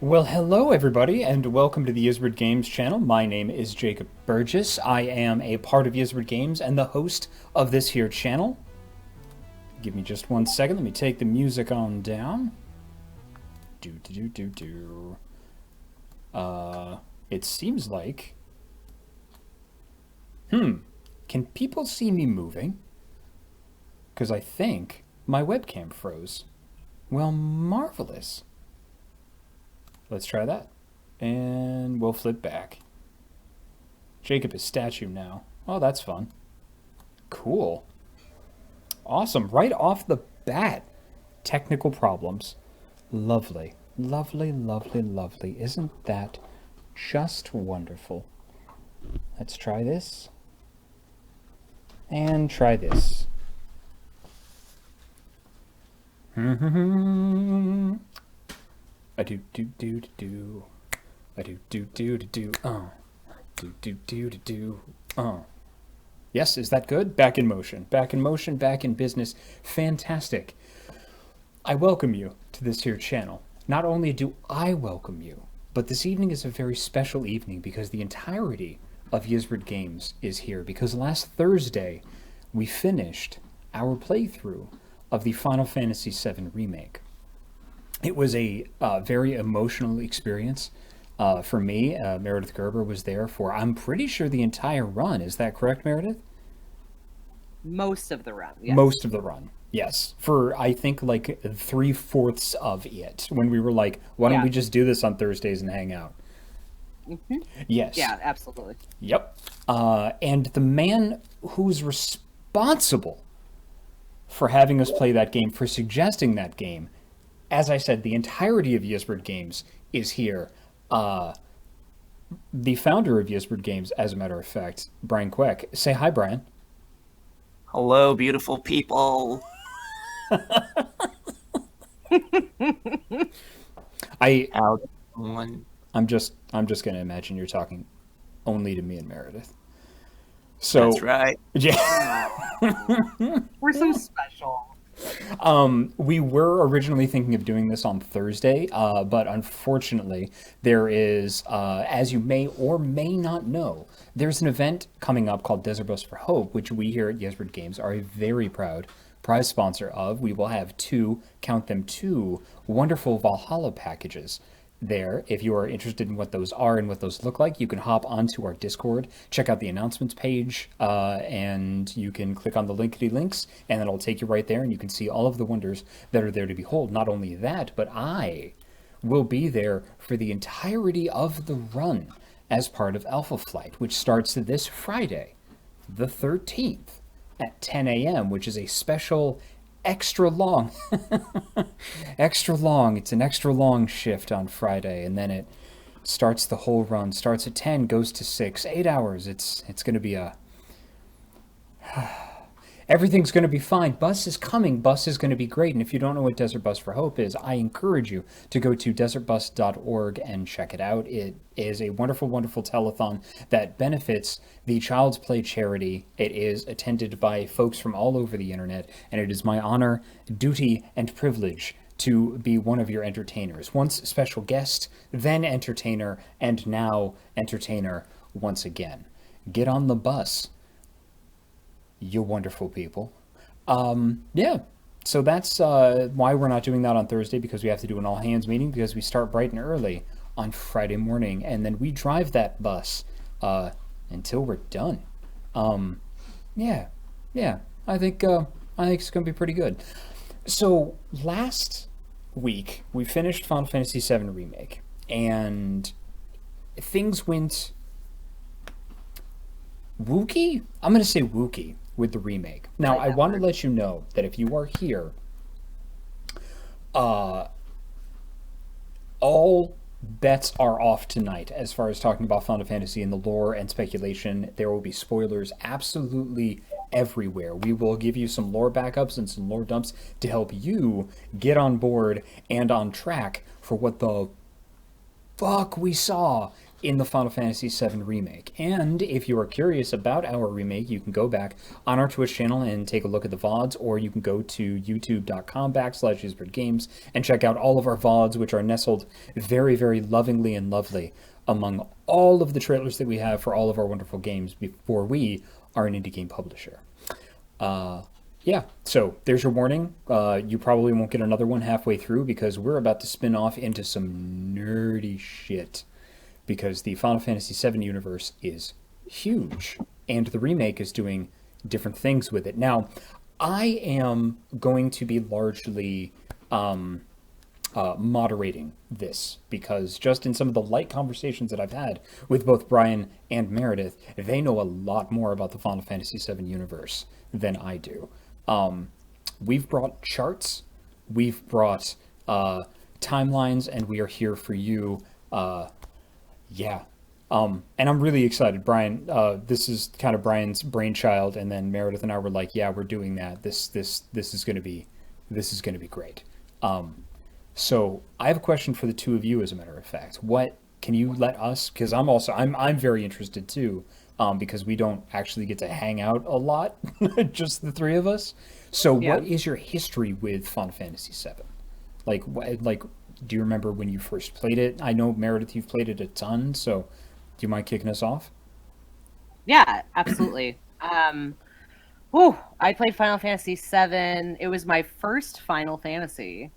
Well, hello everybody, and welcome to the Ysbryd Games channel. My name is Jacob Burgess. I am a part of Ysbryd Games and the host of this here channel. Give me just one second. Let me take the music on down. It seems like... Can people see me moving? Because I think my webcam froze. Well, marvelous. Let's try that. And we'll flip back. Jacob is statue now. Oh, that's fun. Cool. Awesome. Right off the bat. Technical problems. Lovely. Lovely, lovely, lovely. Isn't that just wonderful? Let's try this. And try this. A do do do do. A do do do do. Do do do do. Yes, is that good? Back in motion. Back in motion, back in business. Fantastic. I welcome you to this here channel. Not only do I welcome you, but this evening is a very special evening because the entirety of Ysbryd Games is here. Because last Thursday, we finished our playthrough of the Final Fantasy VII Remake. It was a very emotional experience for me. Meredith Gerber was there for, I'm pretty sure, the entire run. Is that correct, Meredith? Most of the run, yes. Most of the run, yes. For, I think, like 3/4 of it, when we were like, why don't we just do this on Thursdays and hang out? Mm-hmm. Yes. Yeah, absolutely. Yep. And the man who's responsible for having us play that game, for suggesting that game, as I said, the entirety of Ysbryd Games is here. The founder of Ysbryd Games, as a matter of fact, Brian Queck. Say hi, Brian. Hello, beautiful people. I'm just gonna imagine you're talking only to me and Meredith. So that's right. Yeah. We're so special. We were originally thinking of doing this on Thursday, but unfortunately, there is, as you may or may not know, there's an event coming up called Desert Bus for Hope, which we here at Ysbryd Games are a very proud prize sponsor of. We will have two wonderful Valhalla packages there. If you are interested in what those are and what those look like, you can hop onto our Discord, check out the announcements page, and you can click on the linkity links, and it'll take you right there, and you can see all of the wonders that are there to behold. Not only that, but I will be there for the entirety of the run as part of Alpha Flight, which starts this Friday, the 13th, at 10 a.m., which is a special extra long it's an extra long shift on Friday, and then it starts the whole run. Starts at 10, goes to 6, 8 hours. It's gonna be a everything's gonna be fine. Bus is coming. Bus is gonna be great. And if you don't know what Desert Bus for Hope is, I encourage you to go to desertbus.org and check it out. It is a wonderful, wonderful telethon that benefits the Child's Play charity. It is attended by folks from all over the internet, and it is my honor, duty, and privilege to be one of your entertainers. Once special guest, then entertainer, and now entertainer once again. Get on the bus, you wonderful people. Yeah. So that's why we're not doing that on Thursday, because we have to do an all-hands meeting, because we start bright and early on Friday morning, and then we drive that bus until we're done. Yeah. I think it's gonna be pretty good. So last week we finished Final Fantasy VII Remake, and things went wookie. I'm gonna say wookie with the remake. Now, I want to let you know that if you are here, all bets are off tonight as far as talking about Final Fantasy and the lore and speculation. There will be spoilers absolutely everywhere. We will give you some lore backups and some lore dumps to help you get on board and on track for what the fuck we saw in the Final Fantasy VII Remake. And if you are curious about our remake, you can go back on our Twitch channel and take a look at the VODs, or you can go to youtube.com/Ysbryd Games and check out all of our VODs, which are nestled very, very lovingly and lovely among all of the trailers that we have for all of our wonderful games before we are an indie game publisher. Yeah, so there's your warning. You probably won't get another one halfway through because we're about to spin off into some nerdy shit. Because the Final Fantasy VII universe is huge, and the remake is doing different things with it. Now, I am going to be largely moderating this because just in some of the light conversations that I've had with both Brian and Meredith, they know a lot more about the Final Fantasy VII universe than I do. We've brought charts, we've brought timelines, and we are here for you. Yeah. And I'm really excited, Brian. This is kind of Brian's brainchild, and then Meredith and I were like, "Yeah, we're doing that. This is going to be great." So I have a question for the two of you, as a matter of fact. What can you let us? Because I'm very interested too, because we don't actually get to hang out a lot, just the three of us. So, Yeah. what is your history with Final Fantasy VII? Like. Do you remember when you first played it? I know, Meredith, you've played it a ton, so do you mind kicking us off? Yeah, absolutely. I played Final Fantasy VII. It was my first Final Fantasy,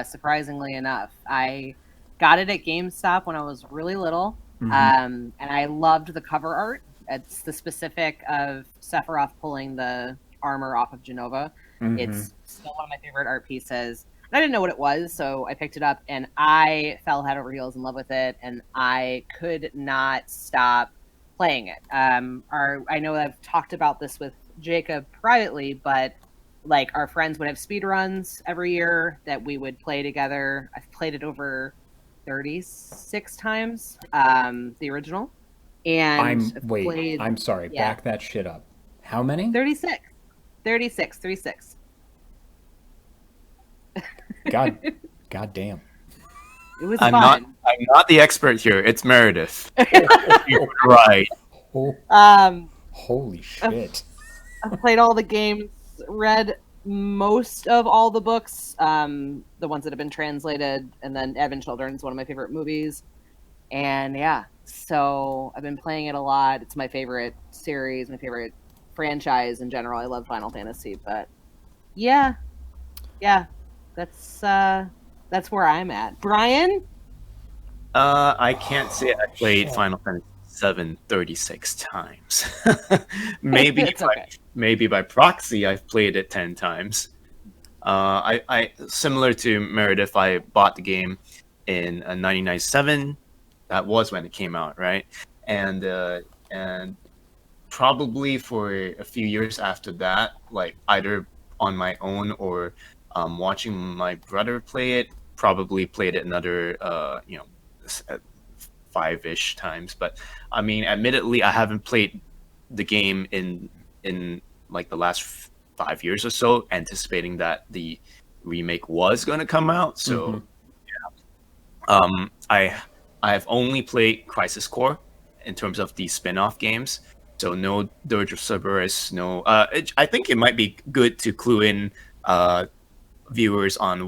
surprisingly enough. I got it at GameStop when I was really little, and I loved the cover art. It's the specific of Sephiroth pulling the armor off of Genova. It's still one of my favorite art pieces. I didn't know what it was, so I picked it up, and I fell head over heels in love with it, and I could not stop playing it. I know I've talked about this with Jacob privately, but like our friends would have speed runs every year that we would play together. I've played it over 36 times, the original, and I'm sorry, back that shit up. How many? 36. God damn. It was I'm fun. not the expert here. It's Meredith. You're right. Holy shit. I've played all the games, read most of all the books, the ones that have been translated, and then Advent Children is one of my favorite movies. And yeah, so I've been playing it a lot. It's my favorite series, my favorite franchise in general. I love Final Fantasy, but yeah, that's where I'm at. Brian? I can't say I played Final Fantasy VII 36 times. maybe It's okay. maybe by proxy I've played it 10 times. I similar to Meredith, I bought the game in 1997. That was when it came out, right? And probably for a few years after that, like either on my own or watching my brother play it, probably played it another 5-ish times. But I mean, admittedly, I haven't played the game in like the last 5 years or so, anticipating that the remake was going to come out. So I've only played Crisis Core in terms of the spin-off games. So no Dirge of Cerberus, no. I think it might be good to clue in viewers on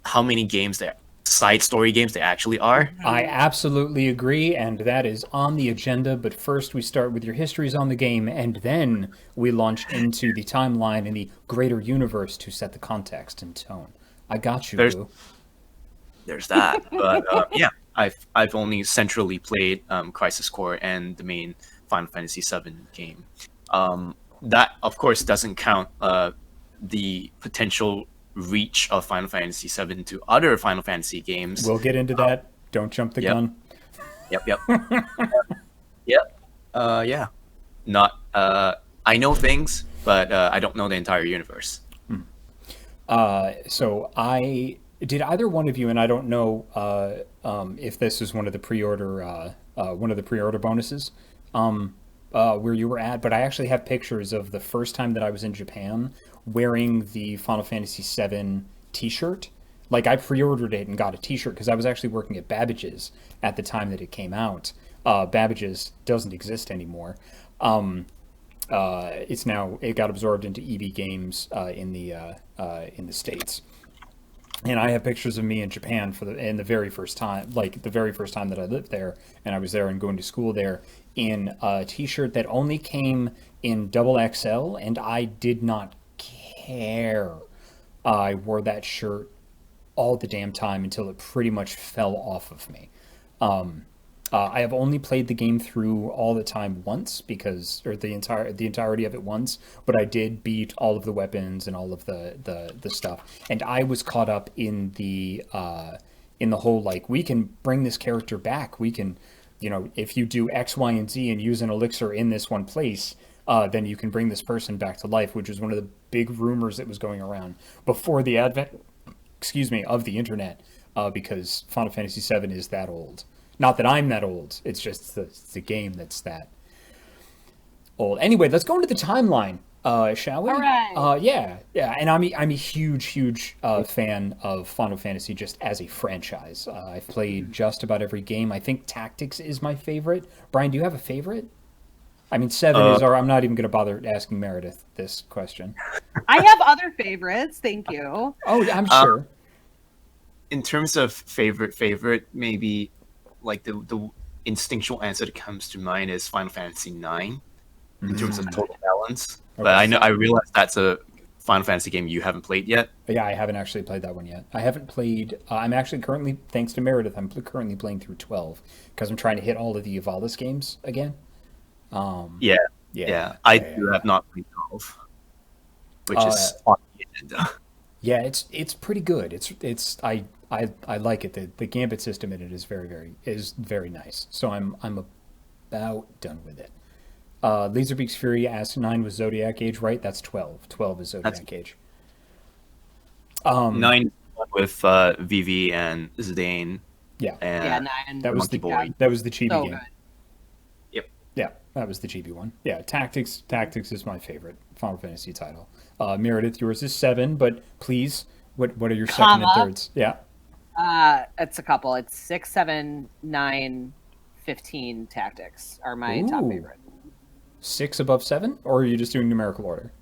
how many games side story games they actually are. I absolutely agree, and that is on the agenda. But first, we start with your histories on the game, and then we launch into the timeline and the greater universe to set the context and tone. I got you, boo. There's that. But yeah, I've only centrally played Crisis Core and the main Final Fantasy VII game. That, of course, doesn't count the potential reach of Final Fantasy VII to other Final Fantasy games. We'll get into that. Don't jump the gun. Yep. Yeah. Not. I know things, but I don't know the entire universe. So did either one of you, and I don't know if this is one of the pre-order bonuses, where you were at, but I actually have pictures of the first time that I was in Japan wearing the Final Fantasy VII t-shirt. Like, I pre-ordered it and got a t-shirt because I was actually working at Babbage's at the time that it came out. Babbage's doesn't exist anymore. It got absorbed into EB Games in the States. And I have pictures of me in Japan in the very first time, like the very first time that I lived there, and I was there and going to school there, in a T-shirt that only came in double XL, and I did not care. I wore that shirt all the damn time until it pretty much fell off of me. I have only played the game through all the time once or the entirety of it once, but I did beat all of the weapons and all of the stuff, and I was caught up in the whole, like, we can bring this character back. We can, if you do X, Y, and Z and use an elixir in this one place, then you can bring this person back to life, which was one of the big rumors that was going around before the advent, of the internet, because Final Fantasy VII is that old. Not that I'm that old. It's just the game that's that old. Anyway, let's go into the timeline, shall we? All right. Yeah. And I'm a huge fan of Final Fantasy just as a franchise. I've played just about every game. I think Tactics is my favorite. Brian, do you have a favorite? I mean, 7 is our... I'm not even going to bother asking Meredith this question. I have other favorites. Thank you. Oh, I'm sure. In terms of favorite, maybe... like the instinctual answer that comes to mind is Final Fantasy IX in terms of total balance. Okay. But I realize that's a Final Fantasy game you haven't played yet. Yeah, I haven't actually played that one yet. I haven't played. I'm actually currently, thanks to Meredith, I'm currently playing through 12 because I'm trying to hit all of the Evalis games again. Yeah. I have not played 12, which is on the agenda. Yeah, it's pretty good. I like it. The gambit system in it is very nice. So I'm about done with it. Laserbeak's Fury asks 9 was Zodiac Age, right? That's 12. 12 is Zodiac Age. 9 with Vivi and Zidane. Yeah. And 9. That was the chibi game. Good. Yep. Yeah, that was the chibi one. Yeah, Tactics is my favorite Final Fantasy title. Meredith, yours is 7, but please, what are your second and thirds? Yeah. It's a couple. It's 6, 7, 9, 15 Tactics are my top favorite. 6 above 7, or are you just doing numerical order?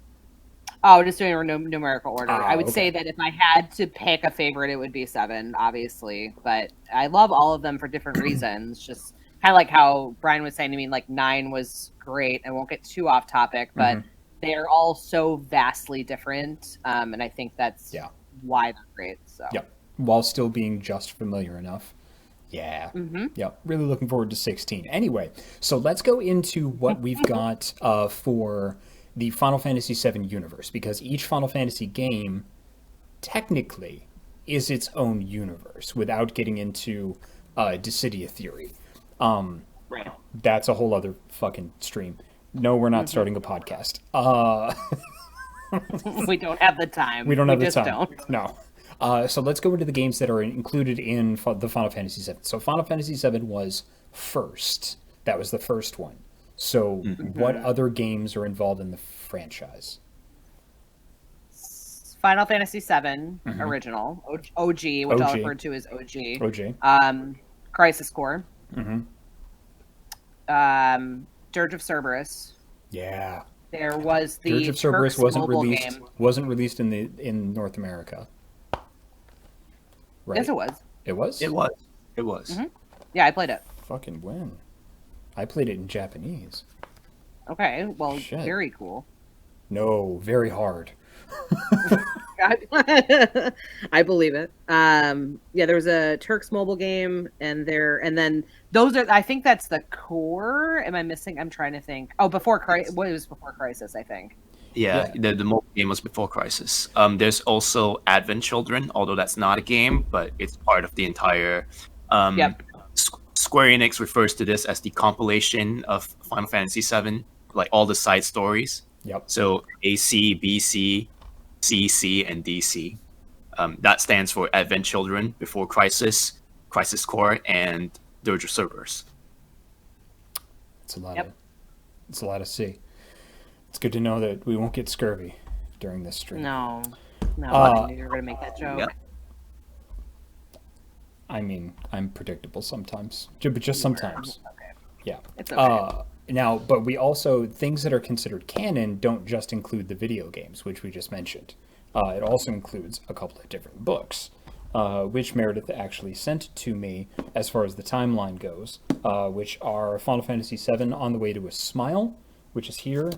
Oh, just doing numerical order. I would say that if I had to pick a favorite, it would be 7, obviously. But I love all of them for different reasons. Just kind of like how Brian was saying to me, like 9 was great. I won't get too off topic, but they're all so vastly different. And I think that's why they're great. So. Yep. While still being just familiar enough. Yeah. Yep. Really looking forward to 16. Anyway, so let's go into what we've got for the Final Fantasy VII universe, because each Final Fantasy game technically is its own universe without getting into Dissidia theory. Right. That's a whole other fucking stream. No, we're not starting a podcast. We don't have the time. We don't have the time. Don't. No. So let's go into the games that are included in the Final Fantasy VII. So Final Fantasy VII was first. That was the first one. So what other games are involved in the franchise? Final Fantasy VII original, OG, which I'll refer to as OG. Crisis Core. Dirge of Cerberus. Yeah. There was the Dirge of Cerberus game. wasn't released in North America. Right. Yes, it was. It was? It was. Yeah, I played it. Fucking when? I played it in Japanese. Okay, well, Shit. Very cool. No, very hard. I believe it. Yeah, there was a Turks mobile game, and then those are. I think that's the core. Am I missing? I'm trying to think. Oh, before Crisis. Well, it was before Crisis, I think. Yeah. The mobile game was before Crisis. There's also Advent Children, although that's not a game, but it's part of the entire. Square Enix refers to this as the compilation of Final Fantasy VII, like all the side stories. Yep. So AC, BC, CC, and DC. That stands for Advent Children, Before Crisis, Crisis Core, and Dirge of Cerberus. It's a lot of C. It's good to know that we won't get scurvy during this stream. No, I knew you were going to make that joke. Yeah. I mean, I'm predictable sometimes, but just sometimes. Okay. Yeah. It's okay. Now, but we also, things that are considered canon don't just include the video games, which we just mentioned. It also includes a couple of different books, which Meredith actually sent to me as far as the timeline goes, which are Final Fantasy VII On the Way to a Smile, which is here,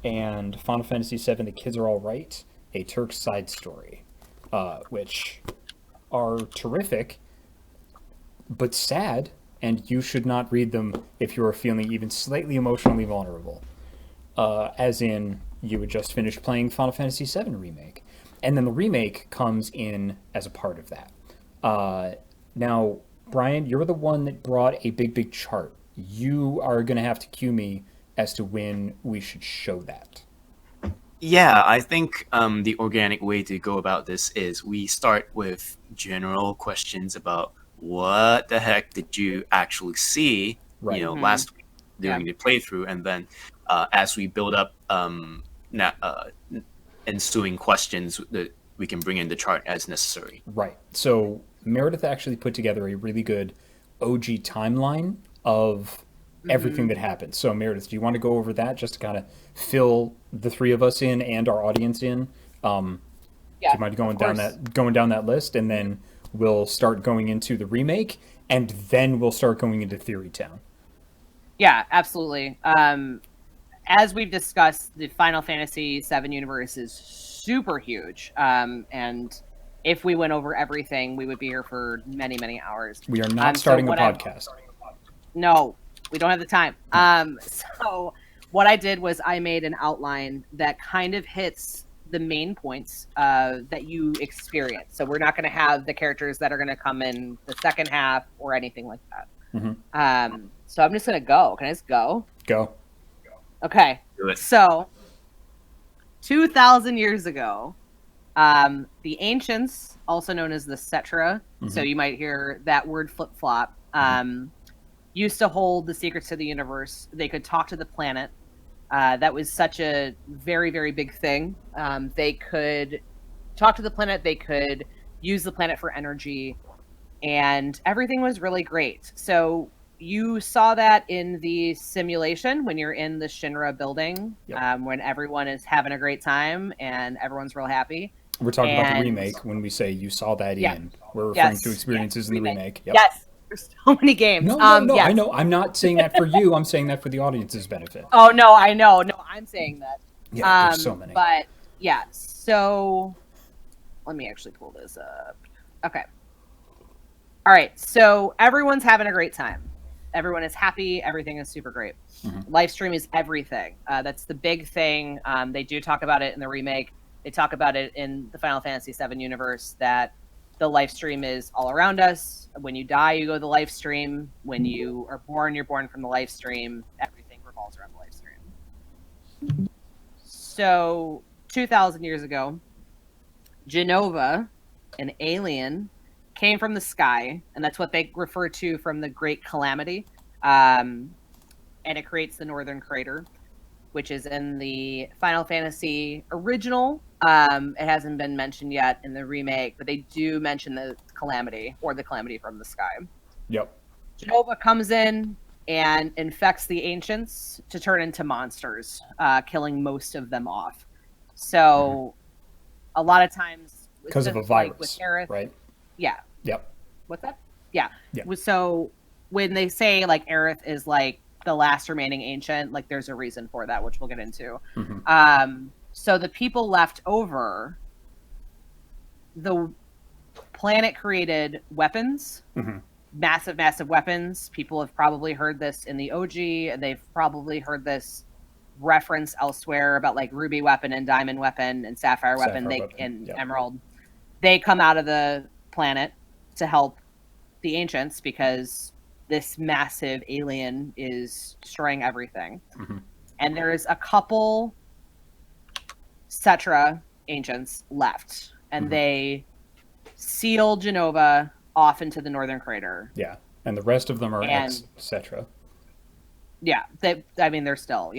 and Final Fantasy VII The Kids Are All Right, A Turk's Side Story, which are terrific, but sad, and you should not read them if you are feeling even slightly emotionally vulnerable. As in, you had just finished playing Final Fantasy VII Remake. And then the remake comes in as a part of that. Now, Brian, you're the one that brought a big chart. You are going to have to cue me as to when we should show that. Yeah, I think the organic way to go about this is we start with general questions about what the heck did you actually see, Right. last week during the playthrough, and then as we build up ensuing questions, that we can bring in the chart as necessary. Right. So Meredith actually put together a really good OG timeline of everything that happened. So Meredith, do you want to go over that just to kind of fill the three of us in and our audience in? Do you mind going down that list, and then we'll start going into the remake, and then we'll start going into Theory Town. Yeah, absolutely. As we've discussed, the Final Fantasy VII universe is super huge, and if we went over everything, we would be here for many hours. We are not starting a podcast. No, we don't have the time. So what I did was I made an outline that kind of hits the main points that you experience. So we're not going to have the characters that are going to come in the second half or anything like that. So I'm just going to go. Can I just go? Go. Okay. Do it. So 2,000 years ago, the ancients, also known as the Cetra, so you might hear that word flip-flop, used to hold the secrets to the universe. They could talk to the planet. That was such a very big thing. They could talk to the planet. They could use the planet for energy, and everything was really great. So you saw that in the simulation when you're in the Shinra building, when everyone is having a great time and everyone's real happy. We're talking about the remake when we say you saw that in. We're referring to experiences in the remake. Yep. Yes. There's so many games. No, yes. I know. I'm not saying that for you. I'm saying that for the audience's benefit. Oh, no, I know. No, I'm saying that. Yeah, there's so many. But, yeah, so let me actually pull this up. Okay. All right, so everyone's having a great time. Everyone is happy. Everything is super great. Live stream is everything. That's the big thing. They do talk about it in the remake. They talk about it in the Final Fantasy VII universe, that the live stream is all around us. When you die, you go to the live stream. When you are born, you're born from the live stream. Everything revolves around the live stream. So 2,000 years ago, Genova, an alien, came from the sky, and that's what they refer to from the Great Calamity. And it creates the Northern Crater, which is in the Final Fantasy original. It hasn't been mentioned yet in the remake, but they do mention the Calamity, or the Calamity from the sky. Yep. Genova comes in and infects the ancients to turn into monsters, killing most of them off. So a lot of times... Because of a virus, like with Aerith, right? Yeah. Yep. What's that? Yeah. Yeah. So when they say like Aerith is like the last remaining ancient, like there's a reason for that, which we'll get into. So the people left over, the planet created weapons, massive weapons. People have probably heard this in the OG, and they've probably heard this reference elsewhere about like ruby weapon and diamond weapon and sapphire weapon. And emerald. They come out of the planet to help the ancients because this massive alien is destroying everything. And there's a couple Cetra ancients left, and they seal Genova off into the Northern Crater. Yeah, and the rest of them are ex-Cetra. Yeah, they're still,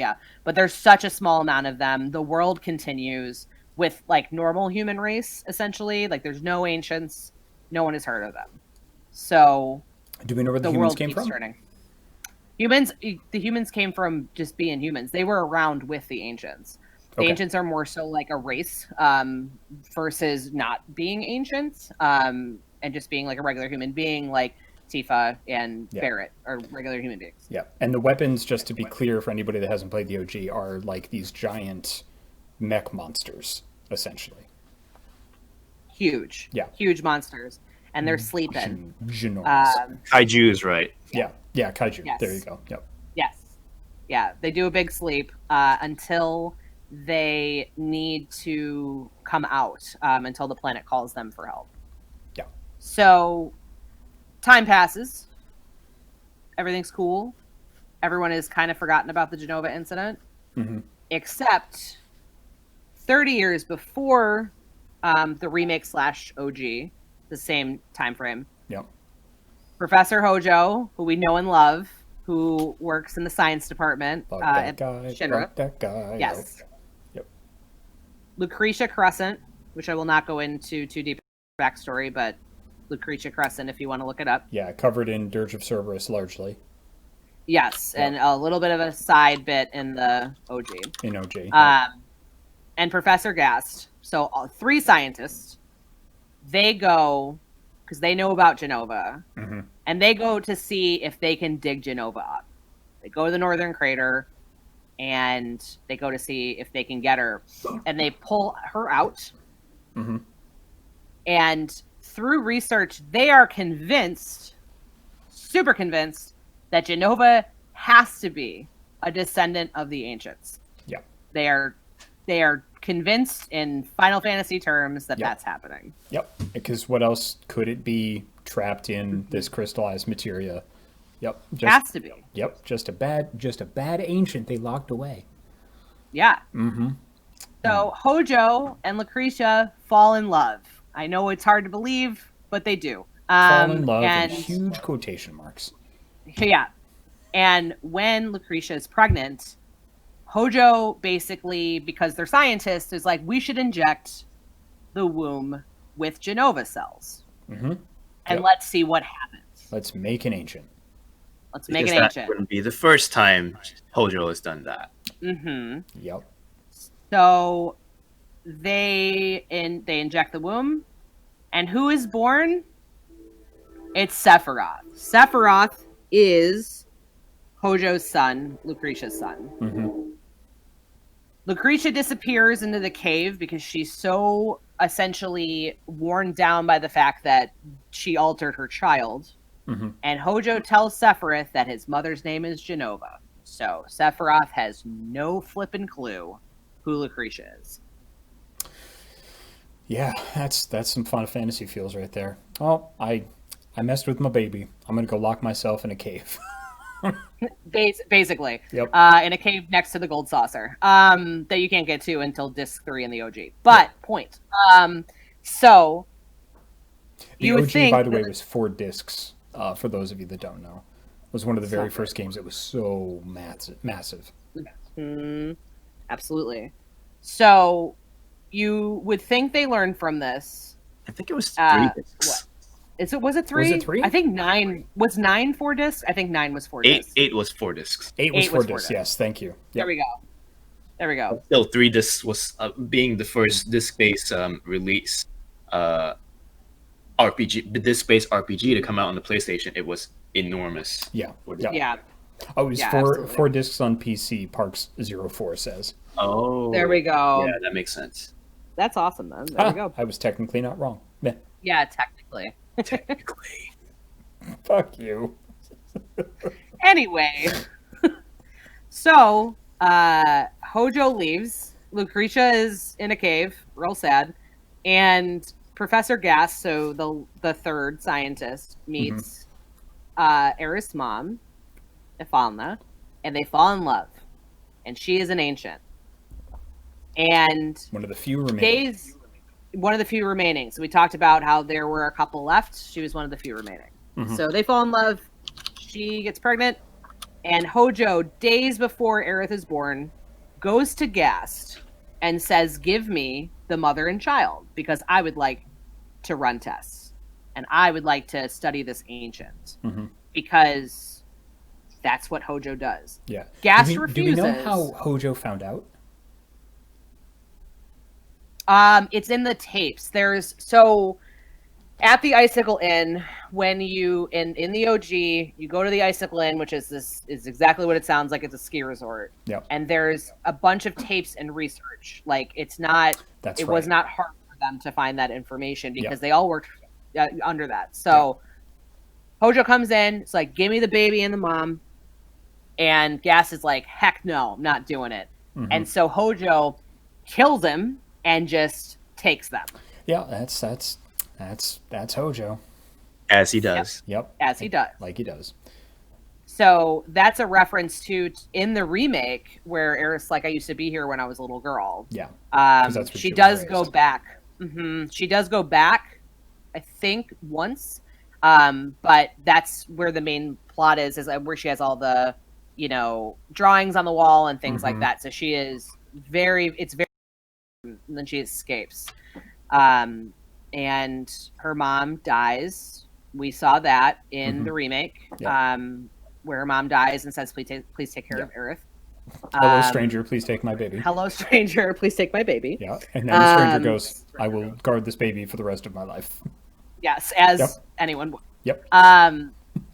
but there's such a small amount of them. The world continues with like normal human race, essentially. Like there's no ancients, no one has heard of them. So do we know where the humans came from? Turning. The humans came from just being humans. They were around with the ancients. The ancients are more so like a race versus not being ancients and just being like a regular human being like Tifa and Barrett are regular human beings. Yeah, and the weapons, just to be clear for anybody that hasn't played the OG, are like these giant mech monsters, essentially. Huge. Yeah. Huge monsters. And they're sleeping. Ginormous. Kaiju is right. Yeah, kaiju. Yes. There you go. Yep. Yes. Yeah, they do a big sleep until they need to come out, until the planet calls them for help. Yeah. So, time passes. Everything's cool. Everyone has kind of forgotten about the Jenova incident. Mm-hmm. Except 30 years before the remake / OG, the same time frame. Yep. Professor Hojo, who we know and love, who works in the science department at Shinra. That guy. Yes. Yep. Lucretia Crescent, which I will not go into too deep backstory, but Lucretia Crescent, if you want to look it up. Yeah, covered in Dirge of Cerberus largely. Yes, and a little bit of a side bit in the OG. In OG. And Professor Gast. So 3 scientists, they go, because they know about Jenova, and they go to see if they can dig Jenova up. They go to the Northern Crater, and they go to see if they can get her. And they pull her out. Mm-hmm. And through research, they are convinced, super convinced, that Jenova has to be a descendant of the ancients. Yeah. They are convinced in Final Fantasy terms that that's happening. Yep. Because what else could it be trapped in this crystallized materia? Yep. Has to be. Yep. Just a bad ancient they locked away. Yeah. Mm-hmm. So Hojo and Lucretia fall in love. I know it's hard to believe, but they do. Fall in love in huge quotation marks. Yeah. And when Lucretia is pregnant, Hojo basically, because they're scientists, is like, we should inject the womb with Jenova cells. Mm-hmm. And let's see what happens. Let's make an ancient. Let's make an that ancient. Wouldn't be the first time Hojo has done that. Mm-hmm. Yep. So they inject the womb. And who is born? It's Sephiroth. Sephiroth is Hojo's son, Lucretia's son. Mm-hmm. Lucretia disappears into the cave because she's so essentially worn down by the fact that she altered her child. Mm-hmm. And Hojo tells Sephiroth that his mother's name is Jenova. So Sephiroth has no flippin' clue who Lucretia is. Yeah, that's some Final Fantasy feels right there. Oh, I messed with my baby. I'm gonna go lock myself in a cave. Basically. Yep. In a cave next to the gold saucer. That you can't get to until disc 3 in the OG. But point. So the OG, by the way, was 4 discs. For those of you that don't know, it was one of the very first games. It was so massive. Absolutely. So you would think they learned from this. I think it was 3 discs. Was it 3? Was it 3? I think 9 was 9 4 discs. I think 9 was 4 discs. 8 was 4 discs. 8 was 4 discs. Yes, thank you. Yep. There we go. Still, 3 discs was being the first disc-based release RPG, the disc-based RPG to come out on the PlayStation. It was enormous. Yeah. Oh, it was 4 discs on PC. Parks 04 says. Oh, there we go. Yeah, that makes sense. That's awesome, then. There we go. I was technically not wrong. Yeah, technically. Technically. Fuck you. Anyway, so Hojo leaves. Lucretia is in a cave, real sad, and Professor Gast, so the third scientist, meets Aerith's mom, Ifalna, and they fall in love. And she is an ancient. And one of the few remaining. One of the few remaining. So we talked about how there were a couple left. She was one of the few remaining. Mm-hmm. So they fall in love. She gets pregnant. And Hojo, days before Aerith is born, goes to Gast and says, give me the mother and child, because I would like to run tests. And I would like to study this ancient. Mm-hmm. Because That's what Hojo does. Yeah. Gas Do refuses. we know how Hojo found out? It's in the tapes. So at the Icicle Inn, when you in the OG, you go to the Icicle Inn, which is exactly what it sounds like. It's a ski resort. Yep. And there's a bunch of tapes and research. Like it was not hard for them to find that information because they all worked under that. So Hojo comes in, it's like, give me the baby and the mom. And Gas is like, heck no, I'm not doing it. Mm-hmm. And so Hojo kills him and just takes them. Yeah, that's Hojo. As he does. Yep. As he does. Like he does. So that's a reference to in the remake where Aerith's like, I used to be here when I was a little girl. Yeah. She does go back. Mm-hmm. She does go back, I think, once. But that's where the main plot is where she has all the, drawings on the wall and things like that. So she is it's very, and then she escapes. And her mom dies. We saw that in the remake, where her mom dies and says, please take care of Aerith. Hello, stranger, please take my baby. Hello, stranger, please take my baby. Yeah, and then the stranger goes, I will guard this baby for the rest of my life. Yes, as anyone would. Yep.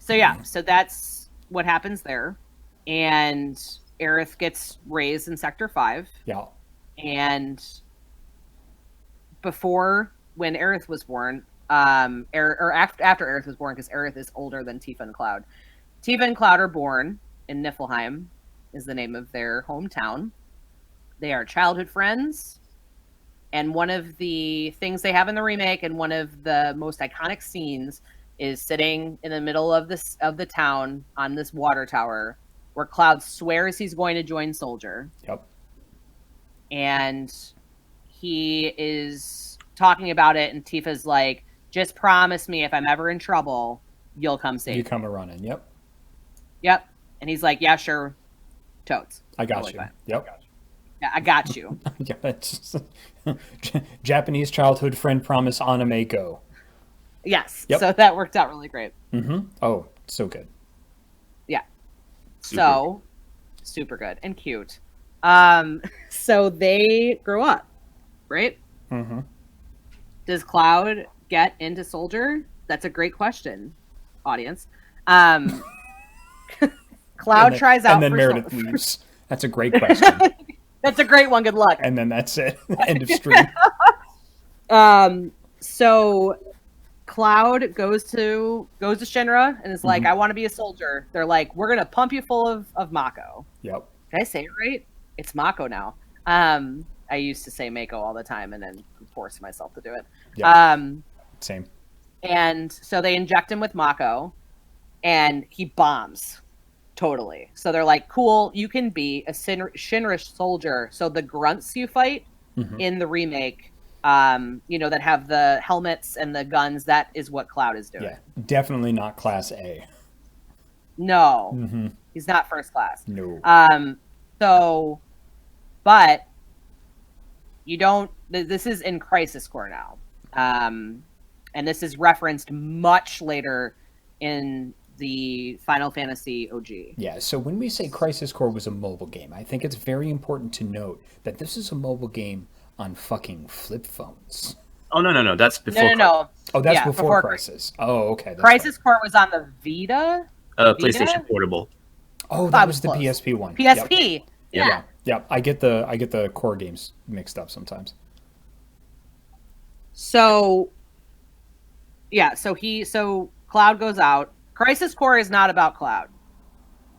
So that's what happens there. And Aerith gets raised in Sector 5. Yeah. And when Aerith was born, after Aerith was born, because Aerith is older than Tifa and Cloud. Tifa and Cloud are born in Niflheim, is the name of their hometown. They are childhood friends. And one of the things they have in the remake, and one of the most iconic scenes, is sitting in the middle of the town on this water tower, where Cloud swears he's going to join Soldier. Yep. And he is talking about it, and Tifa's like, just promise me if I'm ever in trouble, you'll come save me. You come a-running, yep. Yep. And he's like, yeah, sure. Totes. I got you. Yep. Yeah, I got you. Yeah, that's Japanese childhood friend promise anime go. Yes. Yep. So that worked out really great. Mm-hmm. Oh, so good. Yeah. Super. Super good and cute. So they grow up, right? Mm-hmm. Does Cloud get into Soldier? That's a great question, audience. Cloud tries out, and then for Meredith leaves. That's a great question. That's a great one. Good luck. And then that's it. End of stream. So Cloud goes to Shinra and is like, I want to be a soldier. They're like, we're gonna pump you full of Mako. Yep. Did I say it right? It's Mako now. I used to say Mako all the time and then forced myself to do it. Yep. Same. And so they inject him with Mako, and he bombs. Totally. So they're like, cool, you can be a Shinra soldier. So the grunts you fight in the remake, that have the helmets and the guns, that is what Cloud is doing. Yeah, definitely not Class A. No, he's not first class. No. But you don't, this is in Crisis Core now. And this is referenced much later in the Final Fantasy OG. Yeah, so when we say Crisis Core was a mobile game, I think it's very important to note that this is a mobile game on fucking flip phones. Oh, no, that's before. No. Oh, that's before Crisis. Oh, okay. Crisis Core was on the Vita? PlayStation Portable. Oh, that was the PSP one. PSP. Yep. Yeah. I get the core games mixed up sometimes. So Cloud goes out. Crisis Core is not about Cloud.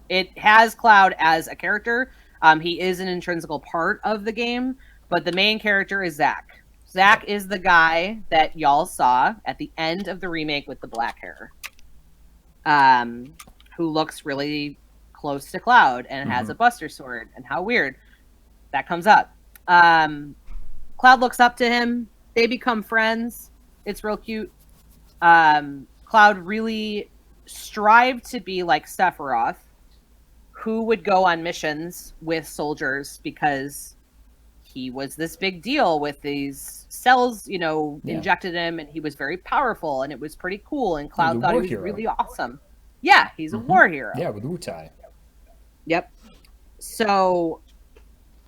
It has Cloud as a character. He is an intrinsical part of the game, but the main character is Zack. Zack is the guy that y'all saw at the end of the remake with the black hair, who looks really close to Cloud and has a Buster Sword. And how weird that comes up. Cloud looks up to him. They become friends. It's real cute. Cloud really strived to be like Sephiroth, who would go on missions with soldiers because he was this big deal with these cells, injected him, and he was very powerful, and it was pretty cool, and Cloud thought he was really awesome. Yeah, he's a war hero. Yeah, with Wutai. Yep. So,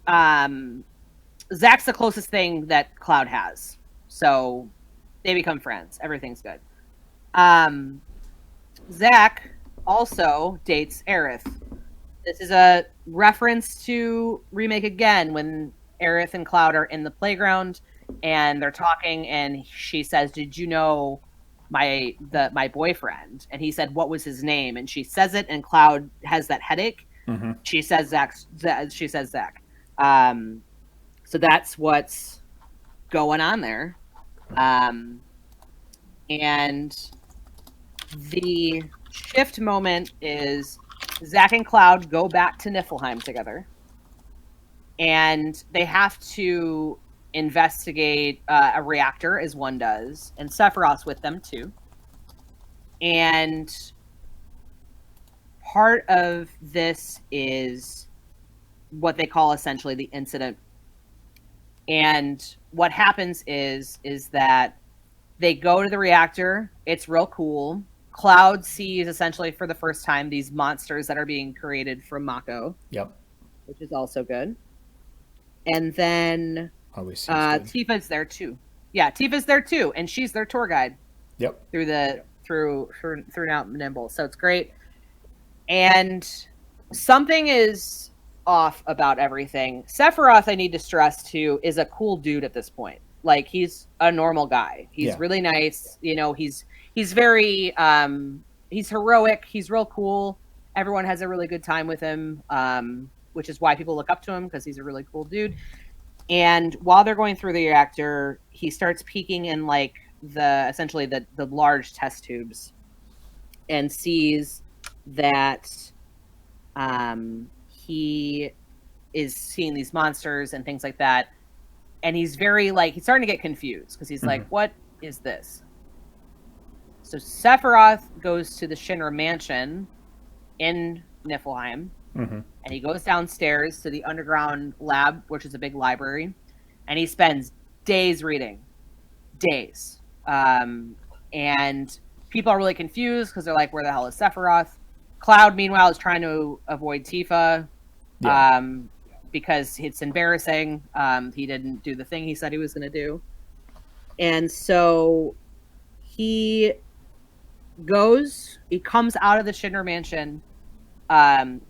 Zach's the closest thing that Cloud has. So they become friends. Everything's good. Zach also dates Aerith. This is a reference to Remake again when Aerith and Cloud are in the playground and they're talking and she says, "Did you know my boyfriend?" And he said, "What was his name?" And she says it and Cloud has that headache. Mm-hmm. She says Zach. So that's what's going on there. And the shift moment is Zach and Cloud go back to Niflheim together. And they have to investigate a reactor, as one does. And Sephiroth's with them, too. And part of this is what they call essentially the incident. And what happens is that they go to the reactor. It's real cool. Cloud sees essentially for the first time these monsters that are being created from Mako. Yep. Which is also good. And then Tifa's there too. Yeah, Tifa's there too, and she's their tour guide. Yep. Through Mount Nimble. So it's great. And something is off about everything. Sephiroth, I need to stress too, is a cool dude at this point. Like, he's a normal guy. He's really nice. You know, he's very he's heroic. He's real cool. Everyone has a really good time with him, which is why people look up to him, because he's a really cool dude. And while they're going through the reactor, he starts peeking in like essentially the large test tubes and sees that he is seeing these monsters and things like that. And he's very he's starting to get confused because he's like, what is this? So Sephiroth goes to the Shinra mansion in Niflheim, and he goes downstairs to the underground lab, which is a big library, and he spends days reading. Days. And people are really confused because they're like, where the hell is Sephiroth? Cloud, meanwhile, is trying to avoid Tifa. Because it's embarrassing. He didn't do the thing he said he was going to do. And so he comes out of the Shinra mansion, and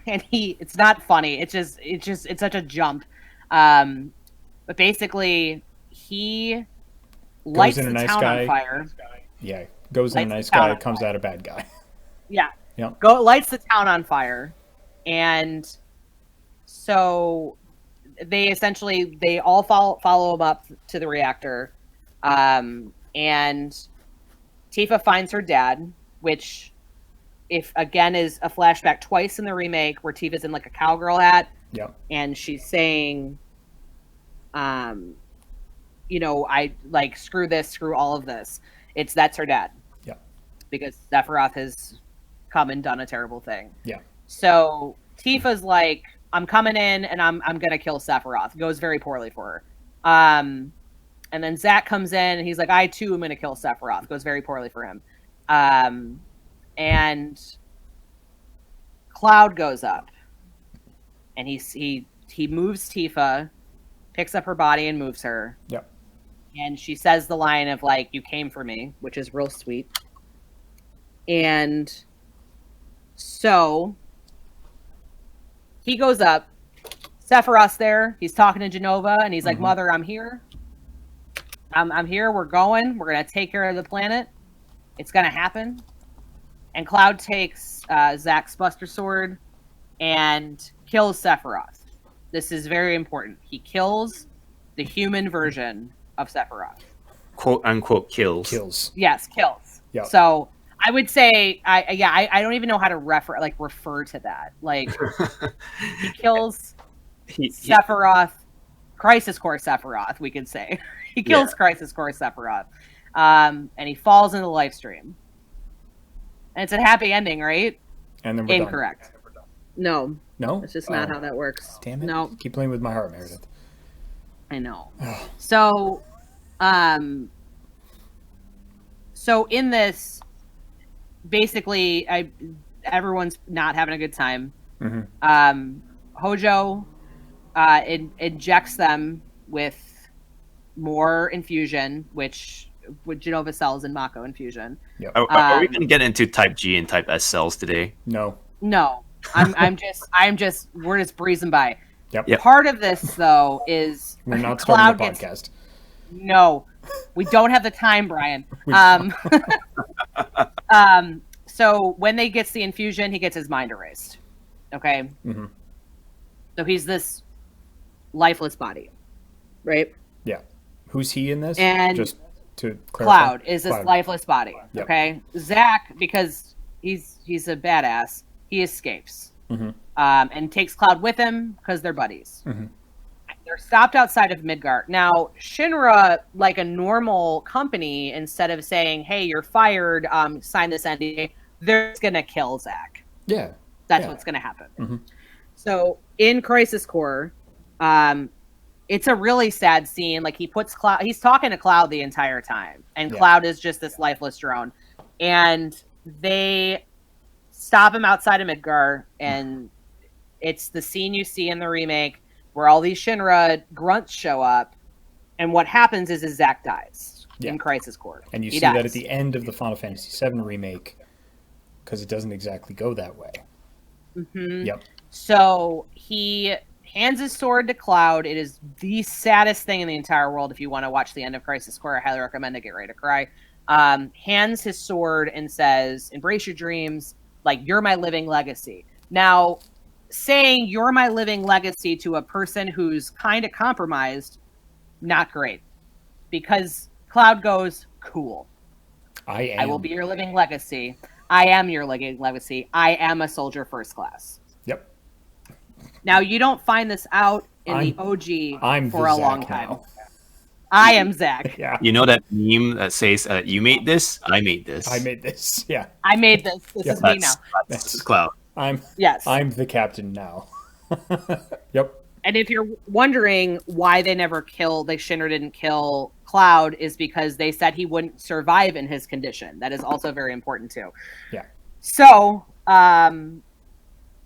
it's not funny. It's such a jump. But basically he lights the town on fire. Yeah, goes in a nice guy, comes out a bad guy. Yeah. Yep. Lights the town on fire. And so they all follow him up to the reactor. And Tifa finds her dad, which, if again, is a flashback twice in the remake where Tifa's in like a cowgirl hat. Yep. And she's saying, you know, I like screw all of this. That's her dad. Yeah. Because Sephiroth has come and done a terrible thing. Yeah. So Tifa's like, I'm coming in and I'm gonna kill Sephiroth. It goes very poorly for her. And then Zach comes in and he's like, I too am gonna kill Sephiroth. It goes very poorly for him. And Cloud goes up and he moves Tifa, picks up her body and moves her. Yep. And she says the line of like, you came for me, which is real sweet. And so he goes up. Sephiroth's there. He's talking to Genova, and he's like, Mother, I'm here. I'm here. We're going. We're going to take care of the planet. It's going to happen. And Cloud takes Zack's Buster Sword and kills Sephiroth. This is very important. He kills the human version of Sephiroth. Quote unquote kills. Kills. Yes, kills. Yep. So I would say, I don't even know how to refer to that. Like, he kills Sephiroth, Crisis Core Sephiroth, we could say. He kills Crisis Core Sephiroth. And he falls into the life stream. And it's a happy ending, right? And then we're Incorrect. Done. No. That's just not how that works. Damn it. No. Keep playing with my heart, Meredith. I know. So in this, basically, everyone's not having a good time. Hojo injects them with more infusion, which Genova cells and Mako infusion. Yep. Are we going to get into Type G and Type S cells today? No. We're just breezing by. Yep. Part of this, though, is we're not starting the podcast. No, we don't have the time, Brian. So when they gets the infusion, he gets his mind erased. Okay. Mm-hmm. So he's this lifeless body, right? Yeah. Who's he in this? And just to clarify. Cloud is this lifeless body. Yep. Okay. Zack, because he's a badass, he escapes. Mm-hmm. And takes Cloud with him because they're buddies. Mm-hmm. They're stopped outside of Midgard. Now, Shinra, like a normal company, instead of saying, hey, you're fired, sign this NDA, they're just going to kill Zack. Yeah. That's what's going to happen. Mm-hmm. So, in Crisis Core, it's a really sad scene. Like, he's talking to Cloud the entire time, and Cloud is just this lifeless drone. And they stop him outside of Midgard, and it's the scene you see in the remake where all these Shinra grunts show up, and what happens is Zack dies in Crisis Core. And you see that at the end of the Final Fantasy VII Remake, because it doesn't exactly go that way. Mm-hmm. Yep. So he hands his sword to Cloud. It is the saddest thing in the entire world. If you want to watch the end of Crisis Core, I highly recommend it. Get ready to cry. Hands his sword and says, embrace your dreams, like, you're my living legacy. Now, saying you're my living legacy to a person who's kind of compromised, not great. Because Cloud goes, cool. I will be your living legacy. I am your living legacy. I am a soldier first class. Yep. Now, you don't find this out in the OG for a long time. Now. I am Zack. Yeah. You know that meme that says, you made this, I made this. I made this. Yeah. I made this. This is me now. That's Cloud. I'm the captain now. Yep. And if you're wondering why Shinra didn't kill Cloud, is because they said he wouldn't survive in his condition. That is also very important too. Yeah. So,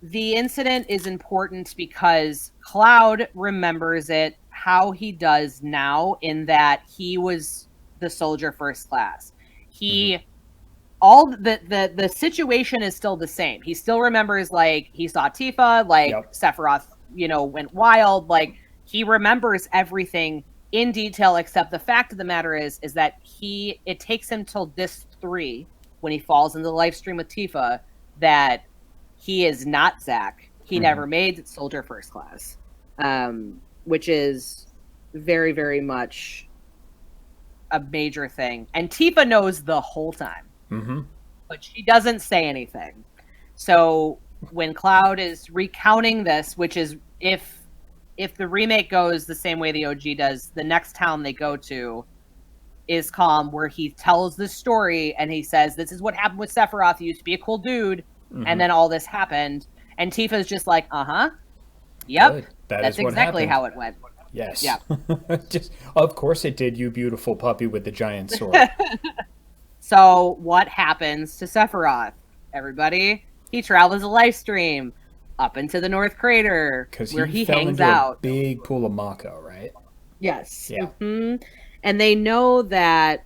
the incident is important because Cloud remembers it how he does now, in that he was the soldier first class. All the situation is still the same. He still remembers, like, he saw Tifa, like, Sephiroth, went wild. Like, he remembers everything in detail, except the fact of the matter is that it takes him till Disc 3, when he falls into the live stream with Tifa, that he is not Zack. He never made soldier first class, which is very, very much a major thing. And Tifa knows the whole time. Mm-hmm. But she doesn't say anything. So when Cloud is recounting this, which is if the remake goes the same way the OG does, the next town they go to is Calm, where he tells the story and he says, this is what happened with Sephiroth. He used to be a cool dude, and then all this happened. And Tifa's just like, yep, good. That's exactly how it went. Yes. Yeah. Just, of course it did, you beautiful puppy with the giant sword. So what happens to Sephiroth? Everybody, he travels a live stream up into the North Crater, where he hangs out. A big pool of Mako, right? Yes. Yeah. Mm-hmm. And they know that.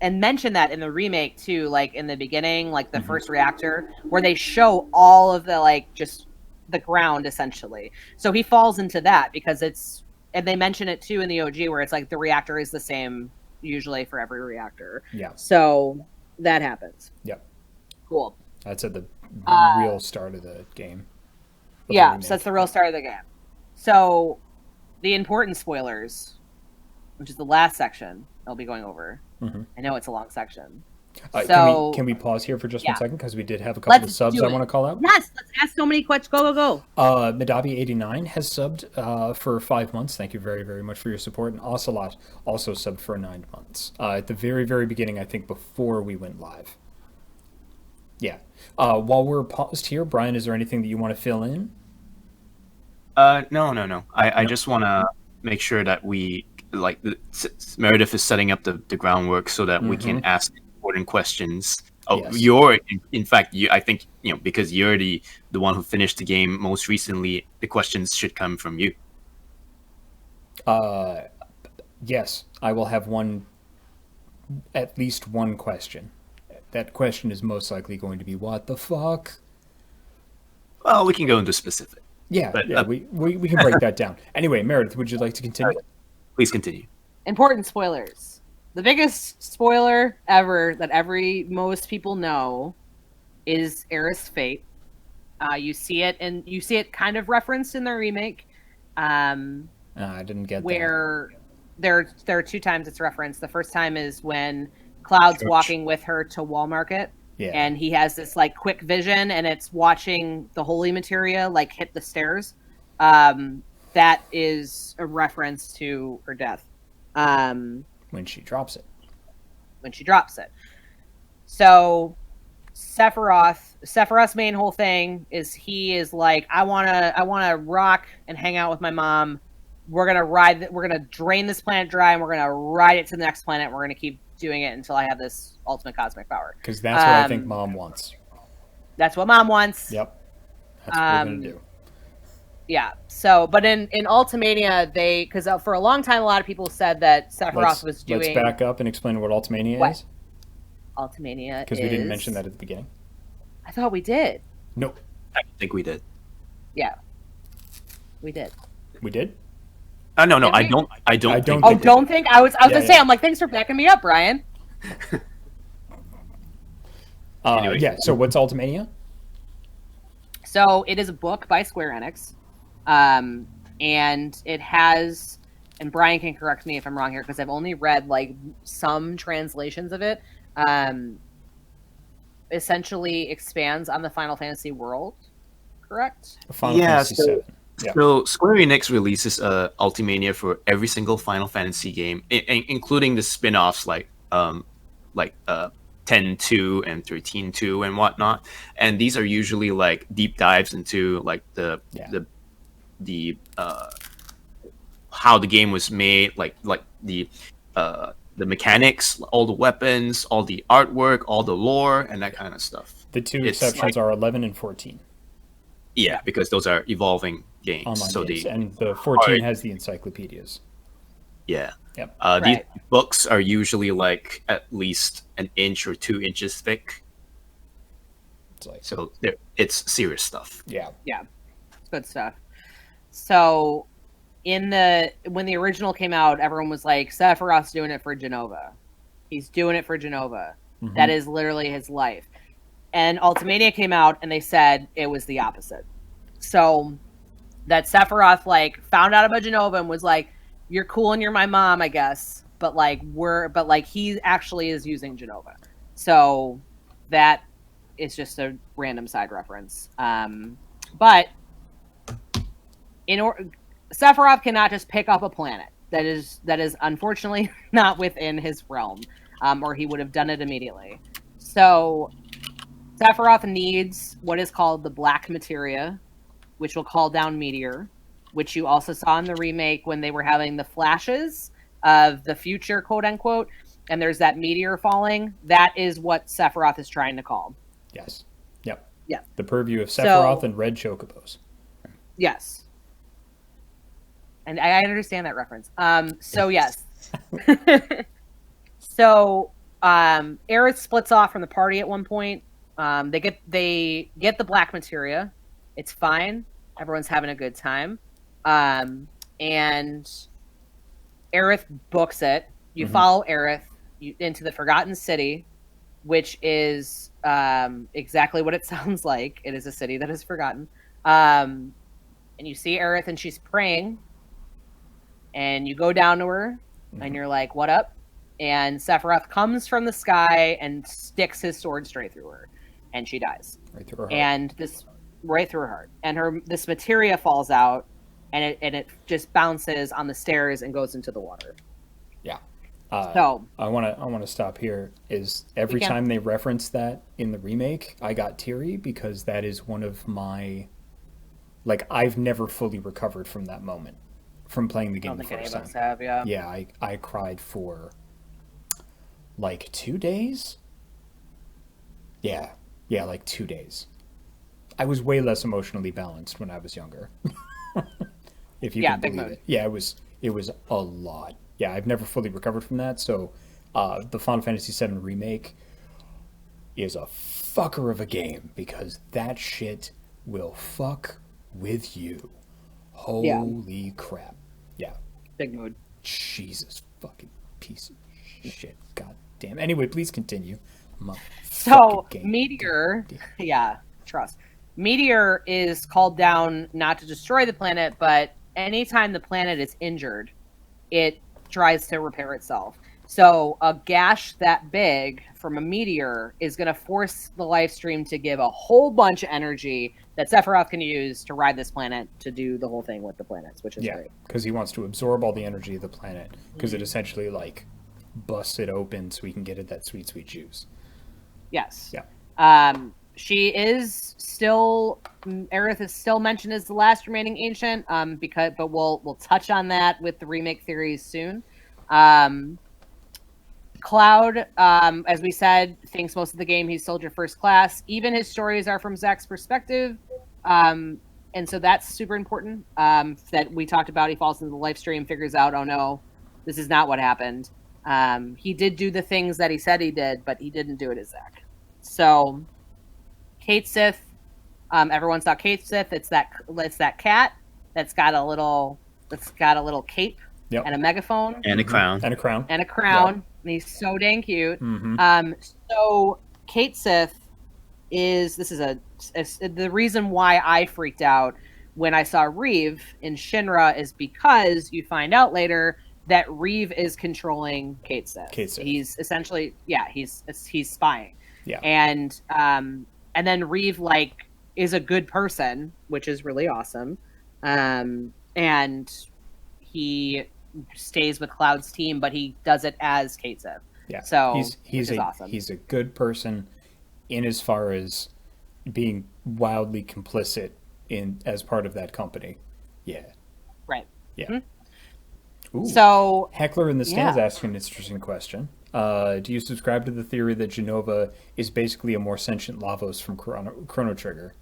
And mention that in the remake too, like in the beginning, like the first reactor, where they show all of the, like, just the ground essentially. So he falls into that because and they mention it too in the OG, where it's like the reactor is the same usually for every reactor. Yeah. So that happens. Yep. Cool. That's at the real start of the game. Yeah, so that's the real start of the game. So the important spoilers, which is the last section I'll be going over. Mm-hmm. I know it's a long section. Can we pause here for just 1 second, because we did have a couple of subs I want to call out. Yes, let's ask so many questions. Go. Madabi89 has subbed for 5 months. Thank you very, very much for your support. And Ocelot also subbed for 9 months. At the very, very beginning, I think before we went live. Yeah. While we're paused here, Brian, is there anything that you want to fill in? No. I just want to make sure that we, like, Meredith is setting up the groundwork so that we can ask important questions Oh, Yes. you're in fact, I think because you're the one who finished the game most recently. The questions should come from you. Yes, I will have at least one question. That question is most likely going to be, what the fuck? Well, we can go into specific, Yeah, but yeah, we can break that down. Anyway, Meredith, would you like to continue? please continue. Important spoilers. The biggest spoiler ever that most people know is Aerith's fate. You see it kind of referenced in the remake. I didn't get where there are 2 times it's referenced. The first time is when Cloud's Church. walking with her to Wall Market, Yeah. and he has this like quick vision, and it's watching the holy materia like hit the stairs. That is a reference to her death. When she drops it. So Sephiroth's main whole thing is he is like, I wanna rock and hang out with my mom. We're gonna drain this planet dry, and we're gonna ride it to the next planet. We're gonna keep doing it until I have this ultimate cosmic power. Because that's what I think Mom wants. That's what Mom wants. Yep. That's what we're going to do. Yeah. So, but in Ultimania, because for a long time, a lot of people said that Sephiroth was doing. Let's back up and explain what Ultimania is. Ultimania because we didn't mention that at the beginning. I thought we did. Nope. I think we did. Yeah. We did. We did? No, Did I we? don't. I don't. I think don't we Oh, did. don't think I was gonna Yeah, say. yeah. I'm like, thanks for backing me up, Brian. Anyway. Yeah, so what's Ultimania? So it is a book by Square Enix, and it has. And Brian can correct me if I'm wrong here because I've only read like some translations of it. Essentially expands on the Final Fantasy world, correct? Final Yeah, Fantasy so- VII. Yeah. So Square Enix releases Ultimania for every single Final Fantasy game, including the spin-offs like 10-2 and 13-2 and whatnot. And these are usually like deep dives into like the how the game was made, like the mechanics, all the weapons, all the artwork, all the lore, and that kind of stuff. The two It's exceptions are 11 and 14. Yeah, because those are evolving games. Online so games. the And the 14 Alright. has the encyclopedias. yeah. Yep. These Right. books are usually like at least an inch or 2 inches thick, It's like, so it's serious stuff. yeah. Yeah, it's good stuff. So, when the original came out, everyone was like, Sephiroth's doing it for Jenova. He's doing it for Jenova. Mhm. That is literally his life. And Ultimania came out, and they said it was the opposite. So that Sephiroth like found out about Jenova and was like, "You're cool and you're my mom, I guess." But he actually is using Jenova. So that is just a random side reference. But Sephiroth cannot just pick up a planet. That is unfortunately not within his realm, or he would have done it immediately. So Sephiroth needs what is called the black materia, which will call down meteor, which you also saw in the remake when they were having the flashes of the future, quote unquote, and there's that meteor falling. That is what Sephiroth is trying to call. Yes. Yep. Yeah. The purview of Sephiroth So- and red chocobos. Yes. And I understand that reference. So yes. So Aerith splits off from the party at one point. They get the black materia. It's fine. Everyone's having a good time. And Aerith books it. You follow Aerith into the Forgotten City, which is exactly what it sounds like. It is a city that is forgotten. And you see Aerith, and she's praying. And you go down to her, and you're like, "What up?" And Sephiroth comes from the sky and sticks his sword straight through her, and she dies. Right through her heart. And this right through her heart, and this materia falls out, and it just bounces on the stairs and goes into the water. Yeah. So I want to stop here. Is every can. time they reference that in the remake, I got teary because that is one of my, like, I've never fully recovered from that moment from playing the I game don't the think any first of us time. have, yeah. Yeah, I cried for like 2 days. Yeah. Yeah, like 2 days. I was way less emotionally balanced when I was younger. If you Yeah, can big believe mood. it. Yeah, it was a lot. Yeah, I've never fully recovered from that. So, the Final Fantasy VII Remake is a fucker of a game because that shit will fuck with you. Yeah, Holy crap. Yeah. big mood. Jesus fucking piece of shit. God damn. Anyway, please continue. I'm a fucking So game. Meteor, God damn. yeah, trust. Meteor is called down not to destroy the planet, but anytime the planet is injured, it tries to repair itself. So a gash that big from a meteor is going to force the life stream to give a whole bunch of energy that Sephiroth can use to ride this planet to do the whole thing with the planets, which is Yeah, great. because he wants to absorb all the energy of the planet because it essentially like busts it open so he can get at that sweet, sweet juice. Yes. Yeah. She is still Meredith is still mentioned as the last remaining ancient. But we'll touch on that with the remake theories soon. Cloud, as we said, thinks most of the game he's soldier first class. Even his stories are from Zack's perspective. And so that's super important. That we talked about. He falls into the life stream, figures out, oh no, this is not what happened. He did do the things that he said he did, but he didn't do it as Zack. So Kate Sith, everyone saw Kate Sith. It's that cat that's got a little cape Yep. and a megaphone And a crown. And a crown. and a crown. Yep. And he's so dang cute. Mm-hmm. So Kate Sith is the reason why I freaked out when I saw Reeve in Shinra is because you find out later that Reeve is controlling Kate Sith. Kate Sith. He's essentially he's spying. Yeah. And then Reeve like is a good person, which is really awesome. And he stays with Cloud's team, but he does it as Kate Sith. Yeah. So he's awesome. He's a good person in as far as being wildly complicit in as part of that company. Yeah. Right. Yeah. Mm-hmm. Ooh. So Heckler in the stands asking an interesting question. Do you subscribe to the theory that Genova is basically a more sentient Lavos from Chrono Trigger?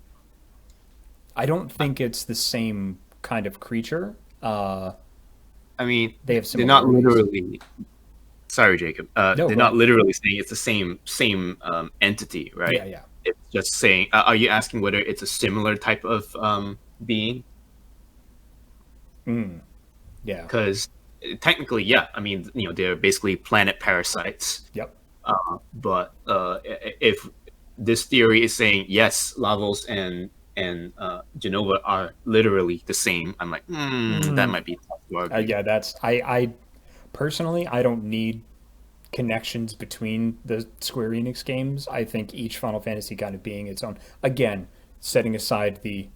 I don't think it's the same kind of creature. I mean, They have they're not similarities. literally. Sorry, Jacob. They're not literally saying it's the same entity, right? Yeah, yeah. It's just saying. Are you asking whether it's a similar type of being? Yeah. Because technically, yeah. I mean, they're basically planet parasites. Yep. But if this theory is saying yes, Lavos and Genova are literally the same, I'm like, that might be tough to argue. Yeah, that's I personally I don't need connections between the Square Enix games. I think each Final Fantasy kind of being its own. Again, setting aside the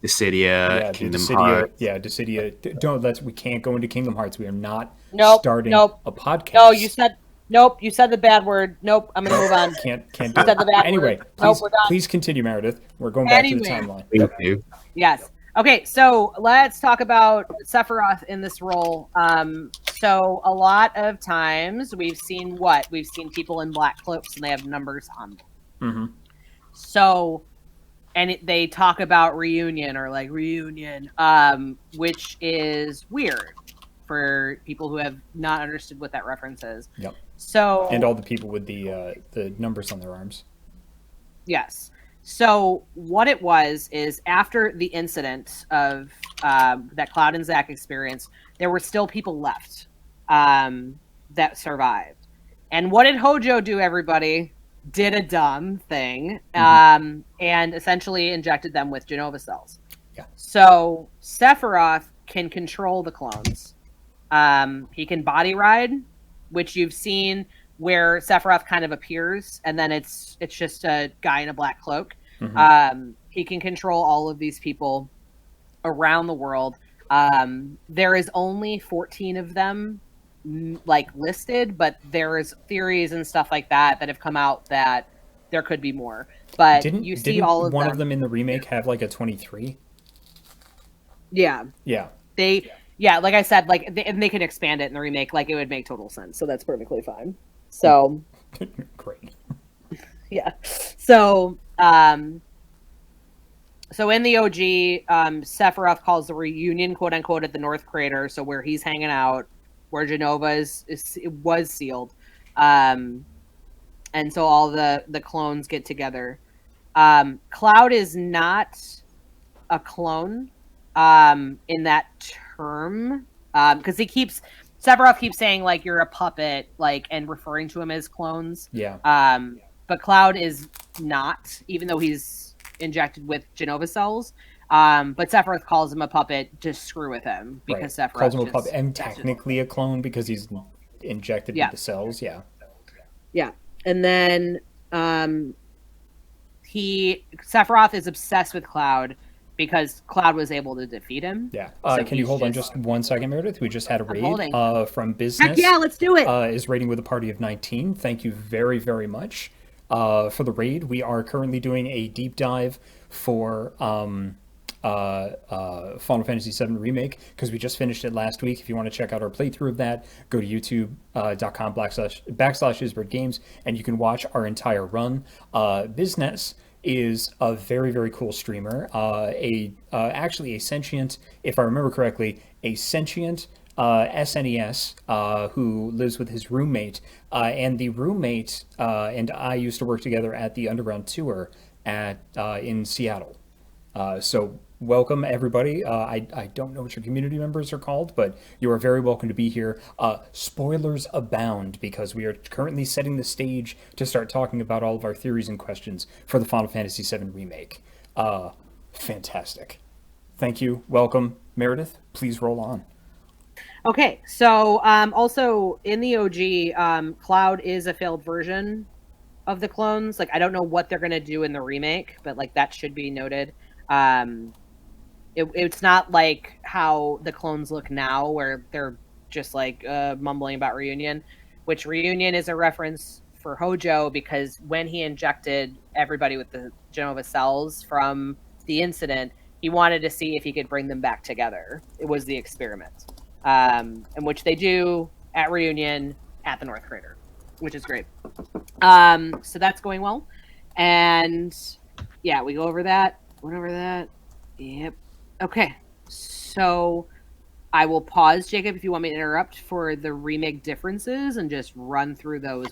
Dissidia, Kingdom Dissidia, Hearts. yeah, Dissidia. We can't go into Kingdom Hearts. We are not starting a podcast. No, you said the bad word. Nope, I'm gonna move on. Can't do said the it. bad Anyway, word. Nope, please, we're done. please continue, Meredith. We're going back to the timeline. Thank you. Yes. Okay, so let's talk about Sephiroth in this role. So a lot of times we've seen people in black cloaks and they have numbers on them. Mm-hmm. So, they talk about reunion, which is weird for people who have not understood what that reference is. Yep. So, and all the people with the numbers on their arms. Yes. So what it was is after the incident of that Cloud and Zack experienced, there were still people left that survived. And what did Hojo do, everybody? Did a dumb thing and essentially injected them with Genova cells. Yeah. So Sephiroth can control the clones. He can body ride, which you've seen where Sephiroth kind of appears, and then it's just a guy in a black cloak. Mm-hmm. He can control all of these people around the world. There is only 14 of them listed, but there is theories and stuff like that have come out that there could be more. But didn't all of one them. of them in the remake have like a 23? Yeah. Yeah. Like I said, and they can expand it in the remake. Like, it would make total sense. So that's perfectly fine. So Great. Yeah. So, so in the OG, Sephiroth calls the reunion, quote unquote, at the North Crater. So where he's hanging out, where Genova was sealed, and so all the clones get together. Cloud is not a clone, in that term, because Sephiroth keeps saying like you're a puppet, like, and referring to him as clones. Yeah. But Cloud is not, even though he's injected with Genova cells. But Sephiroth calls him a puppet to screw with him because Sephiroth calls him a puppet and technically a clone because he's injected with the cells. Yeah. Yeah. And then Sephiroth is obsessed with Cloud because Cloud was able to defeat him. Yeah. So can you hold on just 1 second, Meredith? We just had a raid from Business. Heck yeah, let's do it. Is raiding with a party of 19. Thank you very, very much for the raid. We are currently doing a deep dive for Final Fantasy VII Remake because we just finished it last week. If you want to check out our playthrough of that, go to youtube.com/Ysbryd Games and you can watch our entire run. Business is a very, very cool streamer. Actually a sentient, if I remember correctly, a sentient SNES who lives with his roommate. And the roommate and I used to work together at the Underground Tour in Seattle. So welcome, everybody. I don't know what your community members are called, but you are very welcome to be here. Spoilers abound because we are currently setting the stage to start talking about all of our theories and questions for the Final Fantasy VII Remake. Fantastic. Thank you. Welcome, Meredith. Please roll on. Okay, so also in the OG, Cloud is a failed version of the clones. Like, I don't know what they're going to do in the remake, but like that should be noted. It's not like how the clones look now where they're just like mumbling about reunion, which reunion is a reference for Hojo because when he injected everybody with the Genova cells from the incident, he wanted to see if he could bring them back together. It was the experiment, in which they do at reunion at the North Crater, which is great. So that's going well. And yeah, we go over that. Went over that. Yep. Okay. So I will pause, Jacob, if you want me to interrupt for the remake differences and just run through those.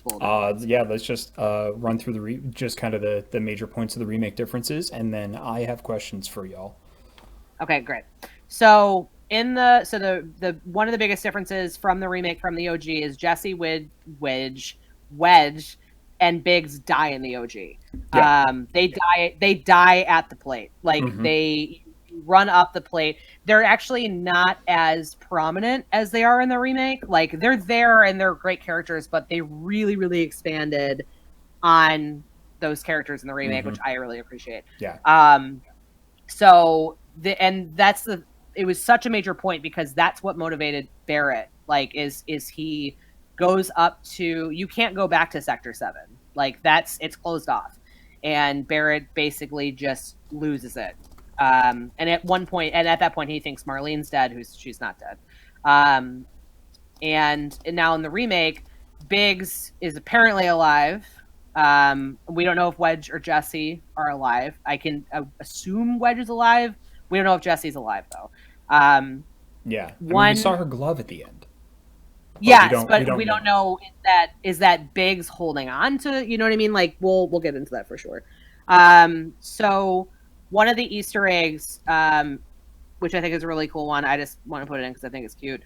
Yeah, let's just run through just kind of the major points of the remake differences, and then I have questions for y'all. Okay, great. So the one of the biggest differences from the remake from the OG is Jesse, Wedge, and Biggs die in the OG. Yeah. They die at the plate. Like they run up the plate. They're actually not as prominent as they are in the remake. Like they're there and they're great characters, but they really, really expanded on those characters in the remake, which I really appreciate. Yeah. It was such a major point because that's what motivated Barrett. Like is he goes up to, you can't go back to Sector 7. Like it's closed off. And Barrett basically just loses it. And at that point he thinks Marlene's dead, she's not dead. And now in the remake, Biggs is apparently alive. We don't know if Wedge or Jesse are alive. I can assume Wedge is alive. We don't know if Jesse's alive though. Yeah. We saw her glove at the end. Yes, but we don't know is that Biggs holding on to, you know what I mean? Like we'll get into that for sure. So one of the Easter eggs, which I think is a really cool one, I just want to put it in because I think it's cute,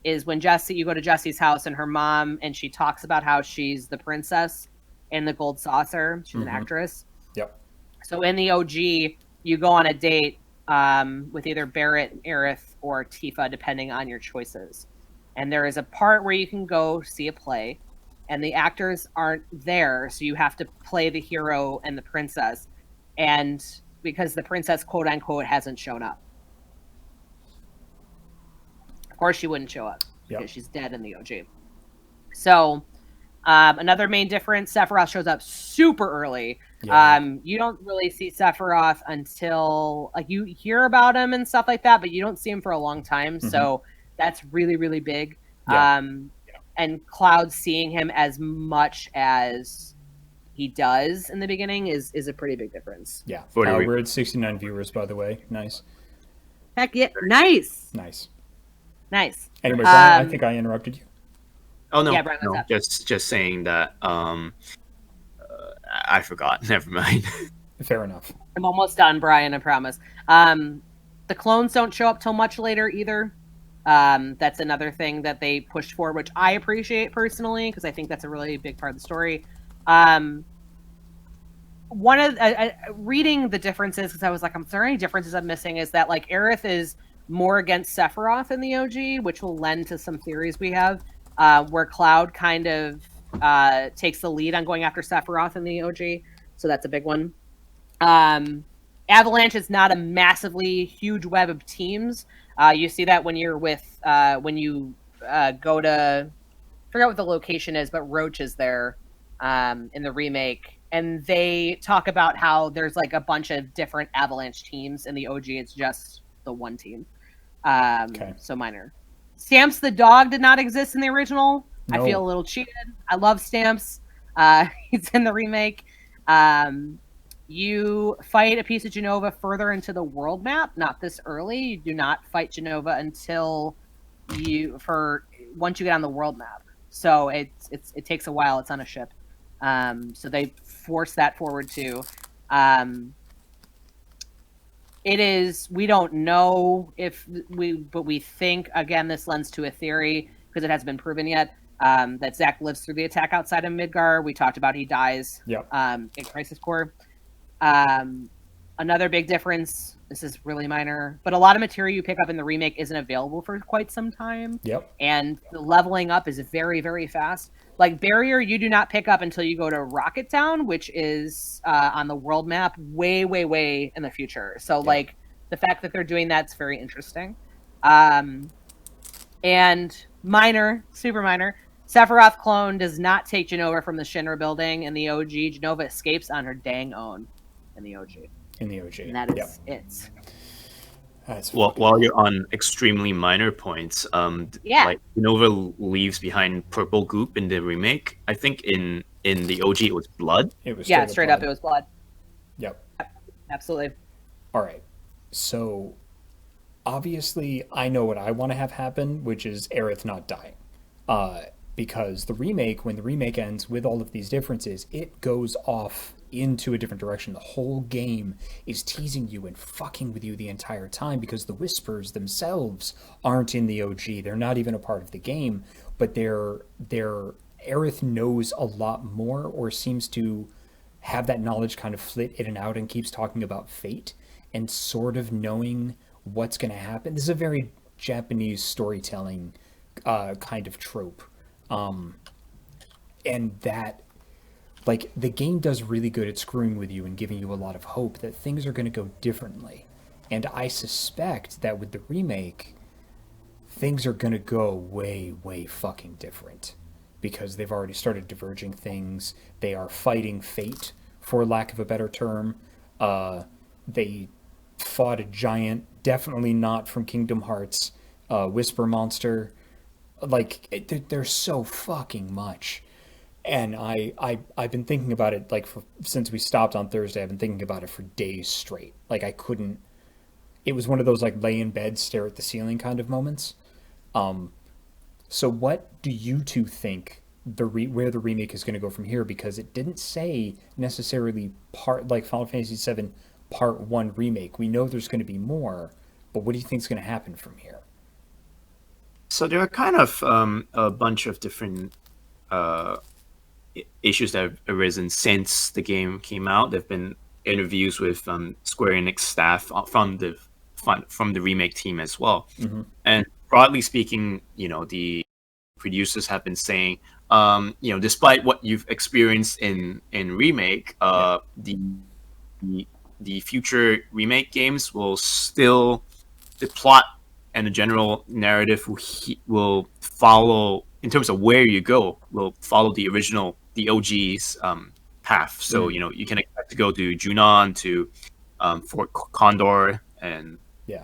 is when you go to Jesse's house and her mom, and she talks about how she's the princess in the gold saucer. She's an actress. Yep. So in the OG, you go on a date with either Barrett, Aerith, or Tifa, depending on your choices. And there is a part where you can go see a play, and the actors aren't there, so you have to play the hero and the princess. And because the princess, quote unquote, hasn't shown up. Of course she wouldn't show up because she's dead in the OG. So another main difference, Sephiroth shows up super early. Yeah. You don't really see Sephiroth until like you hear about him and stuff like that, but you don't see him for a long time. So that's really, really big. Yeah. And Cloud seeing him as much as he does in the beginning is a pretty big difference. Yeah. For the We're at 69 viewers, by the way. Nice. Heck yeah. Nice. Nice. Anyway, Brian, I think I interrupted you. Oh no, Yeah, Brian, what's no, up? just saying that. I forgot. Never mind. Fair enough. I'm almost done, Brian. I promise. The clones don't show up till much later either. That's another thing that they pushed for, which I appreciate personally because I think that's a really big part of the story. One of reading the differences, because I was like, "Are there any differences I'm missing?" Is that like Aerith is more against Sephiroth in the OG, which will lend to some theories we have, where Cloud kind of takes the lead on going after Sephiroth in the OG. So that's a big one. Avalanche is not a massively huge web of teams. You see that when you're with when you go to, I forget what the location is, but Roach is there in the remake, and they talk about how there's like a bunch of different Avalanche teams in the OG. It's just the one team. So minor. Stamps the dog did not exist in the original. No. I feel a little cheated. I love Stamps. He's in the remake. You fight a piece of Jenova further into the world map, not this early. You do not fight Jenova until once you get on the world map. So it takes a while. It's on a ship. So they force that forward too. It is, we don't know but we think, again, this lends to a theory because it hasn't been proven yet, that Zack lives through the attack outside of Midgar. We talked about he dies in Crisis Core. Another big difference, this is really minor, but a lot of material you pick up in the remake isn't available for quite some time. And the leveling up is very, very fast. Like Barrier, you do not pick up until you go to Rocket Town, which is on the world map way, way, way in the future. So like the fact that they're doing that's very interesting. And minor, super minor, Sephiroth clone does not take Jenova from the Shinra building in the OG. Jenova escapes on her dang own in the OG. And that is it. Well, while you're on extremely minor points, like Jenova leaves behind purple goop in the remake. I think in the OG it was blood. It was straight up it was blood. Yep. Absolutely. All right. So obviously I know what I want to have happen, which is Aerith not dying. Because the remake, when the remake ends with all of these differences, it goes off into a different direction. The whole game is teasing you and fucking with you the entire time because the Whispers themselves aren't in the OG. They're not even a part of the game, but Aerith knows a lot more, or seems to have that knowledge kind of flit in and out, and keeps talking about fate and sort of knowing what's going to happen. This is a very Japanese storytelling kind of trope. And that, like, the game does really good at screwing with you and giving you a lot of hope that things are going to go differently. And I suspect that with the remake, things are going to go way, way fucking different. Because they've already started diverging things. They are fighting fate, for lack of a better term. They fought a giant, definitely not from Kingdom Hearts, Whisper monster. Like, there's so fucking much. And I've been thinking about it, like, since we stopped on Thursday, I've been thinking about it for days straight. Like, I couldn't... It was one of those, like, lay in bed, stare at the ceiling kind of moments. So what do you two think where the remake is going to go from here? Because it didn't say necessarily like Final Fantasy VII Part 1 remake. We know there's going to be more, but what do you think is going to happen from here? So there are kind of a bunch of different issues that have arisen since the game came out. There have been interviews with Square Enix staff from the remake team as well. Mm-hmm. And broadly speaking, the producers have been saying, despite what you've experienced in remake, the future remake games will still, the plot and the general narrative will follow, in terms of where you go, will follow the OG's path. So, you can expect to go to Junon, to Fort Condor, and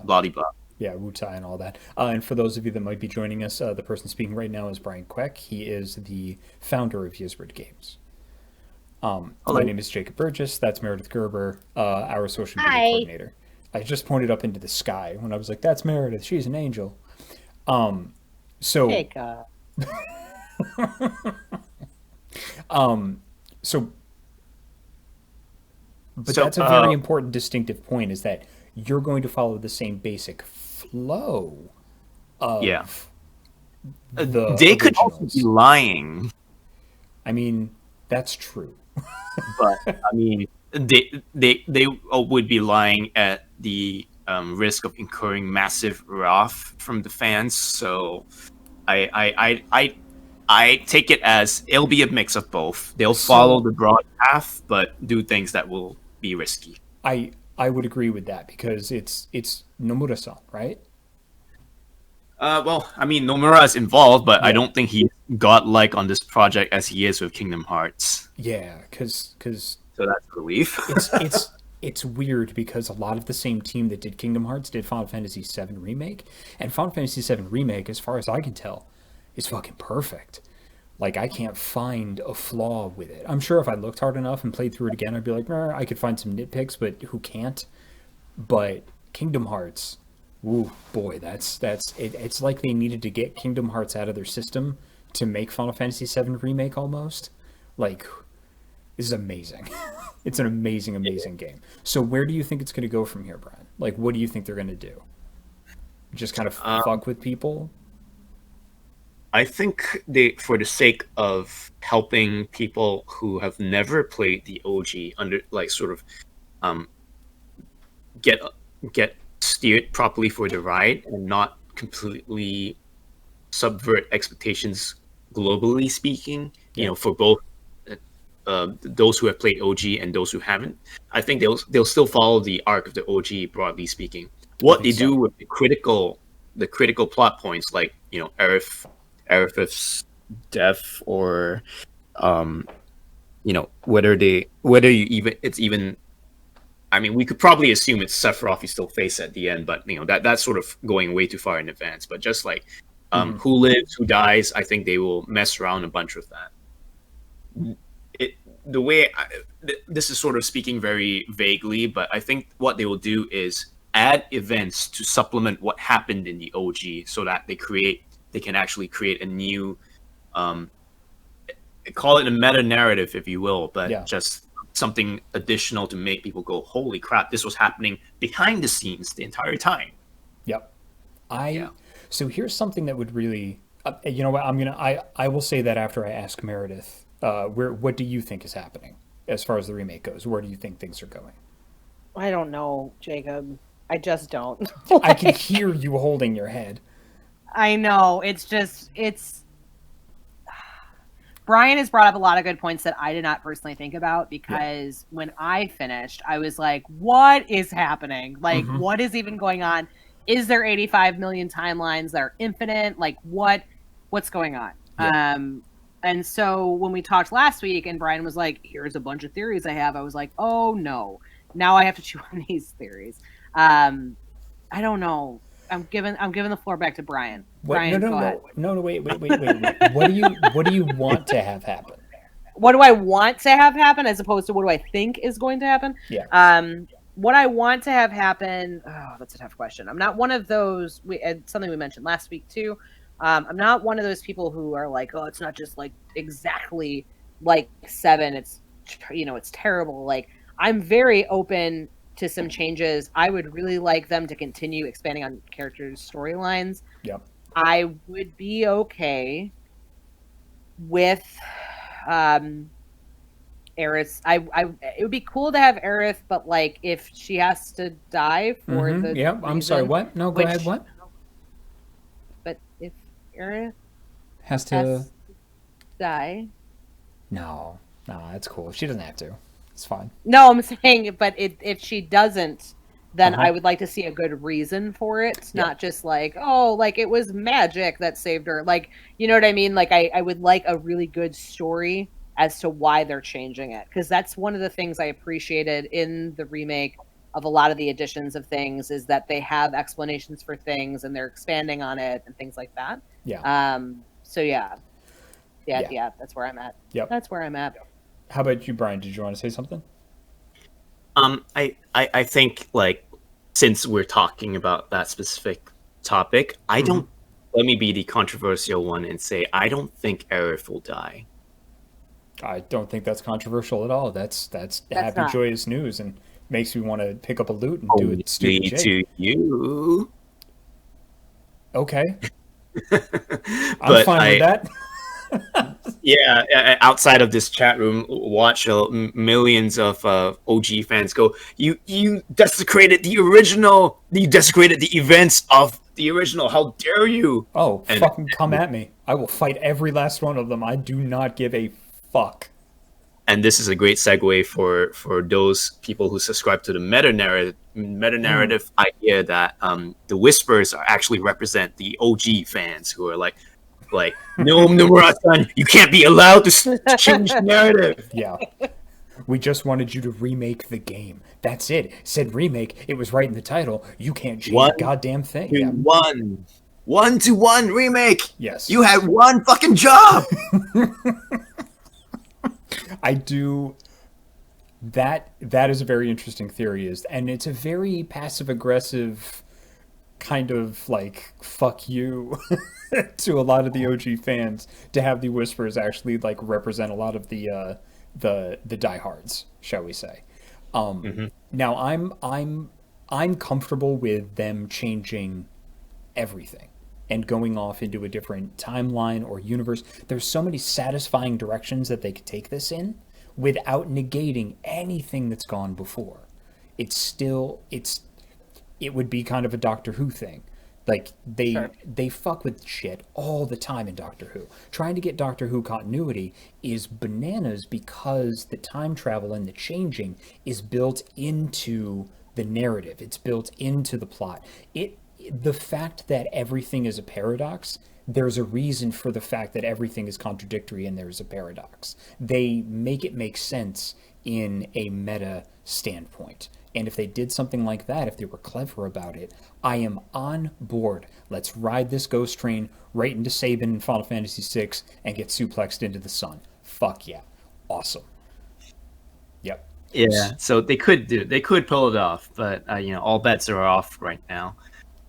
blah, blah. Yeah, Wutai and all that. And for those of you that might be joining us, the person speaking right now is Brian Queck. He is the founder of Ysbryd Games. My name is Jacob Burgess. That's Meredith Gerber, our social media Hi. coordinator. I just pointed up into the sky when I was like, "That's Meredith. She's an angel." So, Jacob. so, but So, that's a very important distinctive point: is that you're going to follow the same basic flow of yeah, the they could also originals. be lying, I mean, that's true. but I mean, they would be lying at the risk of incurring massive wrath from the fans. So I take it as it'll be a mix of both. They'll follow So the broad path, but do things that will be risky. I would agree with that because it's Nomura-san, right? Well, I mean, Nomura is involved, but I Yeah. don't think he's godlike on this project as he is with Kingdom Hearts. Yeah, because So that's a relief. it's weird because a lot of the same team that did Kingdom Hearts did Final Fantasy VII Remake, and Final Fantasy VII Remake, as far as I can tell, is fucking perfect. Like I can't find a flaw with it. I'm sure if I looked hard enough and played through it again, I'd be like, I could find some nitpicks, but who can't? But Kingdom Hearts, ooh boy, that's it. It's like they needed to get Kingdom Hearts out of their system to make Final Fantasy VII Remake almost. Like this is amazing. It's an amazing, amazing game. So where do you think it's going to go from here, Brian? Like, what do you think they're going to do? Just kind of fuck with people? I think they, for the sake of helping people who have never played the OG, under like sort of um, get get steered properly for the ride and not completely subvert expectations globally speaking. You Yeah. know, for both those who have played OG and those who haven't. I think they'll still follow the arc of the OG broadly speaking. What they think so. do with the critical plot points, like Aerith's death, or whether you even it's even. I mean, we could probably assume it's Sephiroth you still face at the end, but that's sort of going way too far in advance. But just like who lives, who dies, I think they will mess around a bunch with that. This is sort of speaking very vaguely, but I think what they will do is add events to supplement what happened in the OG, so that they can actually create a new, call it a meta narrative, if you will, but Yeah. just something additional to make people go, "Holy crap! This was happening behind the scenes the entire time." Yep. Yeah. So here's something that would really, you know what? I will say that after I ask Meredith, what do you think is happening as far as the remake goes? Where do you think things are going? I don't know, Jacob. I just don't. I can hear you holding your head. I know. It's Brian has brought up a lot of good points that I did not personally think about, because when I finished, I was like, what is happening? Like, what is even going on? Is there 85 million timelines that are infinite? Like, what's going on? Yeah. And so when we talked last week and Brian was like, here's a bunch of theories I have, I was like, oh no, now I have to chew on these theories. I don't know. I'm giving the floor back to Brian. What? Brian, go ahead. No, wait. What do you want to have happen? What do I want to have happen as opposed to what do I think is going to happen? Yeah. What I want to have happen, oh, that's a tough question. I'm not one of those, something we mentioned last week too. I'm not one of those people who are like, oh, it's not just like exactly like 7. It's, it's terrible. Like, I'm very open to some changes. I would really like them to continue expanding on characters' storylines. Yep. I would be okay with Aerith. It would be cool to have Aerith, but like if she has to die for the Yeah. I'm sorry. What? No. Go ahead. What? But if Aerith Has to has to die. No. That's cool. She doesn't have to. It's fine. No, I'm saying, but if she doesn't, then I would like to see a good reason for it, not just like, oh, like it was magic that saved her. Like, you know what I mean? Like, I would like a really good story as to why they're changing it, because that's one of the things I appreciated in the remake of a lot of the additions of things, is that they have explanations for things and they're expanding on it and things like that. Yeah. So yeah, that's where I'm at. Yep. That's where I'm at. How about you, Brian? Did you want to say something? I think like since we're talking about that specific topic, I Mm-hmm. don't. Let me be the controversial one and say I don't think Aerith will die. I don't think that's controversial at all. That's That's happy, not. joyous news, and makes me want to pick up a lute and do a stupid Only jig. to you. Okay, I'm But fine with that. yeah, outside of this chat room, watch millions of OG fans go. You desecrated the original. You desecrated the events of the original. How dare you? Oh, And fucking come at me. I will fight every last one of them. I do not give a fuck. and this is a great segue for those people who subscribe to the meta Mm. narrative idea that the whispers are actually represent the OG fans who are like no Nomura-san, you can't be allowed to change the narrative. Yeah. We just wanted you to remake the game. That's it. It said remake. It was right in the title. You can't change a One goddamn thing. to Yeah. one. 1-to-1 remake. Yes. You had one fucking job. I do. That is a very interesting theory, is, and it's a very passive aggressive kind of like fuck you to a lot of the OG fans to have the whispers actually like represent a lot of the diehards, shall we say. Mm-hmm. Now I'm comfortable with them changing everything and going off into a different timeline or universe. There's so many satisfying directions that they could take this in without negating anything that's gone before. It would be kind of a Doctor Who thing. Like Sure. they fuck with shit all the time in Doctor Who. Trying to get Doctor Who continuity is bananas because the time travel and the changing is built into the narrative. It's built into the plot. The fact that everything is a paradox, there's a reason for the fact that everything is contradictory and there's a paradox. They make it make sense in a meta standpoint. And if they did something like that, if they were clever about it, I am on board. Let's ride this ghost train right into Sabin in Final Fantasy VI and get suplexed into the sun. Fuck yeah. Awesome. Yep. Yeah, so they could pull it off, but all bets are off right now. Um,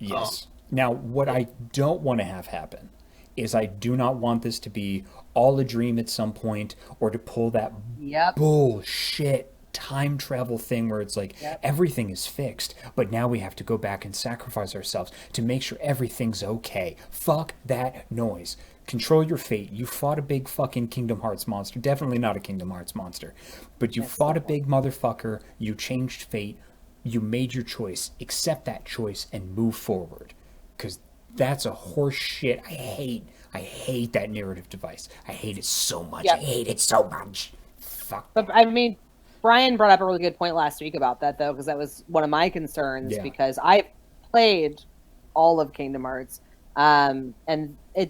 Yes. Now, what I don't want to have happen is I do not want this to be all a dream at some point, or to pull that Yep. bullshit time travel thing where it's like Yep. everything is fixed, but now we have to go back and sacrifice ourselves to make sure everything's okay. Fuck that noise. Control your fate. You fought a big fucking Kingdom Hearts monster. Definitely not a Kingdom Hearts monster. But you That's fought the a big motherfucker. You changed fate. You made your choice. Accept that choice and move forward. Because that's a horse shit. I hate that narrative device. I hate it so much. I Yep. hate it so much. Fuck But that. I mean, Brian brought up a really good point last week about that, though, because that was one of my concerns. Yeah. Because I played all of Kingdom Hearts, and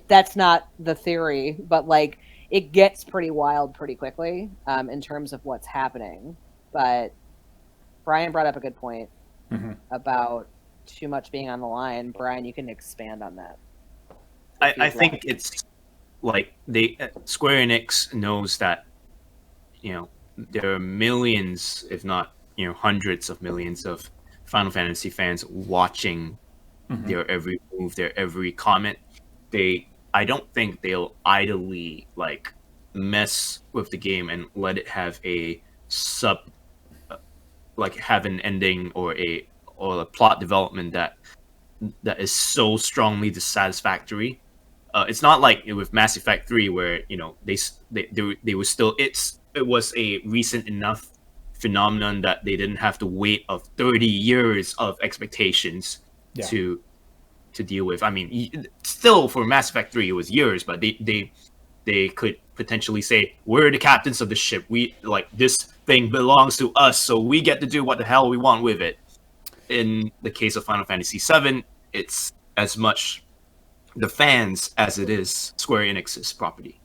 that's not the theory, but like it gets pretty wild pretty quickly in terms of what's happening. But Brian brought up a good point Mhm. about too much being on the line. Brian, you can expand on that. I think it's like Square Enix knows that there are millions, if not hundreds of millions of Final Fantasy fans watching their every move, their every comment. I don't think they'll idly like mess with the game and let it have a like have an ending or a plot development that is so strongly dissatisfactory. It's not like with Mass Effect 3 where they were still it was a recent enough phenomenon that they didn't have to wait of 30 years of expectations Yeah. to deal with. I mean, still for Mass Effect 3 it was years, but they could potentially say we're the captains of the ship. We like this thing belongs to us, so we get to do what the hell we want with it. In the case of Final Fantasy VII, it's as much the fans as it is Square Enix's property,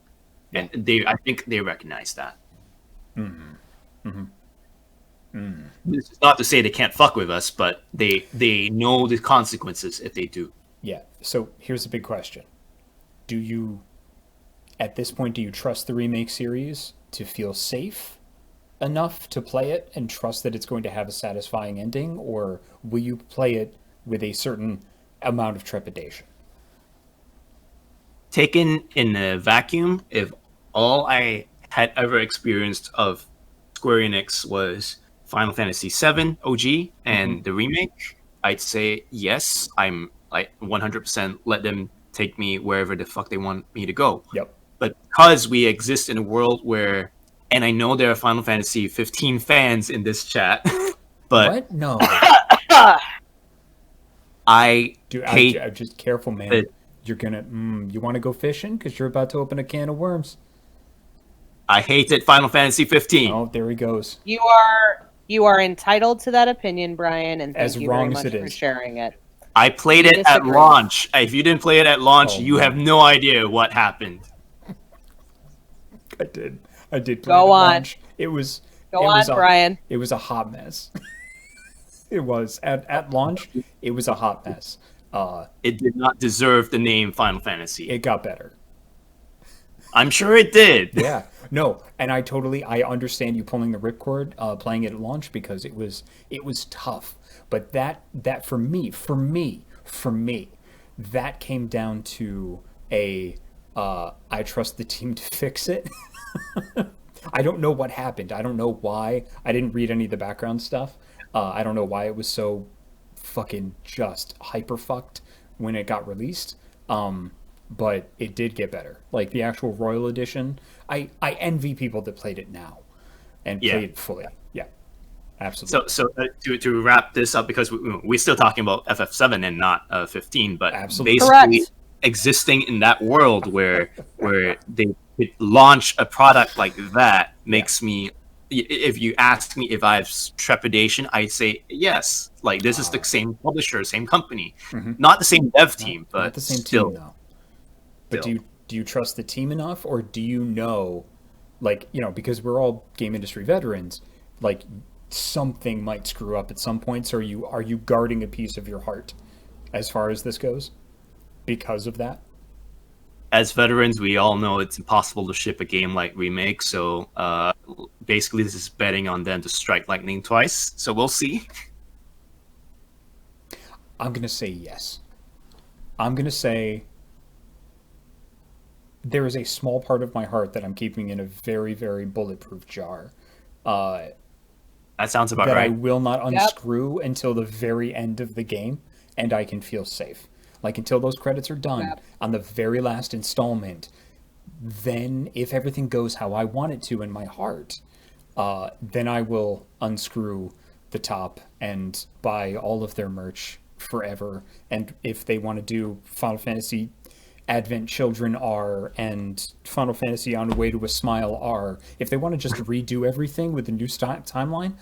and I think they recognize that. This is not to say they can't fuck with us, but they know the consequences if they do. Yeah. So here's a big question. At this point, do you trust the remake series to feel safe? enough to play it and trust that it's going to have a satisfying ending, or will you play it with a certain amount of trepidation? Taken in a vacuum, if all I had ever experienced of Square Enix was Final Fantasy VII OG and the remake, I'd say yes. I'm like 100% let them take me wherever the fuck they want me to go. Yep. But because we exist in a world where, and I know there are Final Fantasy 15 fans in this chat, but What? No. I Dude, hate I'm just careful, man. it. You're gonna, you want to go fishing? Because you're about to open a can of worms. I hated Final Fantasy 15. Oh, there he goes. You are entitled to that opinion, Brian, and thank As you wrong very as much it for is. sharing it. I played it at Disagree. launch. If you didn't play it at launch, Oh, you have man. no idea what happened. I did. I did play Go it at on. launch. It was. Go it on, was Brian. It was a hot mess. It was at launch. It was a hot mess. It did not deserve the name Final Fantasy. It got better. I'm sure it did. Yeah. No, and I understand you pulling the ripcord, playing it at launch, because it was tough. But that for me, that came down to I trust the team to fix it. I don't know what happened. I don't know why. I didn't read any of the background stuff. I don't know why it was so fucking just hyper fucked when it got released. But it did get better. Like the actual Royal Edition, I envy people that played it now and played it fully. Yeah, absolutely. So to wrap this up, because we're still talking about FF7 and not 15, but Absolutely. basically Correct. existing in that world where they could launch a product like that makes me. If you ask me if I have trepidation, I'd say yes. Like this is the same publisher, same company, not the same dev team, but Not the same still. team though. But do you trust the team enough, or do you know, like, because we're all game industry veterans, like something might screw up at some point. So are you guarding a piece of your heart as far as this goes because of that? As veterans, we all know it's impossible to ship a game like Remake. So basically, this is betting on them to strike lightning twice. So we'll see. I'm gonna say yes. I'm gonna say there is a small part of my heart that I'm keeping in a very, very bulletproof jar. That sounds about That I right. will not unscrew until the very end of the game, and I can feel safe. Like until those credits are done on the very last installment, then if everything goes how I want it to in my heart, then I will unscrew the top and buy all of their merch forever. And if they want to do Final Fantasy Advent Children R and Final Fantasy On the Way to a Smile R, if they want to just redo everything with a new timeline,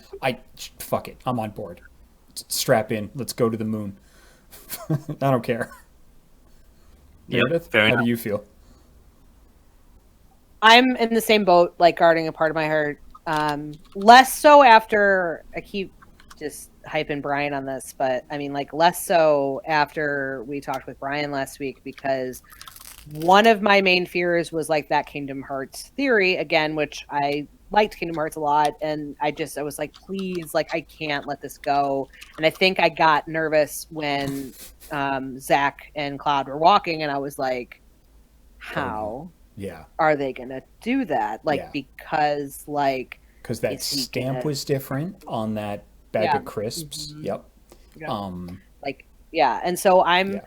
fuck it, I'm on board. Strap in, let's go to the moon. I don't care. Meredith, fair how enough. do you feel? I'm in the same boat, like guarding a part of my heart. Less so after I keep just hyping Brian on this, but I mean, like less so after we talked with Brian last week, because one of my main fears was like that Kingdom Hearts theory again, which I liked Kingdom Hearts a lot, and I was like, please, like I can't let this go. And I think I got nervous when Zach and Cloud were walking, and I was like, how are they gonna do that? Like because that stamp was different on that bag of crisps. Yep. And so I'm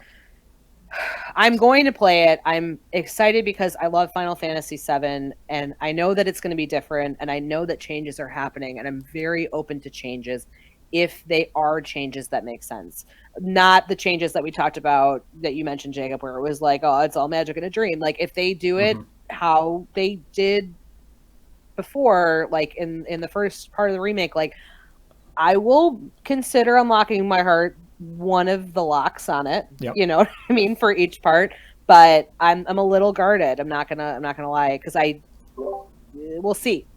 going to play it. I'm excited because I love Final Fantasy VII, and I know that it's going to be different, and I know that changes are happening, and I'm very open to changes if they are changes that make sense. Not the changes that we talked about that you mentioned, Jacob, where it was like, oh, it's all magic in a dream. Like if they do it how they did before, like in the first part of the remake, like I will consider unlocking my heart one of the locks on it. Yep. You know what I mean, for each part. But I'm a little guarded. I'm not gonna lie, because we'll see.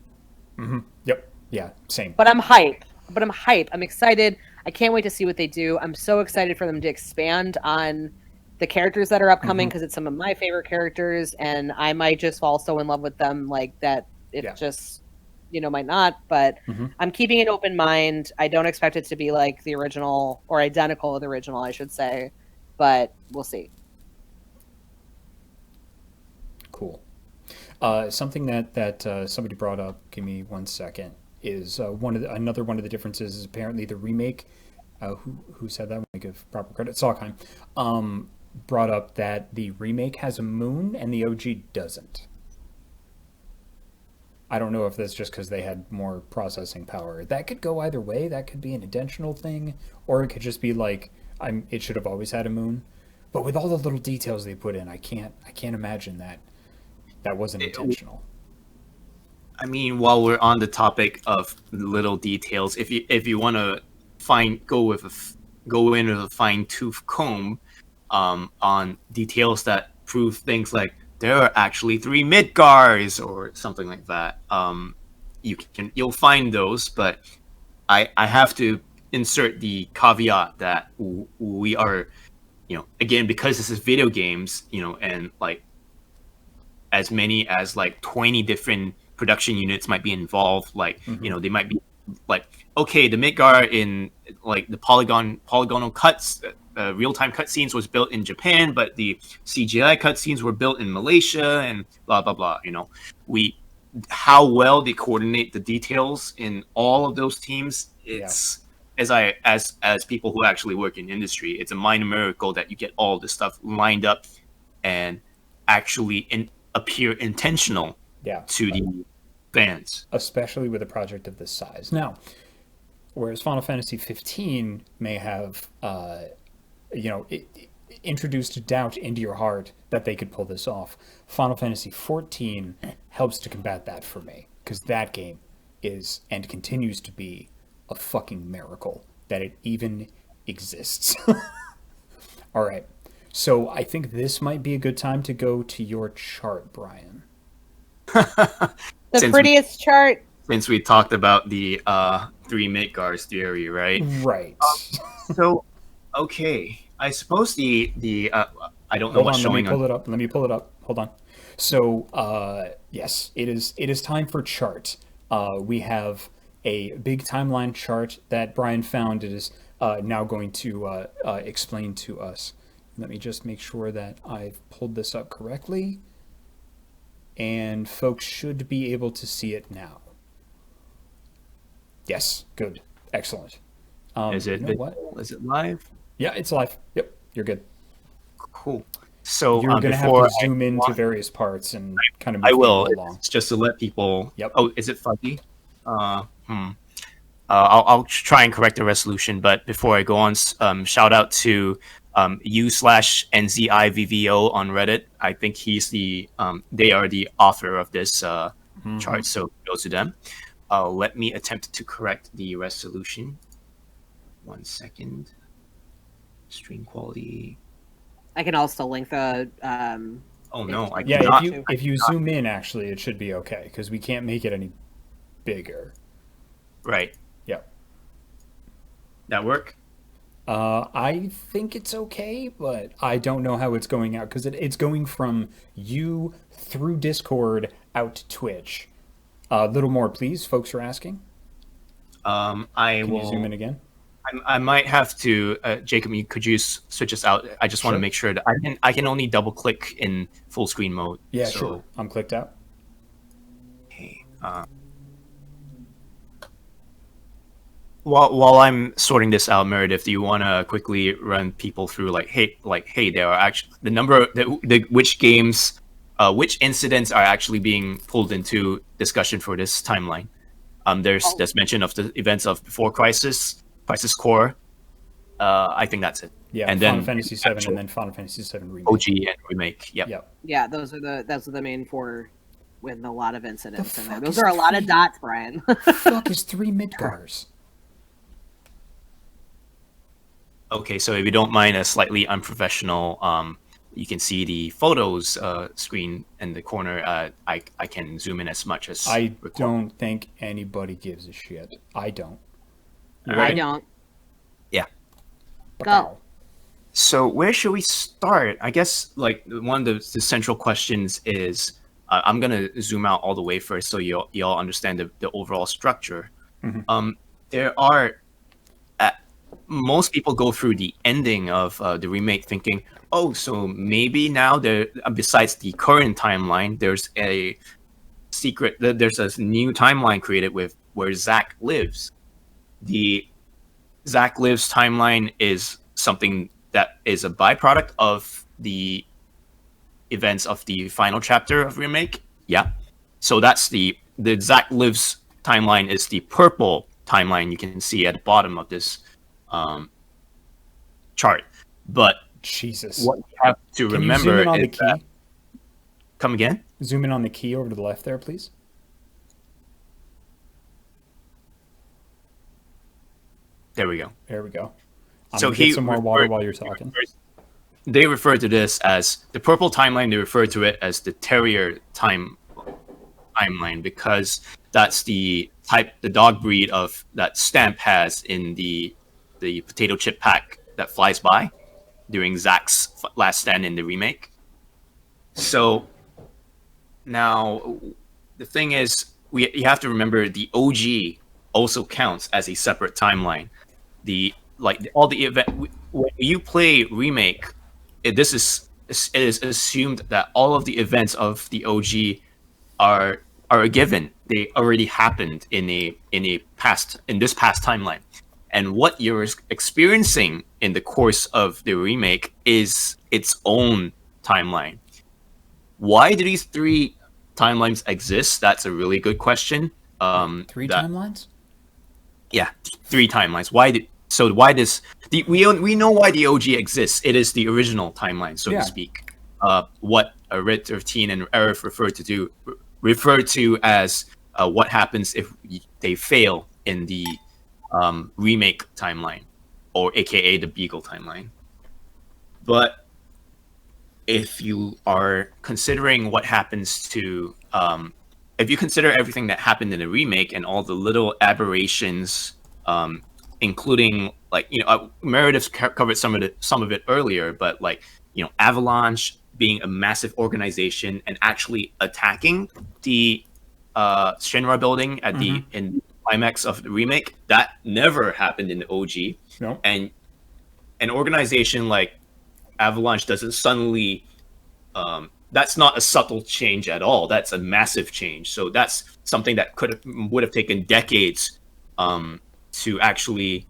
Yep. Yeah. Same. But I'm hype. I'm excited. I can't wait to see what they do. I'm so excited for them to expand on the characters that are upcoming, because it's some of my favorite characters, and I might just fall so in love with them like that. It just might not. But Mm-hmm. I'm keeping an open mind. I don't expect it to be like the original or identical to the original, I should say. But we'll see. Cool. Something that somebody brought up. Give me 1 second. Is another one of the differences is apparently the remake. Who said that? When I give proper credit. Salkheim brought up that the remake has a moon and the OG doesn't. I don't know if that's just because they had more processing power. That could go either way. That could be an intentional thing, or it could just be like it should have always had a moon. But with all the little details they put in, I can't imagine that wasn't intentional. I mean, while we're on the topic of little details, if you want to go in with a fine tooth comb on details that prove things like there are actually 3 Midgars or something like that, you'll find those. But I have to insert the caveat that we are, again, because this is video games, and like as many as like 20 different production units might be involved. Like, they might be like, okay, the Midgar in like the polygonal cuts, real-time cutscenes was built in Japan, but the CGI cutscenes were built in Malaysia, and blah blah blah. How well they coordinate the details in all of those teams. It's as people who actually work in industry, it's a minor miracle that you get all this stuff lined up and actually appear intentional to the fans, especially with a project of this size. Now, whereas Final Fantasy 15 may have, introduced doubt into your heart that they could pull this off, Final Fantasy 14 helps to combat that for me, because that game is and continues to be a fucking miracle that it even exists. All right. So I think this might be a good time to go to your chart, Brian. The prettiest chart. Since we talked about the 3 Midgars theory, right? Right. So, okay. I suppose the I don't know what's showing on. Let me pull it up. Hold on. So, yes, it is time for chart. We have a big timeline chart that Brian found. It is now going to explain to us. Let me just make sure that I've pulled this up correctly. And folks should be able to see it now. Yes, good. Excellent. Is it live? Yeah, it's live. Yep, you're good. Cool. So you're going to have to zoom into various parts and kind of move along. It's just to let people... Yep. Oh, is it fuzzy? I'll try and correct the resolution, but before I go on, shout out to u/NZIVVO on Reddit. I think they are the author of this chart, so go to them. Let me attempt to correct the resolution. 1 second. Stream quality. I can also link the. Oh no! I yeah, cannot. If you zoom in, actually, it should be okay because we can't make it any bigger. Right. Yep. That work? I think it's okay, but I don't know how it's going out because it's going from you through Discord out to Twitch. A little more, please. Folks are asking. Can you zoom in again? I might have to, Jacob. Could you switch us out? I just want to make sure that I can only double click in full screen mode. Yeah, sure. I'm clicked out. Okay. While I'm sorting this out, Meredith, do you want to quickly run people through hey, there are actually the number, which games, which incidents are actually being pulled into discussion for this timeline? There's mention of the events of before Crisis Core. I think that's it. Yeah, and Final then Fantasy VII, and then Final Fantasy VII Remake. OG and Remake. Yep. Yeah, those are the main four with a lot of incidents in there. Those are a lot of dots, Brian. The fuck is 3 Midgars? Okay, so if you don't mind a slightly unprofessional, you can see the photos screen in the corner. I can zoom in as much as I don't think anybody gives a shit. I don't. I don't. Yeah. Go. So where should we start? I guess one of the central questions is I'm gonna zoom out all the way first so y'all understand the overall structure. There are most people go through the ending of the remake thinking, oh, so maybe now there, besides the current timeline, there's a there's a new timeline created with where Zack lives. The Zack Lives timeline is something that is a byproduct of the events of the final chapter of Remake. Yeah. So that's the Zack Lives timeline is the purple timeline you can see at the bottom of this chart. But Jesus. what you have to Can remember you zoom in on is the key? that, come again? Zoom in on the key over to the left there, please. There we go. There we go. I'm So gonna get he some more water referred- while you're talking. They refer to this as the purple timeline. They refer to it as the terrier timeline because that's the type, the dog breed of that Stamp has in the potato chip pack that flies by during Zack's last stand in the remake. So now the thing is, you have to remember the OG also counts as a separate timeline. All the event when you play remake, it is assumed that all of the events of the OG are a given. They already happened in this past timeline, and what you're experiencing in the course of the remake is its own timeline. Why do these three timelines exist? That's a really good question. Three timelines? Yeah, three timelines. Why does we know why the OG exists? It is the original timeline, so to speak. What Rit, 13, and Aerith refer to as what happens if they fail in the remake timeline, or AKA the Beagle timeline. But if you are considering what happens to if you consider everything that happened in the remake and all the little aberrations, including Meredith covered some of it earlier, but Avalanche being a massive organization and actually attacking the Shinra building at in climax of the remake, that never happened in the OG. No. And an organization like Avalanche doesn't suddenly that's not a subtle change at all. That's a massive change. So that's something that would have taken decades to actually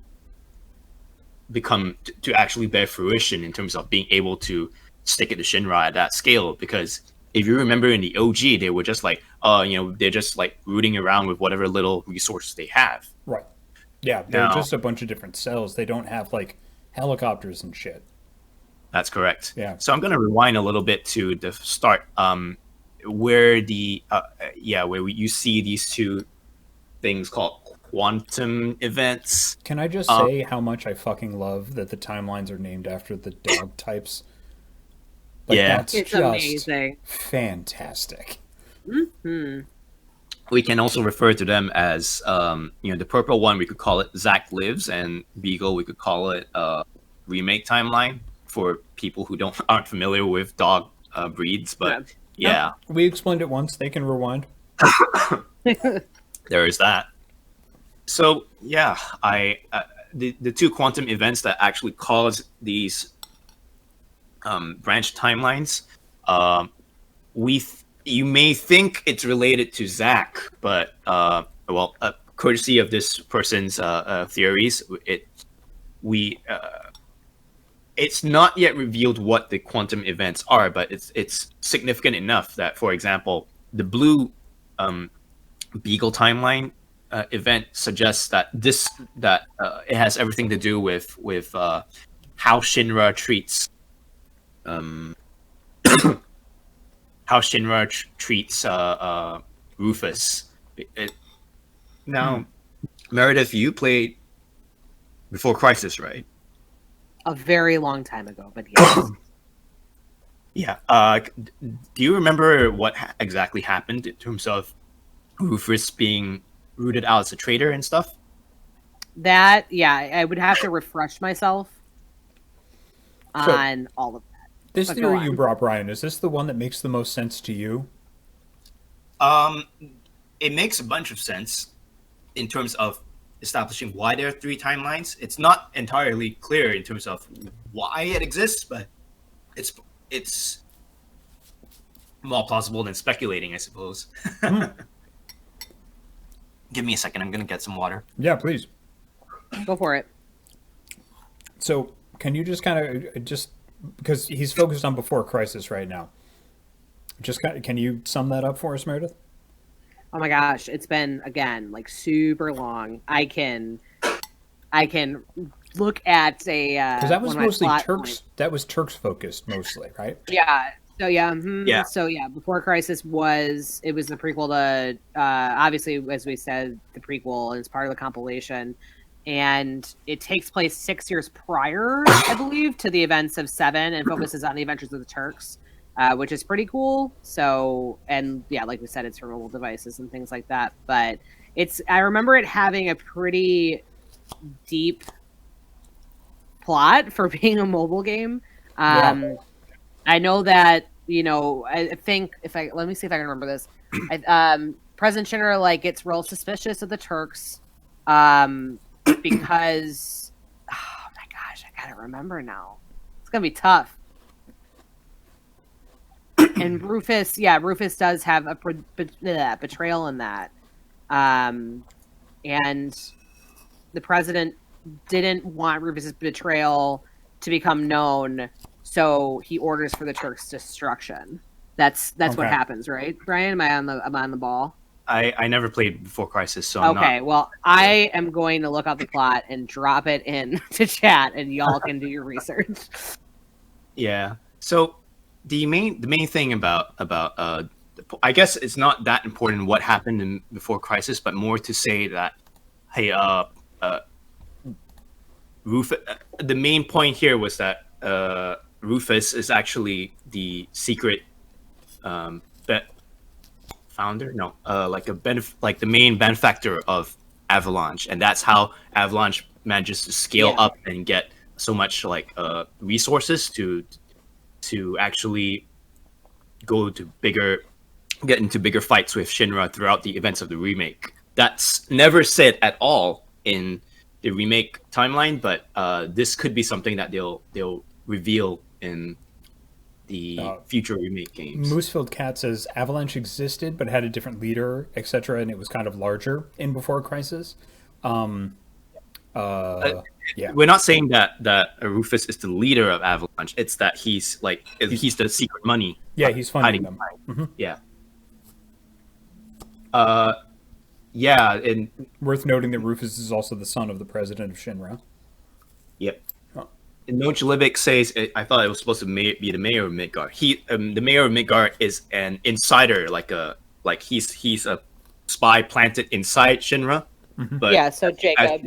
bear fruition in terms of being able to stick it to Shinra at that scale. Because if you remember in the OG, they were just they're just rooting around with whatever little resources they have. Right. Yeah, they're just a bunch of different cells. They don't have helicopters and shit. That's correct. Yeah. So I'm going to rewind a little bit to the start, where you see these two things called quantum events. Can I just say how much I fucking love that the timelines are named after the dog types? That's it's just amazing. Fantastic. Mm-hmm. We can also refer to them as, the purple one, we could call it Zack Lives, and Beagle, we could call it Remake Timeline for people who aren't familiar with dog breeds. But yeah. We explained it once. They can rewind. There is that. So yeah, the two quantum events that actually cause these branch timelines, you may think it's related to Zack, but courtesy of this person's theories, it's not yet revealed what the quantum events are, but it's significant enough that, for example, the blue Beagle timeline event suggests that it has everything to do with how Shinra treats Rufus. Meredith, you played before Crisis, right? A very long time ago, but yes. Yeah. Do you remember what exactly happened in terms of Rufus being rooted out as a traitor and stuff? I would have to refresh myself on all of that. This theory you brought, Brian, is this the one that makes the most sense to you? It makes a bunch of sense in terms of establishing why there are three timelines. It's not entirely clear in terms of why it exists, but it's more plausible than speculating, I suppose. Give me a second. I'm gonna get some water. Yeah, please. Go for it. So, can you just kind of because he's focused on Before Crisis right now. Can you sum that up for us, Meredith? Oh my gosh, it's been again like super long. I can look at a because that was mostly Turks. Points. That was Turks focused mostly, right? Yeah. So yeah, Yeah. So yeah, Before Crisis was the prequel to obviously, as we said, the prequel is part of the compilation, and it takes place 6 years prior, I believe, to the events of 7, and focuses on the adventures of the Turks, which is pretty cool. So, and yeah, like we said, it's for mobile devices and things like that. But I remember it having a pretty deep plot for being a mobile game. I know that, I think let me see if I can remember this. President Shinra like gets real suspicious of the Turks, because oh my gosh, I gotta remember now. It's gonna be tough. And Rufus does have a betrayal in that, and the president didn't want Rufus's betrayal to become known, so he orders for the Turks' destruction. That's okay. What happens, right, Brian? Am I on the ball? I never played Before Crisis, so I'm okay. not... Well, I am going to look up the plot and drop it in to chat, and y'all can do your research. Yeah. So the main thing about I guess it's not that important what happened in Before Crisis, but more to say that Rufus. The main point here was that Rufus is actually the secret founder. No, like the main benefactor of Avalanche, and that's how Avalanche manages to scale up and get so much resources to actually get into bigger fights with Shinra throughout the events of the remake. That's never said at all in the remake timeline, but this could be something that they'll reveal in the future remake games. Moosefield Cat says Avalanche existed but had a different leader, etc., and it was kind of larger in Before Crisis. We're not saying that Rufus is the leader of Avalanche. It's that he's the secret money. Yeah, he's funding them. Mm-hmm. Yeah. Yeah, and worth noting that Rufus is also the son of the president of Shinra. Yep. Noach Libic says, I thought it was supposed to be the mayor of Midgard. The mayor of Midgard is an insider, he's a spy planted inside Shinra. Mm-hmm. But yeah, so Jacob,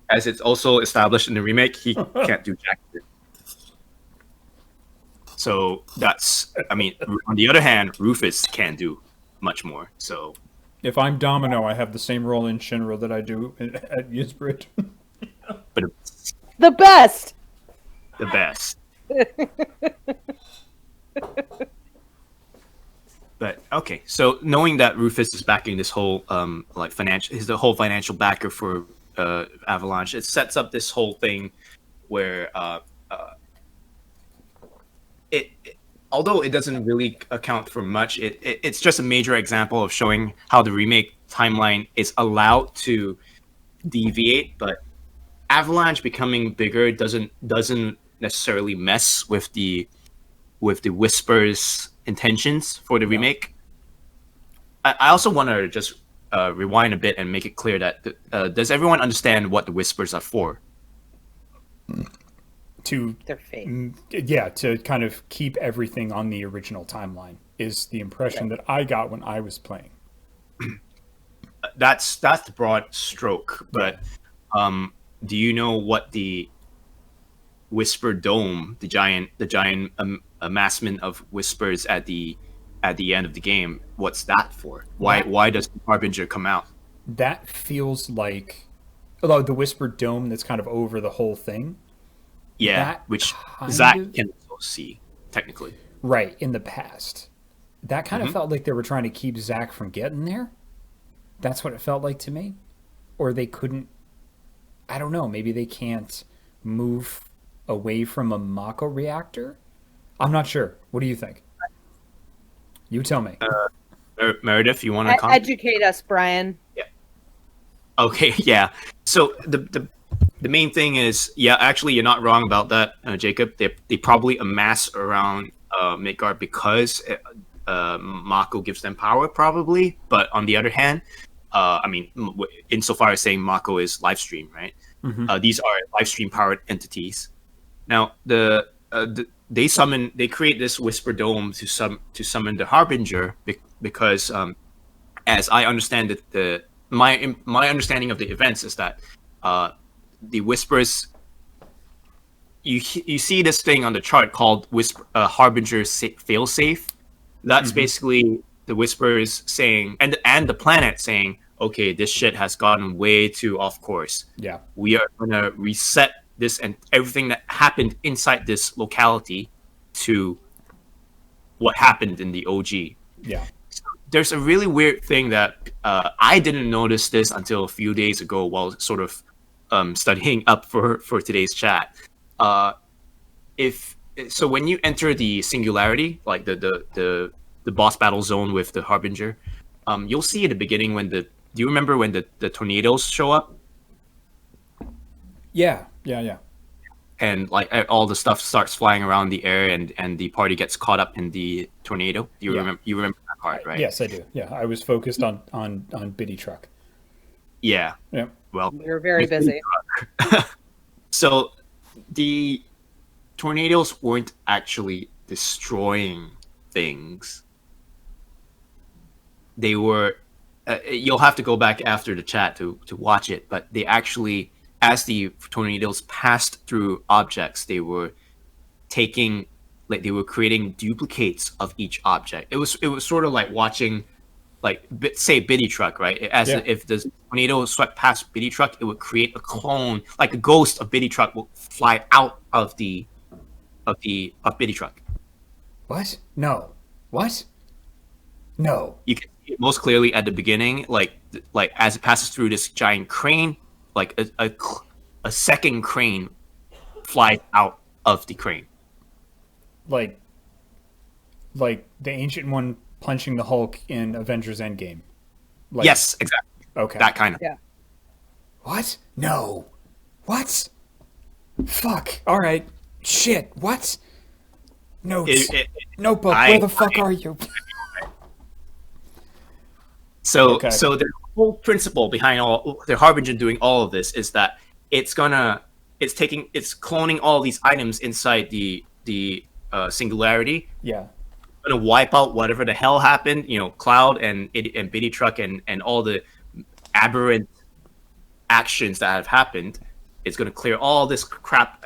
as it's also established in the remake, he can't do jack shit. So on the other hand, Rufus can do much more. So if I'm Domino, I have the same role in Shinra that I do at Ysbryd. But the best. The best. But okay, so knowing that Rufus is backing this whole the whole financial backer for Avalanche, it sets up this whole thing where although it doesn't really account for much, it's just a major example of showing how the remake timeline is allowed to deviate, but Avalanche becoming bigger doesn't necessarily mess with the Whisper's intentions for the remake. I also want to just rewind a bit and make it clear that does everyone understand what the Whispers are for? To their fate. To kind of keep everything on the original timeline is the impression that I got when I was playing. That's the broad stroke, but do you know what the Whisper Dome, the giant amassment of whispers at the end of the game, what's that for? Why does the Harbinger come out? That feels like, although the Whisper Dome that's kind of over the whole thing. Yeah, which Zach can also see technically. Right, in the past. that kind of felt like they were trying to keep Zack from getting there. That's what it felt like to me. Or they couldn't. I don't know. Maybe they can't move away from a Mako reactor. I'm not sure. What do you think? You tell me. Meredith, you want to comment? Educate us, Brian. Yeah. Okay. Yeah. So the main thing is, yeah, actually, you're not wrong about that, Jacob. They probably amass around Midgard because Mako gives them power, probably. But on the other hand, I mean, insofar as saying Mako is live stream, right? These are live stream powered entities. Now, they create this Whisper Dome to summon the Harbinger because, as I understand it, my understanding of the events is that the Whispers. You see this thing on the chart called Harbinger failsafe. That's basically the Whispers saying, and the planet saying, okay, this shit has gotten way too off course. Yeah. We are gonna reset this and everything that happened inside this locality to what happened in the OG. Yeah. So there's a really weird thing that I didn't notice this until a few days ago while sort of studying up for today's chat. So when you enter the singularity, like the boss battle zone with the Harbinger, you'll see at the beginning do you remember when the tornadoes show up? Yeah. And like all the stuff starts flying around the air and the party gets caught up in the tornado. You remember that part, right? Yes, I do. Yeah, I was focused on Biddy Truck. Yeah. Yeah. Well, You're very busy. So the tornadoes weren't actually destroying things. They were. You'll have to go back after the chat to watch it, but they actually, as the tornadoes passed through objects, they were creating duplicates of each object. It was sort of like watching, like, say Biddy Truck, right? If the tornado swept past Biddy Truck, it would create a clone, like a ghost of Biddy Truck will fly out of Biddy Truck. What? No. What? No. You can see it most clearly at the beginning, like as it passes through this giant crane, like a second crane flies out of the crane. Like the Ancient One punching the Hulk in Avengers Endgame. Like, yes, exactly. Okay. That kind of. Yeah. What? No. What? Fuck. All right. Shit. What? Notes. Notebook. Where the fuck are you? So the whole principle behind the Harbinger doing all of this is that it's cloning all these items inside the singularity. Yeah. Gonna wipe out whatever the hell happened, Cloud and Biddy Truck and all the aberrant actions that have happened. It's gonna clear all this crap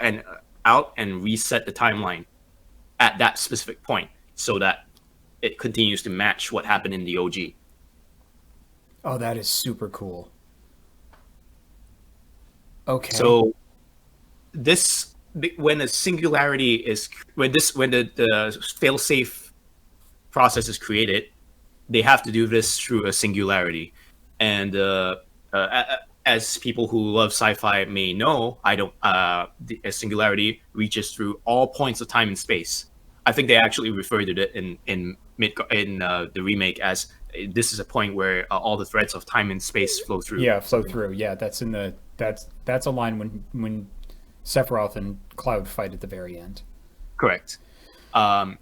out and reset the timeline at that specific point so that it continues to match what happened in the OG. Oh, that is super cool. Okay. So when the singularity is when the failsafe process is created, they have to do this through a singularity. And as people who love sci-fi may know, a singularity reaches through all points of time and space. I think they actually referred to it in the remake as this is a point where all the threads of time and space flow through. Yeah, flow through. Yeah, that's a line when Sephiroth and Cloud fight at the very end. Correct. So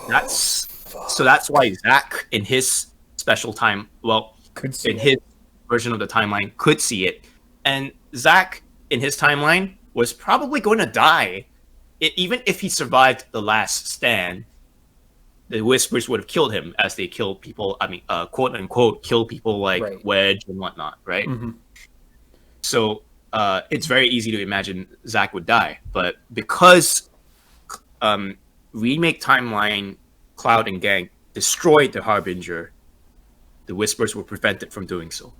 that's why Zack in his special time, in his version of the timeline, could see it, and Zack in his timeline was probably going to die, even if he survived the last stand. The Whispers would have killed him as they kill people. I mean, quote unquote, kill people like Wedge and whatnot, right? Mm-hmm. So it's very easy to imagine Zack would die, but because remake timeline, Cloud and gang destroyed the Harbinger, the Whispers were prevented from doing so.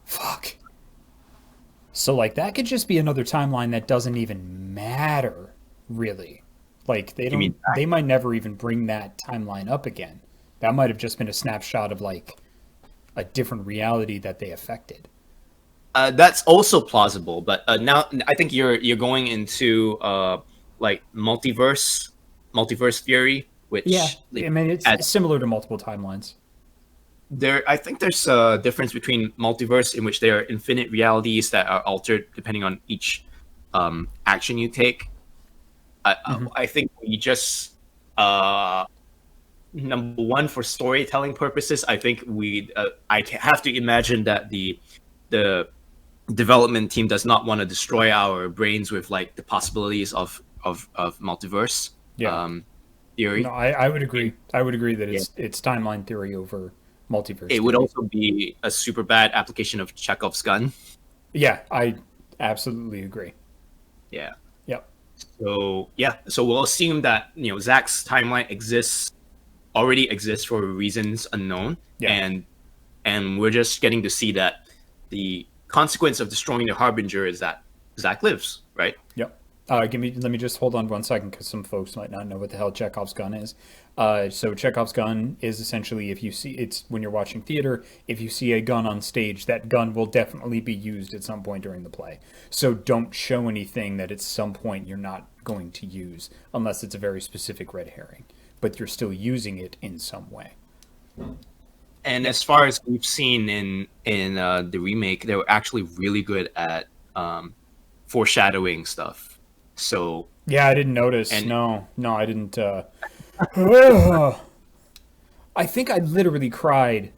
Fuck. So like that could just be another timeline that doesn't even matter, really. Like You mean they might never even bring that timeline up again. That might have just been a snapshot of like a different reality that they affected. that's also plausible, but now I think you're going into like multiverse theory, Yeah, which I mean it's similar to multiple timelines. I think there's a difference between multiverse in which there are infinite realities that are altered depending on each action you take. I think we just number one, for storytelling purposes, I think have to imagine that the development team does not want to destroy our brains with like the possibilities of multiverse Yeah. theory. No, I would agree. I would agree that it's timeline theory over multiverse It would theory. also be a super bad application of Chekhov's gun. Yeah, I absolutely agree. Yeah. Yep. So we'll assume that Zach's timeline already exists for reasons unknown, Yeah. and we're just getting to see that the consequence of destroying the Harbinger is that Zach lives, right? Yep. Let me just hold on 1 second because some folks might not know what the hell Chekhov's gun is. So Chekhov's gun is essentially if you see it's when you're watching theater, if you see a gun on stage, that gun will definitely be used at some point during the play. So don't show anything that at some point you're not going to use unless it's a very specific red herring, but you're still using it in some way. And as far as we've seen in the remake, they were actually really good at foreshadowing stuff. So Yeah, I didn't notice. and No, I didn't. I think I literally cried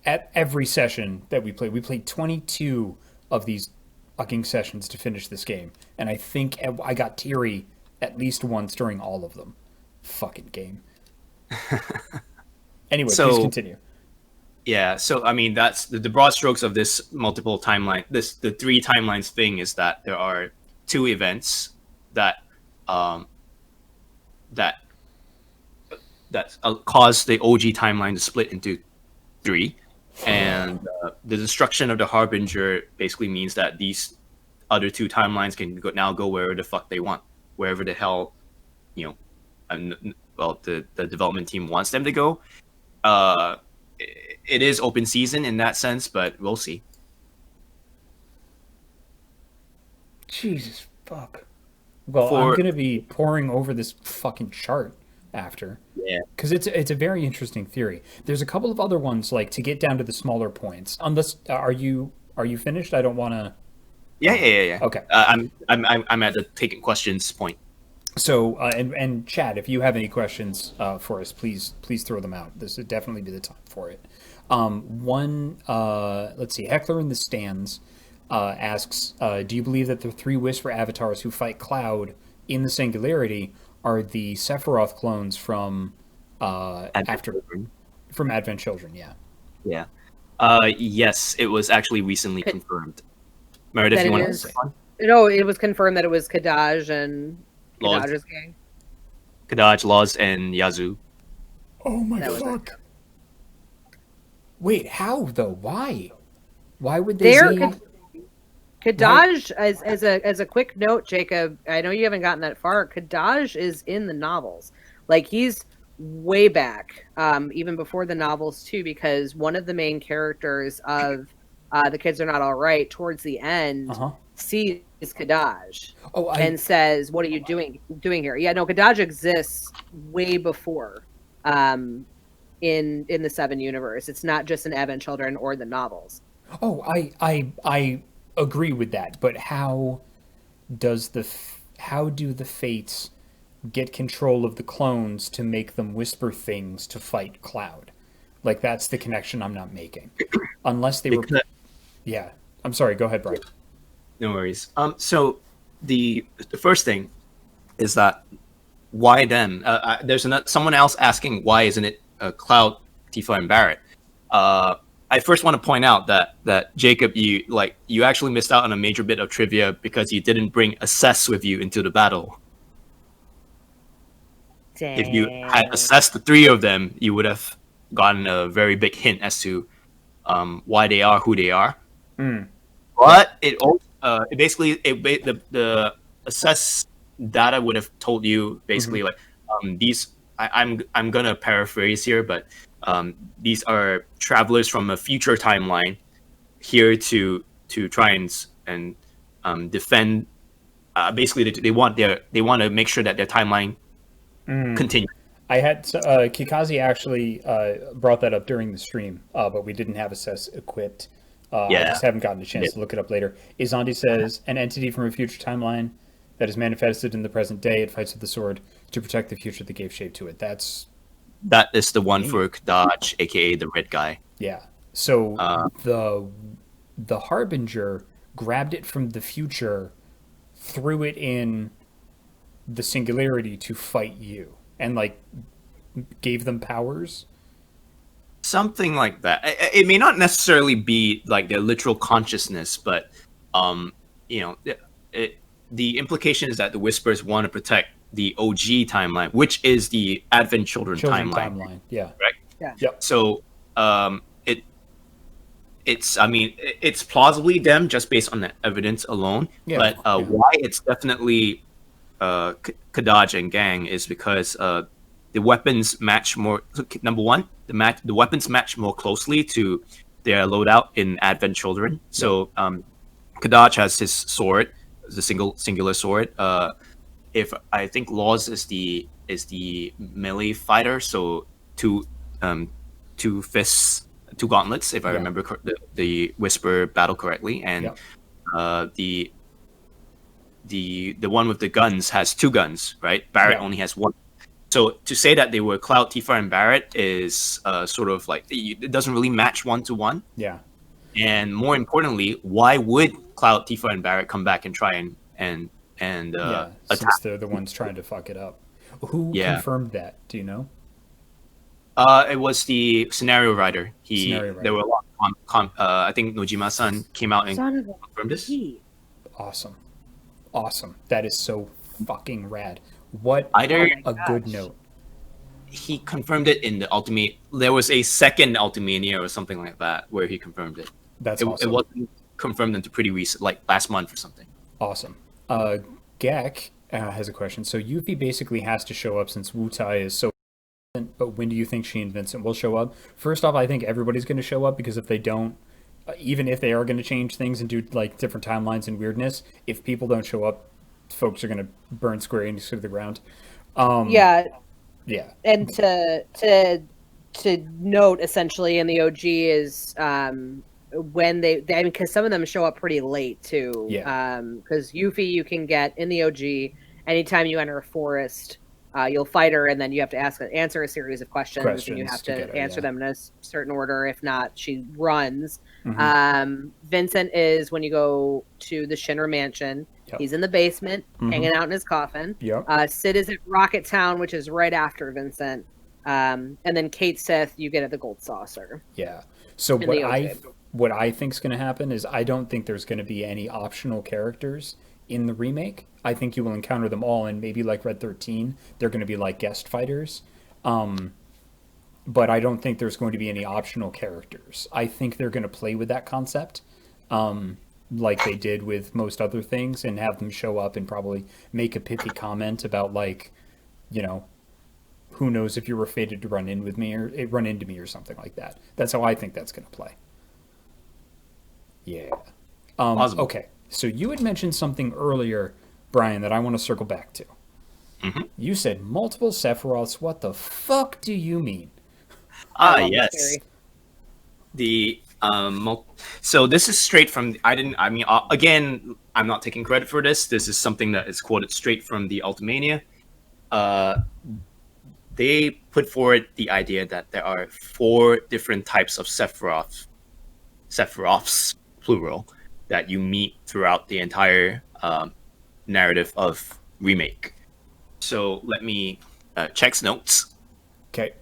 at every session that we played. We played 22 of these fucking sessions to finish this game, and I think I got teary at least once during all of them. Fucking game. Anyway, so please continue. yeah, so I mean that's the broad strokes of this multiple timeline. The three timelines thing is that there are two events that um, that cause the OG timeline to split into three, and the destruction of the Harbinger basically means that these other two timelines can now go wherever the fuck they want, wherever the hell you know, the development team wants them to go. It is open season in that sense, but we'll see. Jesus fuck. Well, I'm gonna be poring over this fucking chart after. Yeah. Because it's a very interesting theory. There's a couple of other ones like to get down to the smaller points. Unless are you finished? I don't want to. Yeah. Okay. I'm at the taking questions point. So and Chad, if you have any questions for us, please throw them out. This would definitely be the time for it. Let's see. Heckler in the stands asks, do you believe that the three Whisper avatars who fight Cloud in the Singularity are the Sephiroth clones from from Advent Children? Yeah. Yeah. Yes, it was actually recently confirmed. Meredith, That you it want to is. say one? No, it was confirmed that it was Kadaj and Laws. Kadaj's gang. Kadaj, Laws, and Yazoo. Oh my That was fuck! Wait, how though? Why? Why would they? Kadaj, as a quick note, Jacob, I know you haven't gotten that far. Kadaj is in the novels. Like he's way back, even before the novels too, because one of the main characters of The Kids Are Not All Right towards the end sees Kadaj and says, "What are you doing here?" Yeah, no, Kadaj exists way before in the Seven universe. It's not just in Advent Children or the novels. Oh, I agree with that, but how do the Fates get control of the clones to make them whisper things to fight Cloud? Like that's the connection I'm not making. Unless they were. Yeah, I'm sorry. Go ahead, Brian. No worries. So the first thing is that why them? There's someone else asking why isn't it Cloud, Tifa, and Barrett? I first want to point out that Jacob, you actually missed out on a major bit of trivia because you didn't bring Assess with you into the battle. Dang. If you had assessed the three of them, you would have gotten a very big hint as to why they are who they are. But it basically the Assess that I would have told you basically like these. I'm gonna paraphrase here, but these are travelers from a future timeline here to try and defend. Basically, they want to make sure that their timeline continues. I had Kikazi actually brought that up during the stream, but we didn't have Assess equipped. I Yeah. just haven't gotten a chance to look it up later. Izandi says an entity from a future timeline that is manifested in the present day. It fights with the sword to protect the future that gave shape to it. That is the one for Kadaj, aka the red guy. Yeah. So the Harbinger grabbed it from the future, threw it in the singularity to fight you, and like gave them powers. Something like that. It may not necessarily be like their literal consciousness, but you know, the implication is that the Whispers want to protect the OG timeline, which is the Advent Children timeline. Yeah. Right. Yeah. Yep. So it's I mean it's plausibly them just based on the evidence alone. Yeah, But yeah. why it's definitely Kadaj and gang is because the weapons match more. Number one, the weapons match more closely to their loadout in Advent Children. So Kadaj has his sword, the singular sword. If I think Laws is the melee fighter, so two fists, two gauntlets, if I remember the Whisper battle correctly, and the one with the guns has two guns, right? Barrett only has one. So to say that they were Cloud, Tifa, and Barrett is sort of like it doesn't really match one to one. Yeah. And more importantly, why would Cloud, Tifa, and Barrett come back and try and attack? Since they're the ones trying to fuck it up. Who confirmed that? Do you know? It was the scenario writer. There were a lot of I think Nojima-san came out and confirmed this. Awesome. That is so fucking rad. What Either a good note. He confirmed it in the Ultimate. There was a second Ultimania or something like that where he confirmed it. That's awesome. It wasn't confirmed until pretty recent, like last month or something. Awesome. Gek has a question. So Yuffie basically has to show up since Wutai is so. But when do you think she and Vincent will show up? First off, I think everybody's going to show up because if they don't, even if they are going to change things and do like different timelines and weirdness, if people don't show up, folks are going to burn Square Enix to the ground. Yeah. And to note, essentially, in the OG is when they I mean, because some of them show up pretty late too. Yeah. Because Yuffie you can get in the OG anytime you enter a forest. You'll fight her, and then you have to answer a series of questions and you have to answer them in a certain order. If not, she runs. Mm-hmm. Vincent is when you go to the Shinra Mansion. Yep. He's in the basement, hanging out in his coffin. Yep. Sid is at Rocket Town, which is right after Vincent. And then Kate Sith, you get at the Gold Saucer. Yeah. So what I think is going to happen is I don't think there's going to be any optional characters in the remake. I think you will encounter them all, and maybe like Red 13, they're going to be like guest fighters. But I don't think there's going to be any optional characters. I think they're going to play with that concept, like they did with most other things, and have them show up and probably make a pithy comment about like, you know, who knows if you were fated to run into me or something like that. That's how I think that's going to play. Yeah. Okay. So you had mentioned something earlier, Brian, that I want to circle back to. Mm-hmm. You said multiple Sephiroths. What the fuck do you mean? Yes. The so this is straight from again, I'm not taking credit for this. This is something that is quoted straight from the Ultimania. They put forward the idea that there are 4 different types of Sephiroths, plural, that you meet throughout the entire narrative of Remake. So let me check notes. Okay.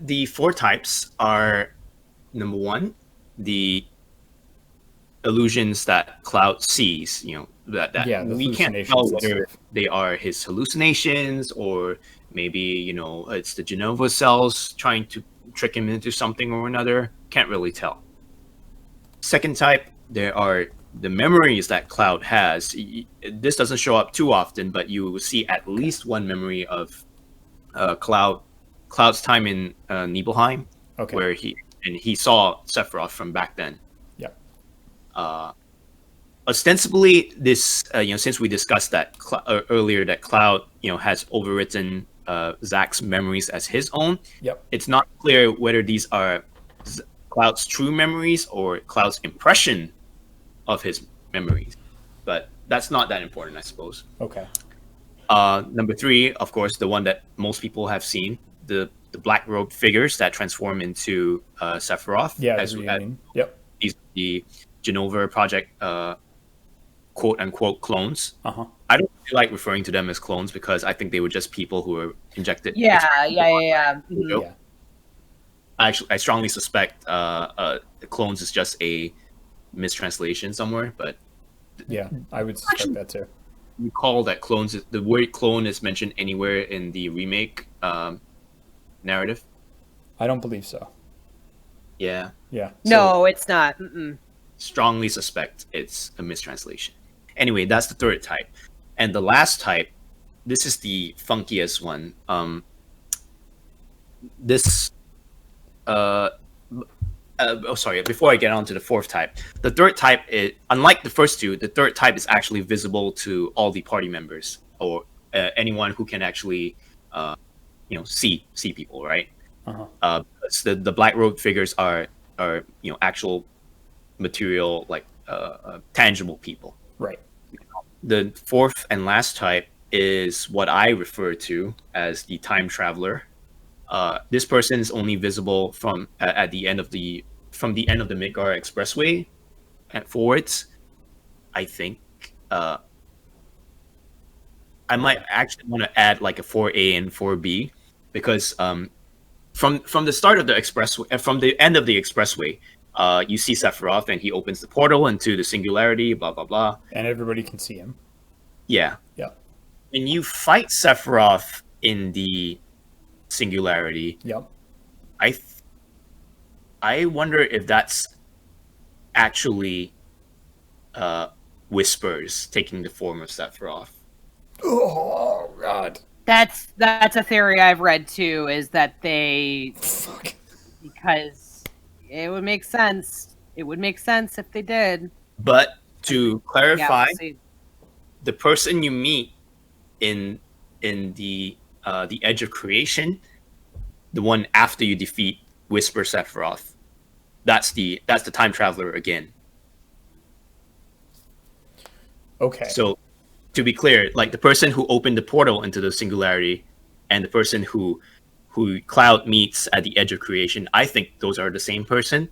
The 4 types are, number 1, the illusions that Cloud sees, you know, that we can't tell whether they are his hallucinations or maybe, you know, it's the Genova cells trying to trick him into something or another. Can't really tell. Second type, there are the memories that Cloud has, this doesn't show up too often, but you will see at least one memory of Cloud's time in Nibelheim, Okay. where he saw Sephiroth from back then. Yep. Ostensibly, this since we discussed that earlier, that Cloud has overwritten Zack's memories as his own. Yep. It's not clear whether these are Cloud's true memories or Cloud's impression of his memories, but that's not that important, I suppose. Okay. Number 3, of course, the one that most people have seen, the black robed figures that transform into Sephiroth. Yeah. Yep. These are the Genova Project quote unquote clones. Uh-huh. I don't really like referring to them as clones because I think they were just people who were injected. Yeah. Mm-hmm. Yeah. I strongly suspect the clones is just a mistranslation somewhere, but Yeah, I would suspect that too. Recall that the word clone is mentioned anywhere in the remake narrative. I don't believe so. Yeah. Yeah. No, it's not. Mm-mm. Strongly suspect it's a mistranslation. Anyway, that's the 3rd type. And the last type, this is the funkiest one. Before I get on to the 4th type, the 3rd type, unlike the first 2, the 3rd type is actually visible to all the party members or anyone who can actually, see people, right? Uh-huh. The black robed figures are actual material, like tangible people. Right. The 4th and last type is what I refer to as the time traveler. This person is only visible from the end of the Midgar Expressway and forwards. I think I might actually want to add like a 4A and 4B because from the start of the expressway, from the end of the expressway, you see Sephiroth and he opens the portal into the singularity. Blah blah blah. And everybody can see him. Yeah. Yeah. When you fight Sephiroth in the singularity, Yep. I wonder if that's actually Whispers taking the form of Sephiroth. Oh God. That's a theory I've read too. Is that they Fuck. because it would make sense. It would make sense if they did. But to clarify, we'll see. the person you meet in the Edge of Creation, the one after you defeat Whisper Sephiroth, that's the time traveler again. Okay. So, to be clear, like the person who opened the portal into the singularity, and the person who Cloud meets at the Edge of Creation, I think those are the same person.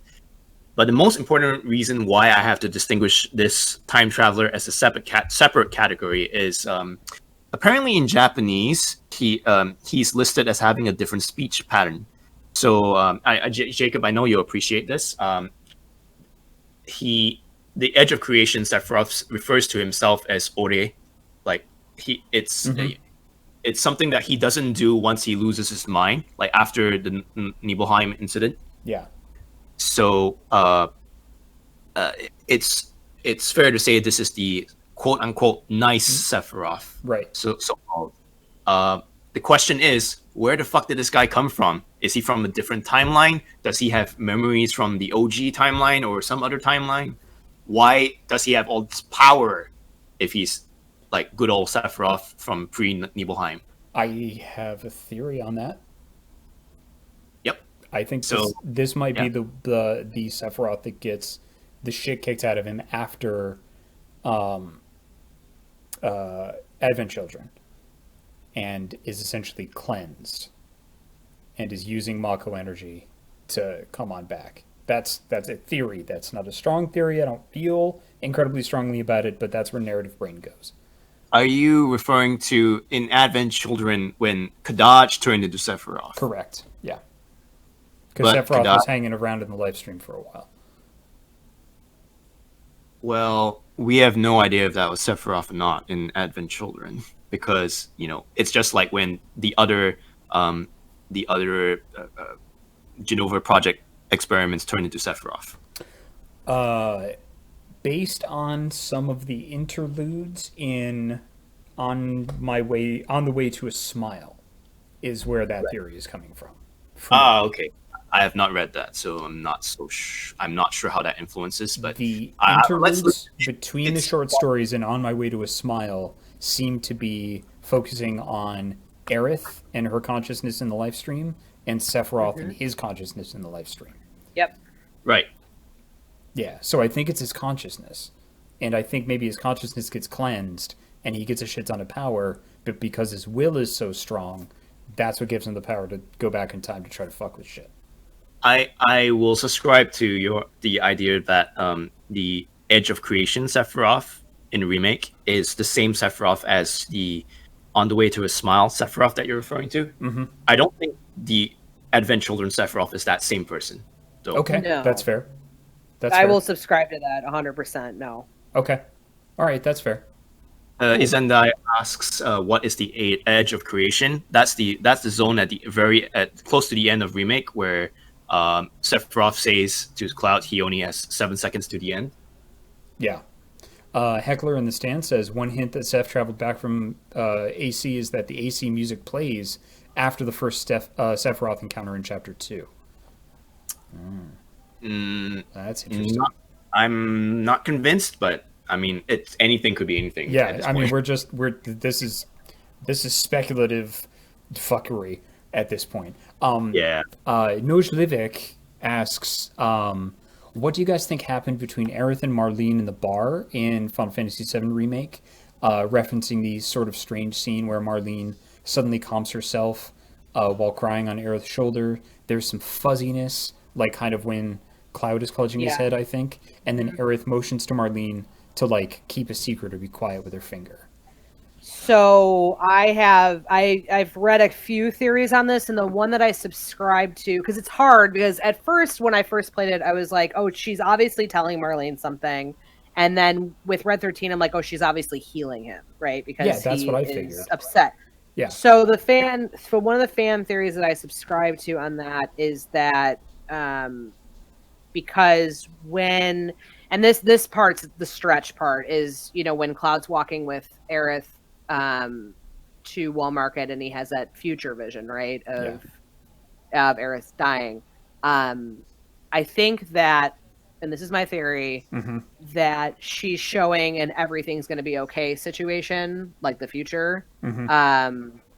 But the most important reason why I have to distinguish this time traveler as a separate category is apparently in Japanese he's listed as having a different speech pattern. So Jacob, I know you'll appreciate this. The Edge of Creation, Sephiroth refers to himself as Ore, like it's something that he doesn't do once he loses his mind, like after the Nibelheim incident. Yeah. So it's fair to say this is the quote unquote nice Sephiroth. Right. So the question is, where the fuck did this guy come from? Is he from a different timeline? Does he have memories from the OG timeline or some other timeline? Why does he have all this power if he's like good old Sephiroth from pre-Nibelheim? I have a theory on that. Yep. I think So, this might yeah. be the Sephiroth that gets the shit kicked out of him after Advent Children, and is essentially cleansed, and is using Mako energy to come on back. That's a theory. That's not a strong theory. I don't feel incredibly strongly about it, but that's where narrative brain goes. Are you referring to in Advent Children when Kadaj turned into Sephiroth? Correct. Yeah. Because But Sephiroth was hanging around in the live stream for a while. Well, we have no idea if that was Sephiroth or not in Advent Children, because it's just like when the other Genova Project experiments turned into Sephiroth. based on some of the interludes in on the way to a smile is where that theory is coming from. Okay. I have not read that, so I'm not sure how that influences. But The let's interludes between the it's short stories and On My Way to a Smile seem to be focusing on Aerith and her consciousness in the live stream and Sephiroth and his consciousness in the live stream. Yep. right. Yeah, so I think it's his consciousness. And I think maybe his consciousness gets cleansed and he gets a shit ton of power, but because his will is so strong, that's what gives him the power to go back in time to try to fuck with shit. I will subscribe to the idea that the Edge of Creation Sephiroth in Remake is the same Sephiroth as the On the Way to a Smile Sephiroth that you're referring to. Mm-hmm. I don't think the Advent Children Sephiroth is that same person. So, Okay, No. that's fair. I will subscribe to that 100%. No. Okay. All right, that's fair. Izendai asks, "What is the Edge of Creation?" That's the zone at the close to the end of Remake where Sephiroth says to Cloud he only has 7 seconds to the end. Yeah. Heckler in the stand says one hint that Seth traveled back from AC is that the AC music plays after the first Sephiroth encounter in Chapter 2. That's interesting. I'm not convinced, but I mean, anything could be anything. Yeah, I mean, this is speculative fuckery at this point. Yeah. Nojlivik asks, what do you guys think happened between Aerith and Marlene in the bar in Final Fantasy VII Remake? Referencing the sort of strange scene where Marlene suddenly calms herself while crying on Aerith's shoulder. There's some fuzziness, like kind of when Cloud is clutching his head, I think. And then Aerith motions to Marlene to like keep a secret or be quiet with her finger. So I've read a few theories on this, and the one that I subscribe to, because it's hard, because at first when I first played it, I was like, oh, she's obviously telling Marlene something, and then with Red 13, I'm like, oh, she's obviously healing him, right? Because that's what I is figured. upset. Yeah. So one of the fan theories that I subscribe to on that is that because when, and this part's the stretch part, is, you know, when Cloud's walking with Aerith to Wall Market and he has that future vision, right, of Aerith dying. I think that, and this is my theory, that she's showing an everything's going to be okay situation, like the future,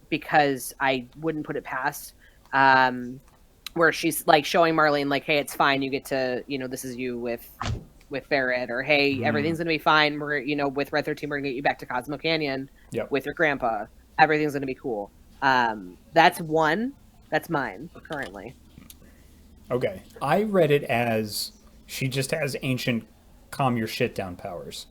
because I wouldn't put it past, where she's like showing Marlene like, hey, it's fine, you get to, you know, this is you with Barrett, or hey, everything's gonna be fine, we're, you know, with Red 13 we're gonna get you back to Cosmo Canyon with your grandpa, everything's gonna be cool. That's mine currently. Okay, I read it as she just has ancient calm your shit down powers,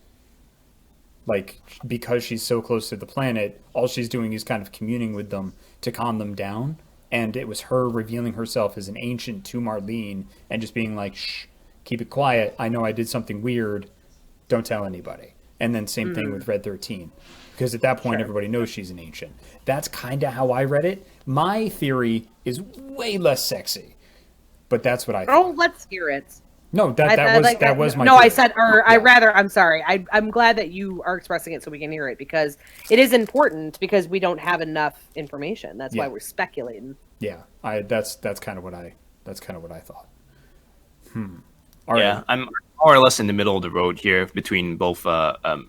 like because she's so close to the planet, all she's doing is kind of communing with them to calm them down, and it was her revealing herself as an ancient to Marlene and just being like, shh, keep it quiet. I know I did something weird. Don't tell anybody. And then same thing with Red 13. Because at that point, everybody knows she's an ancient. That's kind of how I read it. My theory is way less sexy. But that's what I thought. Oh, let's hear it. No, that was my no, theory. I said, or I'm sorry. I'm glad that you are expressing it so we can hear it, because it is important, because we don't have enough information. That's why we're speculating. Yeah, that's kind of what I thought. Yeah, I'm more or less in the middle of the road here between both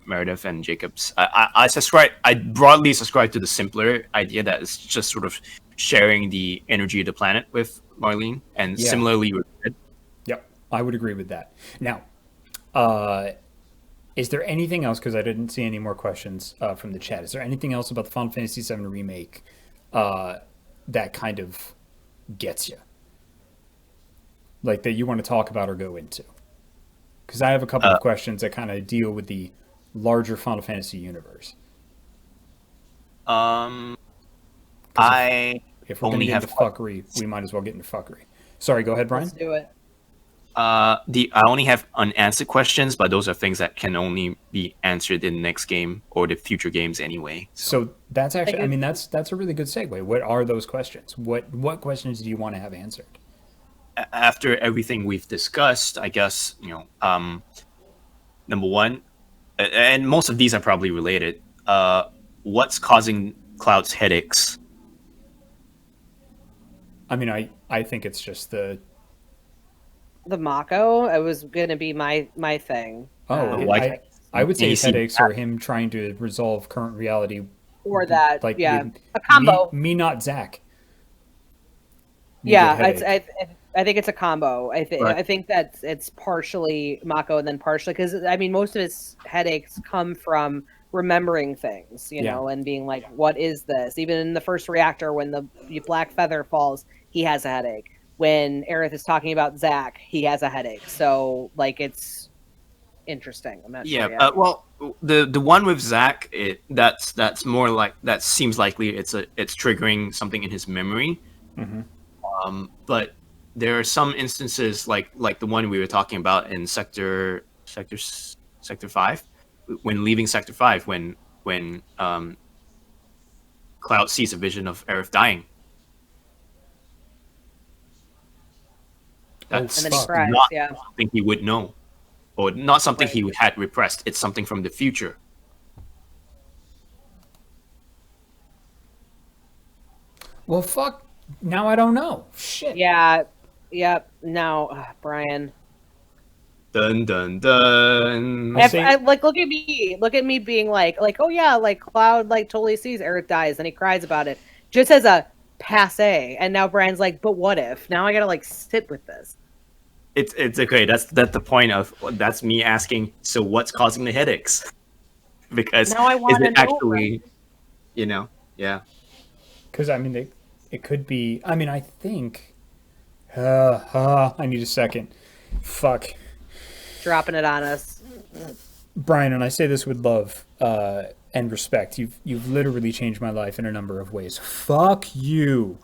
Meredith and Jacobs. I broadly subscribe to the simpler idea that it's just sort of sharing the energy of the planet with Marlene, and similarly with Red. Yep, I would agree with that. Now, is there anything else, because I didn't see any more questions from the chat, is there anything else about the Final Fantasy VII Remake that kind of gets you? Like that you want to talk about or go into? Because I have a couple of questions that kind of deal with the larger Final Fantasy universe. I if we're going to get into fuckery, we might as well get into fuckery. Sorry, go ahead, Brian. Let's do it. I only have unanswered questions, but those are things that can only be answered in the next game or the future games anyway. So that's actually, I mean, that's a really good segue. What are those questions? What questions do you want to have answered? After everything we've discussed, I guess, you know, Number one, and most of these are probably related. What's causing Cloud's headaches? I mean, I think it's just the Mako. It was gonna be my thing. I would say his see headaches are him trying to resolve current reality, or that. like Yeah, with a combo. Me not Zach. You Yeah, get headache. I think it's a combo. Right. I think that it's partially Mako and then partially because I mean most of his headaches come from remembering things, you Yeah. know, and being like, "What is this?" Even in the first reactor, when the black feather falls, he has a headache. When Aerith is talking about Zack, he has a headache. So like it's interesting. I'm not Yeah. sure. Yet. Well, the one with Zack, that's more like that seems likely it's triggering something in his memory. Mhm. But there are some instances like the one we were talking about in Sector 5, when leaving Sector 5, when Cloud sees a vision of Aerith dying. That's And then he fuck. cries. not Yeah. something he would know, or not something Right. he had repressed. It's something from the future. Well, fuck. Now I don't know. Shit. Yeah. Yep. Now, Brian. Dun dun dun. I say- Like look at me being like oh yeah, like Cloud like totally sees Aerith dies and he cries about it just as a passe, and now Brian's like, but what if? Now I gotta like sit with this. It's okay. That's the point of that's me asking. So what's causing the headaches? Because Now I is wanna it know, actually, yeah. Because I mean, it could be. I mean, I think. I need a second. Fuck, Dropping it on us. Brian, and I say this with love and respect. You've literally changed my life in a number of ways. Fuck you.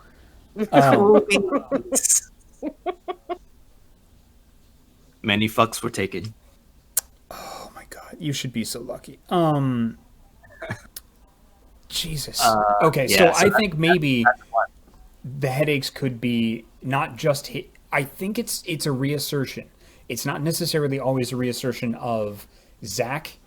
Many fucks were taken. Oh my god, you should be so lucky. Jesus. Okay, yeah, so I think maybe the headaches could be not just I think it's a reassertion. It's not necessarily always a reassertion of Zack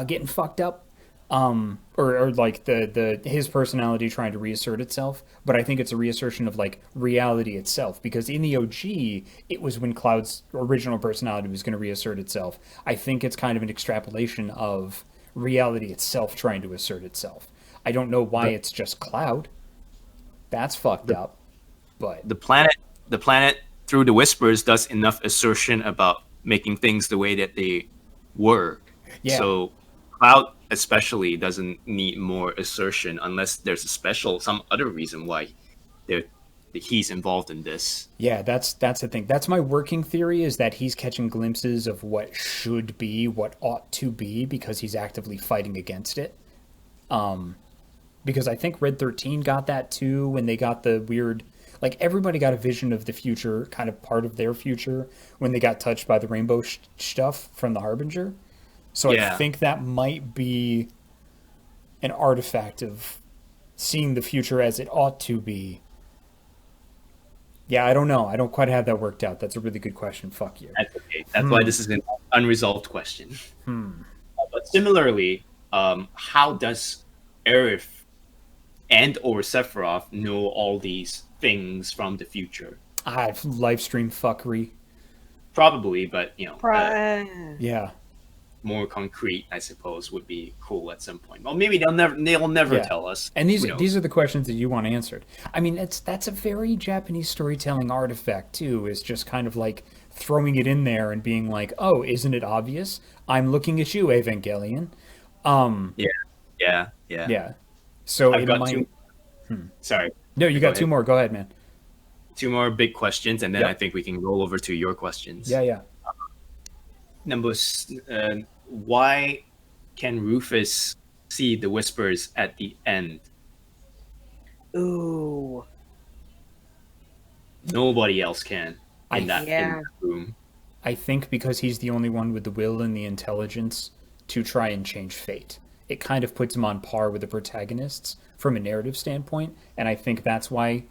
getting fucked up, or like the his personality trying to reassert itself. But I think it's a reassertion of like reality itself, because in the OG, it was when Cloud's original personality was going to reassert itself. I think it's kind of an extrapolation of reality itself trying to assert itself. I don't know why it's just Cloud. That's fucked up. But The planet through the whispers does enough assertion about making things the way that they were. Yeah. So Cloud especially doesn't need more assertion unless there's some other reason why he's involved in this. yeah, that's the thing. That's my working theory, is that he's catching glimpses of what should be, what ought to be, because he's actively fighting against it. Because I think Red 13 got that too, when they got the weird, like everybody got a vision of the future, kind of part of their future, when they got touched by the rainbow stuff from the Harbinger. So Yeah. I think that might be an artifact of seeing the future as it ought to be. Yeah, I don't know. I don't quite have that worked out. That's a really good question. Fuck you. That's okay. That's why this is an unresolved question. But similarly, how does Aerith and or Sephiroth know all these things from the future? Live stream fuckery. Probably, but Yeah. more concrete, I suppose, would be cool at some point. Well, maybe they'll never Yeah. tell us. And Who knows? these are the questions that you want answered. I mean, that's a very Japanese storytelling artifact too. Is just kind of like throwing it in there and being like, "Oh, isn't it obvious? I'm looking at you, Evangelion." Yeah. Yeah. So I've it got might. Sorry, No, you Go got two ahead. more. Go ahead, man. two more big questions, and then Yep. I think we can roll over to your questions. Yeah. Why can Rufus see the whispers at the end? Ooh. Nobody else can in that Yeah. room. I think because he's the only one with the will and the intelligence to try and change fate. It kind of puts him on par with the protagonists from a narrative standpoint, and I think that's why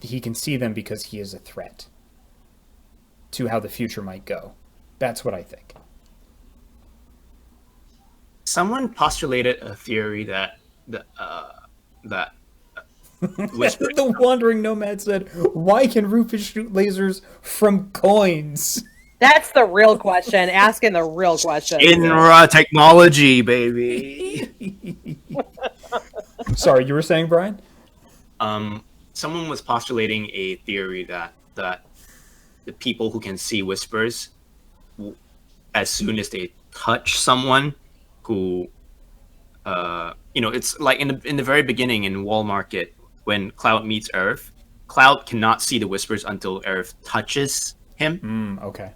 he can see them, because he is a threat to how the future might go. That's what I think. someone postulated a theory that that whispers. The Wandering Nomad said, "Why can Rufus shoot lasers from coins?" That's the real question. Asking the real question. Inra technology, baby. Sorry, you were saying, Brian? Someone was postulating a theory that the people who can see whispers, as soon as they touch someone who, it's like in the very beginning in Wall Market when Cloud meets Earth, Cloud cannot see the whispers until Earth touches him. Okay.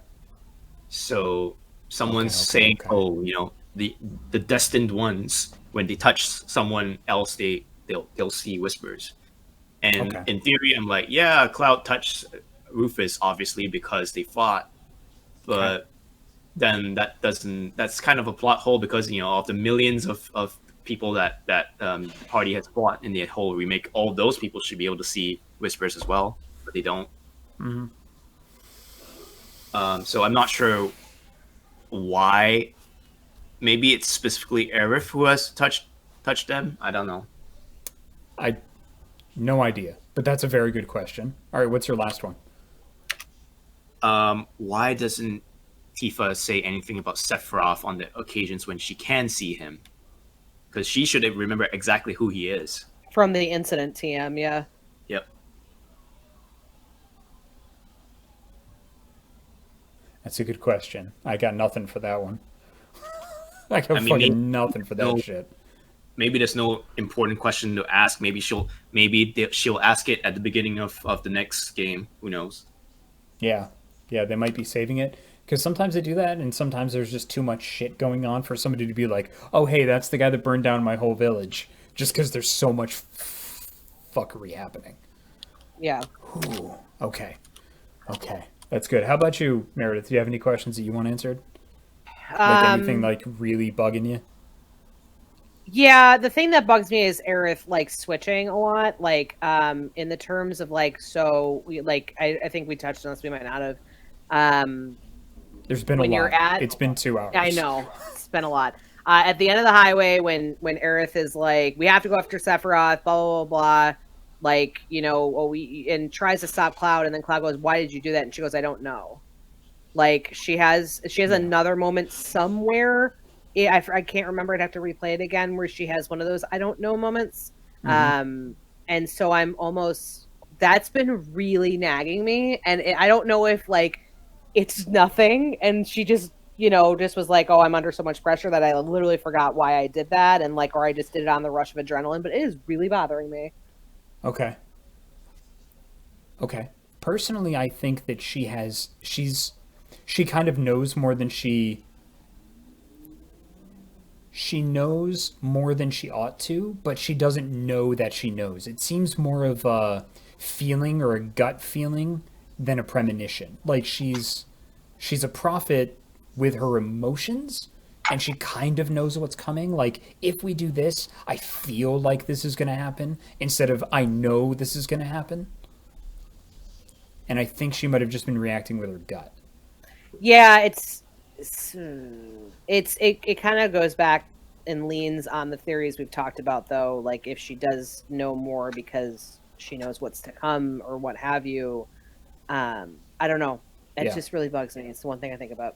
So someone's saying, the destined ones, when they touch someone else, they'll see whispers. And in theory, I'm like, yeah, Cloud touched Rufus obviously because they fought, but then that's kind of a plot hole because of the millions of people that the party has fought in the whole remake, all those people should be able to see whispers as well, but they don't. Mm-hmm. So I'm not sure why. Maybe it's specifically Aerith who has touched them. I don't know. No idea, but that's a very good question. All right, what's your last one? Why doesn't Tifa say anything about Sephiroth on the occasions when she can see him? Because she should remember exactly who he is. From the incident, TM, yeah. Yep. That's a good question. I got nothing for that one. I got nothing for that shit. Maybe there's no important question to ask. Maybe she'll ask it at the beginning of the next game. Who knows? Yeah, they might be saving it because sometimes they do that, and sometimes there's just too much shit going on for somebody to be like, "Oh, hey, that's the guy that burned down my whole village," just because there's so much fuckery happening. Yeah. Ooh, okay, that's good. How about you, Meredith? Do you have any questions that you want answered? Like anything like really bugging you? Yeah, the thing that bugs me is Aerith like switching a lot, like in the terms of like, so we like I think we touched on this, we might not have. There's been a lot. It's been 2 hours. I know, it's been a lot. At the end of the highway, when Aerith is like, we have to go after Sephiroth, blah blah blah blah, like and tries to stop Cloud, and then Cloud goes, "Why did you do that?" And she goes, "I don't know." Like she has another moment somewhere. I can't remember. I'd have to replay it again where she has one of those I don't know moments. Mm-hmm. And so I'm almost, that's been really nagging me. And I don't know if like it's nothing. And she just, just was like, oh, I'm under so much pressure that I literally forgot why I did that. And like, or I just did it on the rush of adrenaline, but it is really bothering me. Okay. Personally, I think that she kind of knows more than she knows more than she ought to, but she doesn't know that she knows. It seems more of a feeling or a gut feeling than a premonition. Like she's a prophet with her emotions, and she kind of knows what's coming. Like, if we do this, I feel like this is going to happen, instead of I know this is going to happen. And I think she might have just been reacting with her gut. Yeah, it kind of goes back and leans on the theories we've talked about, though. Like, if she does know more because she knows what's to come or what have you, I don't know. It just really bugs me. It's the one thing I think about.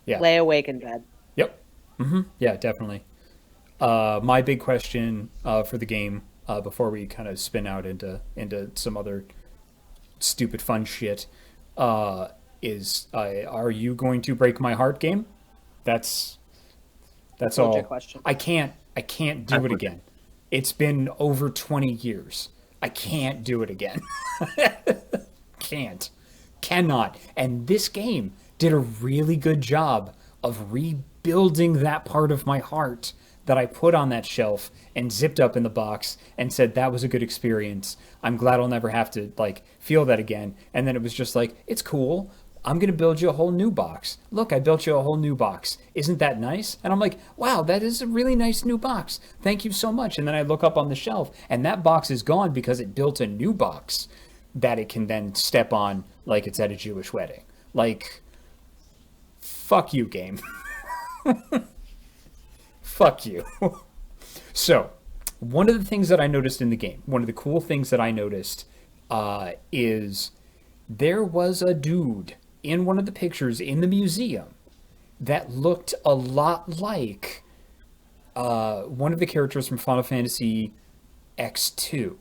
Yeah. Lay awake in bed. Yep. Mm-hmm. Yeah, definitely. My big question for the game, before we kind of spin out into some other stupid fun shit, is are you going to break my heart, game? That's all. Question. I can't do it again. It's been over 20 years. I can't do it again. Cannot. And this game did a really good job of rebuilding that part of my heart that I put on that shelf and zipped up in the box and said that was a good experience. I'm glad I'll never have to feel that again. And then it was just like, it's cool. I'm going to build you a whole new box. Look, I built you a whole new box. Isn't that nice? And I'm like, wow, that is a really nice new box. Thank you so much. And then I look up on the shelf and that box is gone because it built a new box that it can then step on like it's at a Jewish wedding. Like, fuck you, game. Fuck you. So, one of the things that I noticed in the game, one of the cool things that I noticed is there was a dude in one of the pictures in the museum that looked a lot like one of the characters from Final Fantasy X2.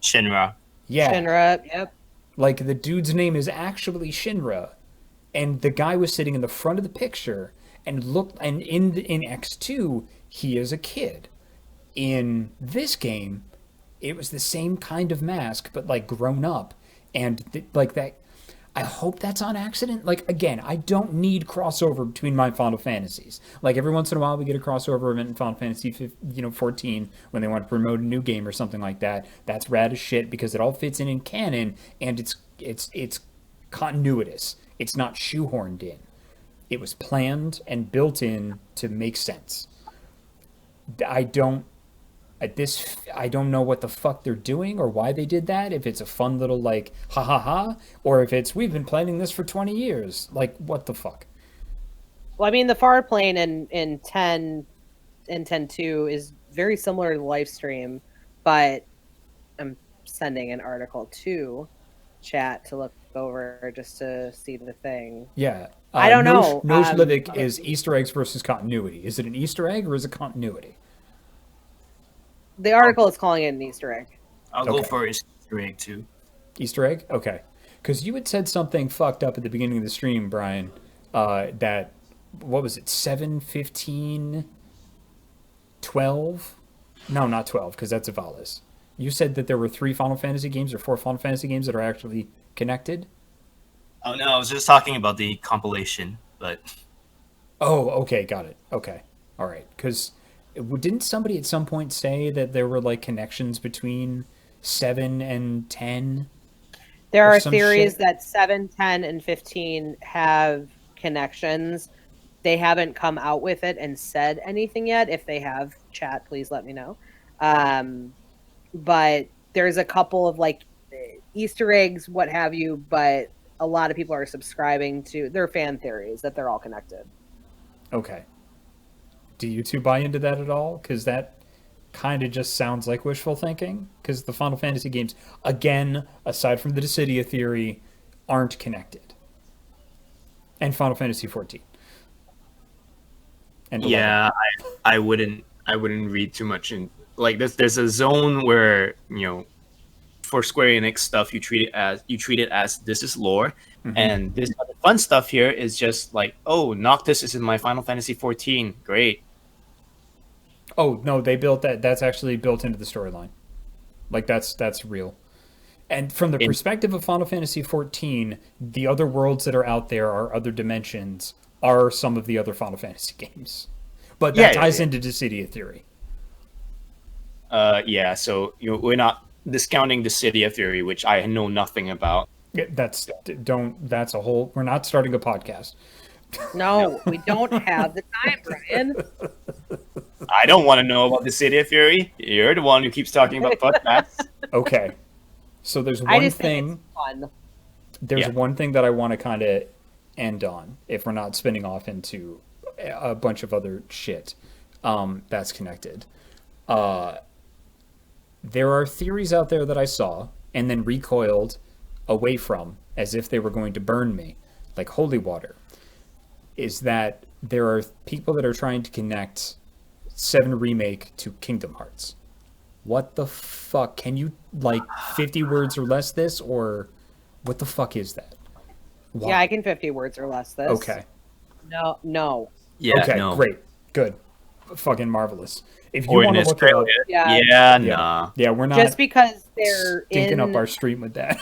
Shinra. Yeah. Shinra, yep. Like, the dude's name is actually Shinra. And the guy was sitting in the front of the picture and looked, and in X2, he is a kid. In this game, it was the same kind of mask, but like grown up. And like that, I hope that's on accident. Like, again, I don't need crossover between my Final Fantasies. Like, every once in a while we get a crossover event in Final Fantasy 14 when they want to promote a new game or something like that. That's rad as shit because it all fits in canon and it's continuous. It's not shoehorned in. It was planned and built in to make sense. I don't know what the fuck they're doing or why they did that. If it's a fun little like ha ha ha, or if it's we've been planning this for 20 years. Like, what the fuck? Well, I mean, the far plane in 10.2 is very similar to the live stream, but I'm sending an article to chat to look over just to see the thing. Yeah. I don't know. Nozlivic is Easter eggs versus continuity. Is it an Easter egg or is it continuity? The article is calling it an Easter egg. I'll go for Easter egg too. Easter egg? Okay. Because you had said something fucked up at the beginning of the stream, Brian, that, what was it, 7, 15, 12? No, not 12, because that's Avalis. You said that there were 3 Final Fantasy games or 4 Final Fantasy games that are actually connected? Oh no, I was just talking about the compilation, but... Oh, okay, got it. Okay. All right. Because didn't somebody at some point say that there were, like, connections between 7 and 10? There are theories that 7, 10, and 15 have connections. They haven't come out with it and said anything yet. If they have, chat, please let me know. But there's a couple of, like, Easter eggs, what have you, but a lot of people are subscribing to their fan theories that they're all connected. Okay. Do you two buy into that at all? Because that kind of just sounds like wishful thinking. Because the Final Fantasy games, again, aside from the Dissidia theory, aren't connected. And Final Fantasy 14. And 11. Yeah, I wouldn't read too much in like there's a zone where, you know, for Square Enix stuff you treat it as this is lore, and this other fun stuff here is just like, oh, Noctis is in my Final Fantasy 14, great. Oh no, they built that. That's actually built into the storyline. Like that's real. And from the perspective of Final Fantasy 14, the other worlds that are out there are other dimensions are some of the other Final Fantasy games. But that ties into Dissidia theory. Yeah, so we're not discounting Dissidia theory, which I know nothing about. Yeah, that's a whole. We're not starting a podcast. No, we don't have the time, Brian. I don't want to know about Dissidia theory. You're the one who keeps talking about podcasts. Okay, so there's one thing. Think it's fun. There's one thing that I want to kind of end on, if we're not spinning off into a bunch of other shit that's connected. There are theories out there that I saw and then recoiled away from as if they were going to burn me, like holy water, is that there are people that are trying to connect 7 Remake to Kingdom Hearts. What the fuck? Can you, like, 50 words or less this, or what the fuck is that? Why? Yeah, I can 50 words or less this. Okay. No. Yeah, okay, no. Great. Good. Fucking marvelous. If you want to look it up, nah. Yeah, we're not just because they're stinking up our stream with that.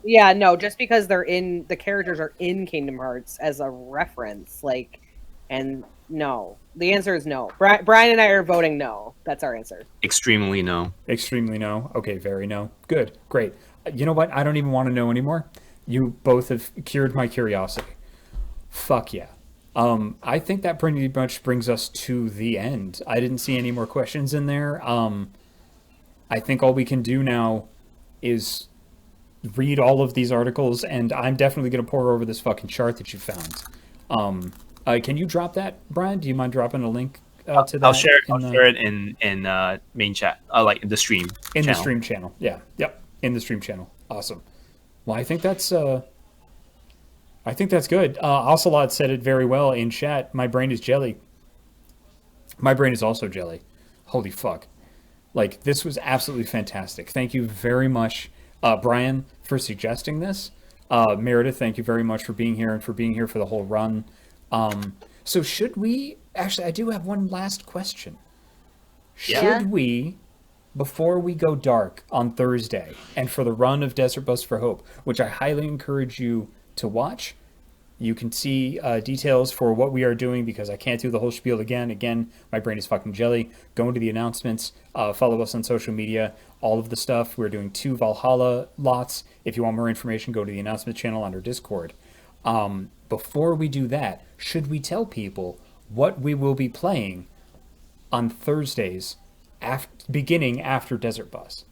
Yeah, no, just because the characters are in Kingdom Hearts as a reference, like, and no. The answer is no. Brian and I are voting no. That's our answer. Extremely no. Extremely no. Okay, very no. Good. Great. You know what? I don't even want to know anymore. You both have cured my curiosity. Fuck yeah. I think that pretty much brings us to the end. I didn't see any more questions in there. I think all we can do now is read all of these articles, and I'm definitely going to pour over this fucking chart that you found. Can you drop that, Brian? Do you mind dropping a link to that. I'll share in the, it in main chat, like in the stream. in channel. the stream channel. Yeah, yep, in the stream channel. Awesome. Well, I think that's good. Ocelot said it very well in chat. My brain is jelly. My brain is also jelly. Holy fuck. Like, this was absolutely fantastic. Thank you very much, Brian, for suggesting this. Meredith, thank you very much for being here and for being here for the whole run. So should we... Actually, I do have one last question. Should we, before we go dark on Thursday, and for the run of Desert Bus for Hope, which I highly encourage you to watch, you can see details for what we are doing because I can't do the whole spiel again. Again, my brain is fucking jelly. Go into the announcements. Follow us on social media. All of the stuff. We're doing 2 Valhalla lots. If you want more information, go to the announcement channel on our Discord. Before we do that, should we tell people what we will be playing on Thursdays, beginning after Desert Bus?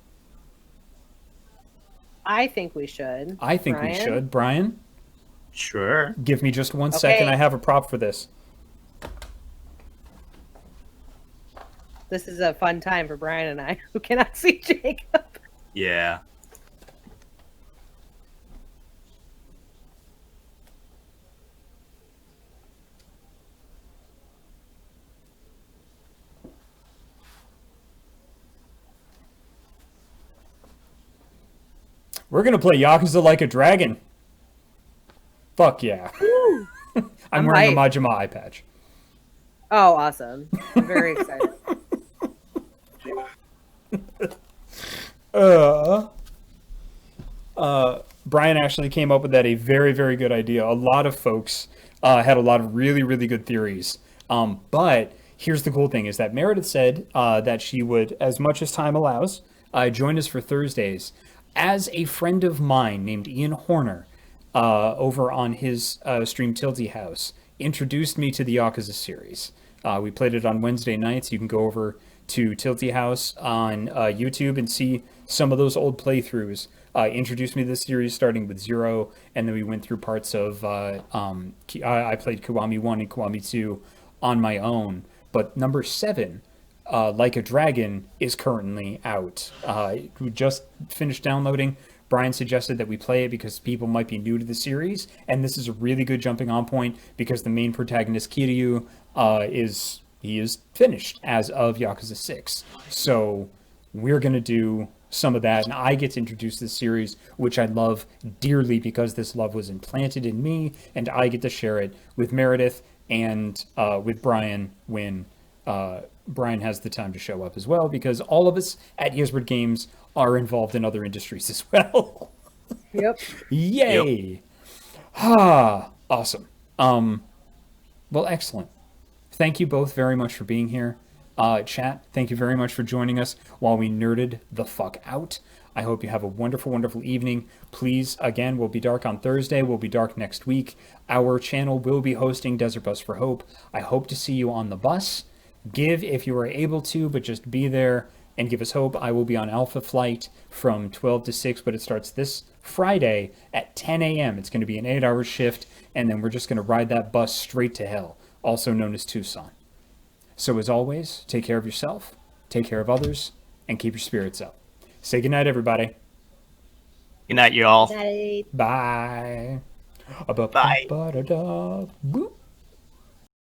I think we should. I think we should. Brian? Sure. Give me just 1 second. I have a prop for this. This is a fun time for Brian and I, who cannot see Jacob. Yeah. We're going to play Yakuza Like a Dragon. Fuck yeah. I'm wearing a Majima eye patch. Oh, awesome. I'm very excited. Brian actually came up with that, a very, very good idea. A lot of folks had a lot of really, really good theories. But here's the cool thing is that Meredith said that she would, as much as time allows, join us for Thursdays. As a friend of mine named Ian Horner, over on his stream Tilty House, introduced me to the Yakuza series. We played it on Wednesday nights. You can go over to Tilty House on YouTube and see some of those old playthroughs. Introduced me to the series starting with 0, and then we went through parts of... I played Kiwami 1 and Kiwami 2 on my own. But number 7... Like a Dragon is currently out. We just finished downloading. Brian suggested that we play it because people might be new to the series, and this is a really good jumping on point because the main protagonist, Kiryu, is finished as of Yakuza 6. So we're going to do some of that, and I get to introduce this series, which I love dearly because this love was implanted in me, and I get to share it with Meredith and with Brian when... Brian has the time to show up as well because all of us at Ysbryd Games are involved in other industries as well. Yep. Yay. Yep. Awesome. Well, excellent. Thank you both very much for being here. Chat, thank you very much for joining us while we nerded the fuck out. I hope you have a wonderful, wonderful evening. Please, again, we'll be dark on Thursday. We'll be dark next week. Our channel will be hosting Desert Bus for Hope. I hope to see you on the bus. Give if you are able to, but just be there and give us hope. I will be on Alpha Flight from 12 to 6, but it starts this Friday at 10 a.m. It's going to be an 8-hour shift, and then we're just going to ride that bus straight to hell, also known as Tucson. So as always, take care of yourself, take care of others, and keep your spirits up. Say goodnight, everybody. Good night, you all. Night. Bye. Bye. Boop.